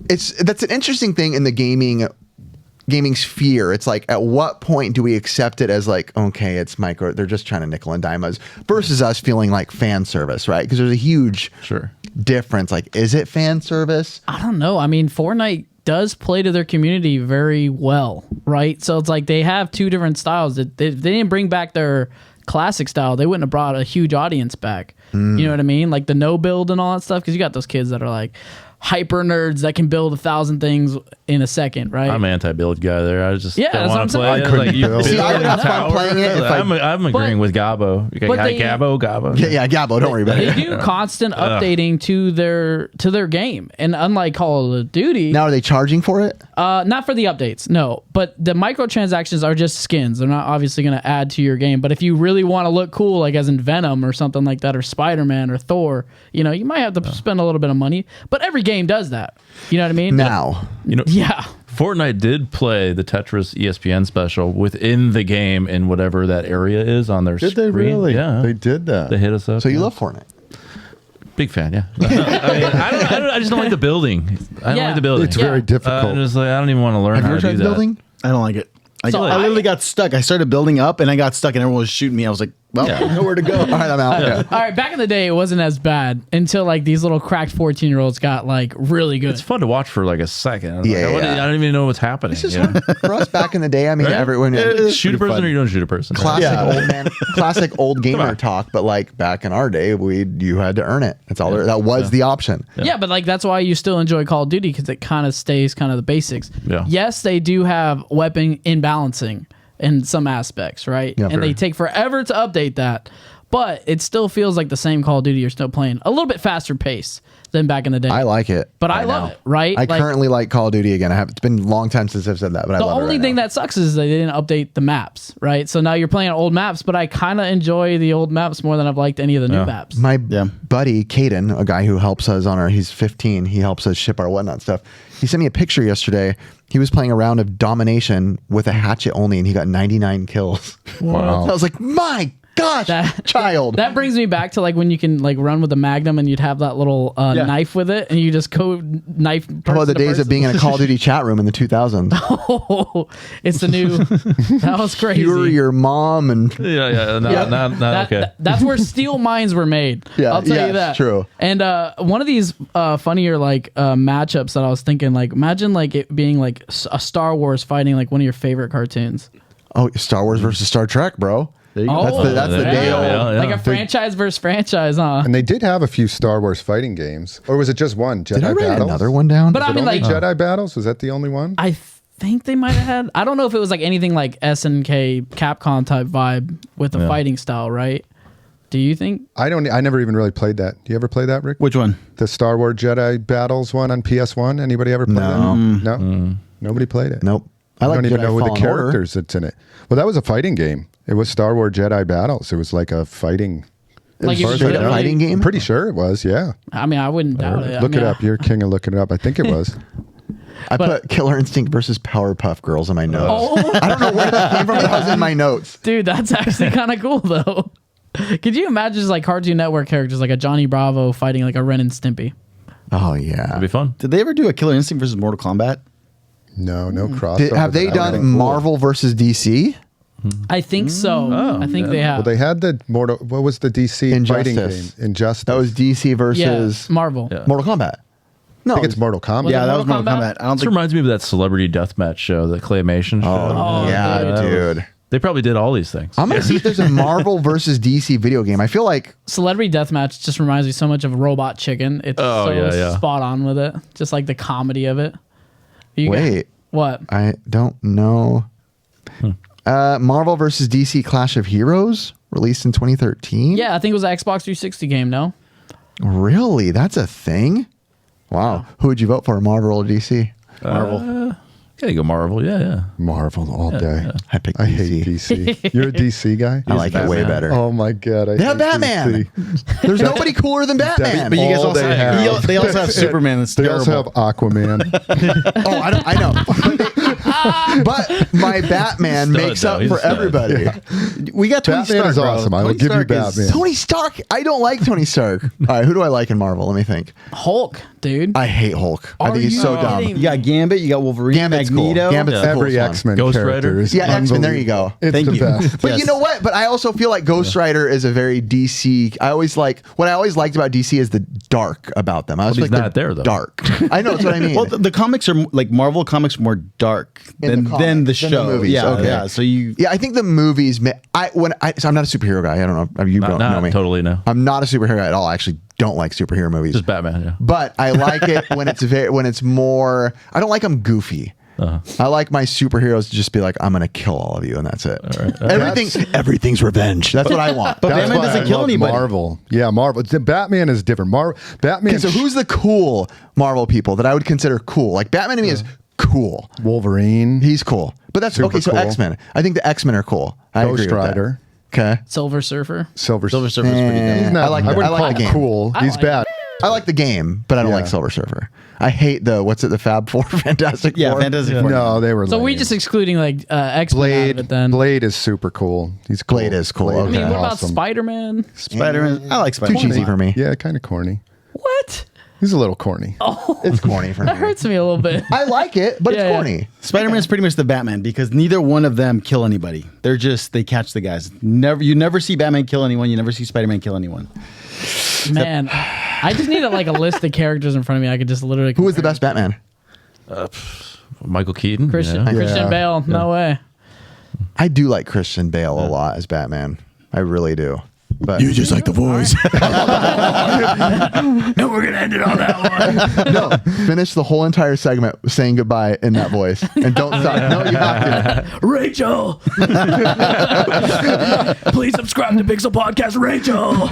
that's an interesting thing in the gaming sphere. It's like, at what point do we accept it as like, okay, it's micro, they're just trying to nickel and dime us, versus us feeling like fan service, right? Because there's a huge difference. Like, is it fan service? I don't know. I mean, Fortnite does play to their community very well, right? So it's like they have two different styles. They didn't bring back their classic style. They wouldn't have brought a huge audience back. You know what I mean? Like the no build and all that stuff. Because you got those kids that are like hyper nerds that can build 1,000 things in a second, right? I'm an anti-build guy there. I just Yeah, don't want that's what to I'm play saying. it. Like, you See, I would have fun tower. playing it if I'm agreeing with Gabo. Gabo. Yeah, Gabo, don't worry about They it. do constant updating to their game, and unlike Call of Duty, Now, are they charging for it? not for the updates, no. But the microtransactions are just skins. They're not obviously going to add to your game. But if you really want to look cool, like as in Venom or something like that, or Spider-Man or Thor, you know, you might have to spend a little bit of money. But every game does that. You know what I mean? Now, Yeah. Fortnite did play the Tetris ESPN special within the game in whatever that area is on their Did screen. they really? Yeah. They did that. They hit us up. so you love Fortnite? Big fan, yeah. I just don't like the building. I don't Yeah. like the building. It's very difficult. I'm just like, I don't even want to learn Have you how ever to tried do that. building? I don't like it. I literally got stuck. I started building up and I got stuck and everyone was shooting me. I was like, well, I have nowhere to go. All right, I'm out. Yeah. All right, back in the day, it wasn't as bad until like these little cracked 14-year-olds got like really good. It's fun to watch for like a second. Yeah, I don't even know what's happening. You know? For us back in the day, I mean, everyone Shoot a person or you don't shoot a person. classic old gamer talk. But like back in our day, you had to earn it. That's all. That was the option. Yeah, but like that's why you still enjoy Call of Duty, because it kind of stays kind of the basics. Yeah. Yes, they do have weapon imbalancing in some aspects, right? Yeah, and they take forever to update that, but it still feels like the same Call of Duty you're still playing, a little bit faster pace than back in the day. I like it, but I love it, right? I Like, currently like Call of Duty again. It's been a long time since I've said that, but I the love it only right thing now. that sucks is they didn't update the maps, right? So now you're playing old maps, but I kind of enjoy the old maps more than I've liked any of the new maps. My buddy Caden, a guy who helps us he's 15. He helps us ship our whatnot stuff. He sent me a picture yesterday. He was playing a round of domination with a hatchet only, and he got 99 kills. Wow. I was like, my gosh, child. That brings me back to like when you can like run with a Magnum and you'd have that little knife with it, and you just go knife. How about the days of being in a Call of Duty chat room in the 2000s? Oh, it's the new. That was crazy. You were your mom and That's where steel mines were made. Yeah, I'll tell yeah, you that. true. And one of these funnier like matchups that I was thinking, like imagine like it being like a Star Wars fighting like one of your favorite cartoons. Oh, Star Wars versus Star Trek, bro. There you go. That's the day old. Like a franchise versus franchise, huh? And they did have a few Star Wars fighting games. Or was it just one? Jedi Did I write Battles? another one down? But I mean, Only like Jedi Battles? Was that the only one? I think they might have had. I don't know if it was like anything like SNK Capcom type vibe with the fighting style, right? Do you think? I never even really played that. Do you ever play that, Rick? Which one? The Star Wars Jedi Battles one on PS1? Anybody ever play that? No? Nobody played it. Nope. I like don't even Jedi know who the Fallen Order. characters that's in it. Well, that was a fighting game. It was Star Wars Jedi Battles. It was like a fighting. Like It was straight up fighting game? I'm pretty sure it was, yeah. I mean, I wouldn't doubt it. Look it up. You're king of looking it up. I think it was. I put Killer Instinct versus Powerpuff Girls in my notes. Oh, I don't know where that came from, but that was in my notes. dude, that's actually kind of cool though. Could you imagine just like Cartoon Network characters like a Johnny Bravo fighting like a Ren and Stimpy? Oh, yeah. It'd be fun. Did they ever do a Killer Instinct versus Mortal Kombat? No crossover. Have they That would've done been cool. Marvel versus DC? I think so. I think they have. Well, they had the Mortal. What was the DC fighting game? Injustice. Injustice. That was DC versus Marvel. Yeah. Mortal Kombat. No, I think it's Mortal Kombat. Was Yeah, it that was Mortal Mortal Kombat? Kombat. I don't This think. reminds me of that Celebrity Deathmatch show, the claymation show. Oh, yeah, dude. They probably did all these things. I'm gonna see if there's a Marvel versus DC video game. I feel like Celebrity Deathmatch just reminds me so much of Robot Chicken. It's spot on with it. Just like the comedy of it. wait, What? I don't know. Marvel versus DC Clash of Heroes released in 2013. Yeah, I think it was an Xbox 360 game, no? Really? That's a thing? Wow. Who would you vote for, Marvel or DC? Marvel. Gotta go Marvel. Yeah. Marvel all day. I pick I hate DC. You're a DC guy? I like it way better. Oh my god! They have Batman. DC. There's nobody cooler than Batman. But you guys All also they have. they also have Superman. That's They terrible. also have Aquaman. Oh, I know. But my Batman Stud, makes though. up He's for a stud. everybody. We got Tony Batman Stark, is bro. awesome. I will Tony give you Stark is- Batman. Tony Stark. I don't like Tony Stark. All right, who do I like in Marvel? Let me think. Hulk, dude. I hate Hulk. I Are think he's so you dumb. kidding? You got Gambit. You got Wolverine. Gambit's cool. Magneto. Gambit's the Every coolest one. X-Men Ghost character Rider? is Yeah, X-Men, there you go. It's Thank the you. best. But Yes. you know what? But I also feel like Ghost Rider is a very DC. What I always liked about DC is the dark about them. I was he's like they're not there, though. Dark. I know that's what I mean. Well, the comics are like Marvel comics are more dark In the than the comics, show. than the movies, Yeah, okay. yeah. So you yeah, I think the movies. So I'm not a superhero guy. I don't know. You don't know Not me. totally, no. I'm not a superhero guy at all. I actually don't like superhero movies. Just Batman, yeah. But I like it when it's more. I don't like them goofy. I like my superheroes to just be like, I'm gonna kill all of you, and that's it. Everything's revenge. That's what I want. But That's Batman why doesn't I kill love anybody. Marvel. Yeah, Marvel. Batman is different. Batman. Okay, so who's the cool Marvel people that I would consider cool? Like Batman to me is cool. Wolverine. He's cool. But that's Super okay. So cool. X-Men. I think the X-Men are cool. I agree Ghost with that. Rider. Okay. Silver Surfer. Silver Silver Surfer's pretty dumb. He's not, I like I that. wouldn't I like call the him game. cool. I He's like bad. I like the game, but I don't Yeah. like Silver Surfer. I hate the Fab Four, Fantastic Yeah, Four. Fantastic Four. No, they were. So we lame. just excluding like X-Men out of Blade. it then. Blade is super cool. He's cool. Blade is cool, I okay. mean, what about Awesome. Spider-Man? Spider-Man. I like Too Spider-Man. cheesy for me. Yeah, kind of corny. What? He's a little corny. It's corny for me. That hurts me a little bit. I like it, but Yeah, it's yeah. corny. Spider-Man's pretty much the Batman because neither one of them kill anybody. They catch the guys. You never see Batman kill anyone. You never see Spider-Man kill anyone. Man, I just need a list of characters in front of me. I could just literally. Who was the best Batman? Michael Keaton. Christian, you know? Christian Yeah. Bale. No way. I do like Christian Bale a lot as Batman. I really do. But just like the voice. No, we're gonna end it on that one. no, finish the whole entire segment saying goodbye in that voice, and don't stop. No, you have to. Rachel, please subscribe to Pixel Podcast. Rachel,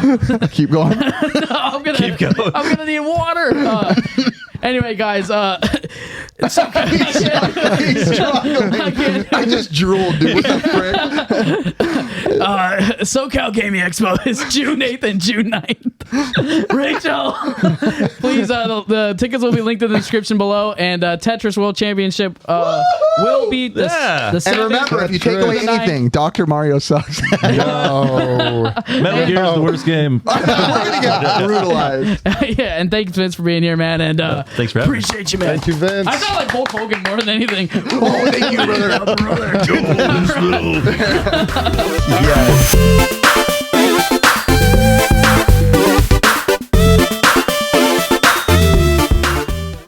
Keep going. I'm gonna need water. Anyway, guys, He's struggling. I just drooled, dude. What the frick? SoCal Gaming Expo is June 8th and June 9th. Rachel, please, the tickets will be linked in the description below, and Tetris World Championship will be the And 7th. remember, if you take away The 9th. anything, Dr. Mario sucks. No. Metal Gear is the worst game. We're gonna get brutalized. Yeah, and thanks, Vince, for being here, man. And Thanks for having me. appreciate you, man. Thank you, Vince. I sound like Hulk Hogan more than anything. Oh, thank you, brother. brother. Yes.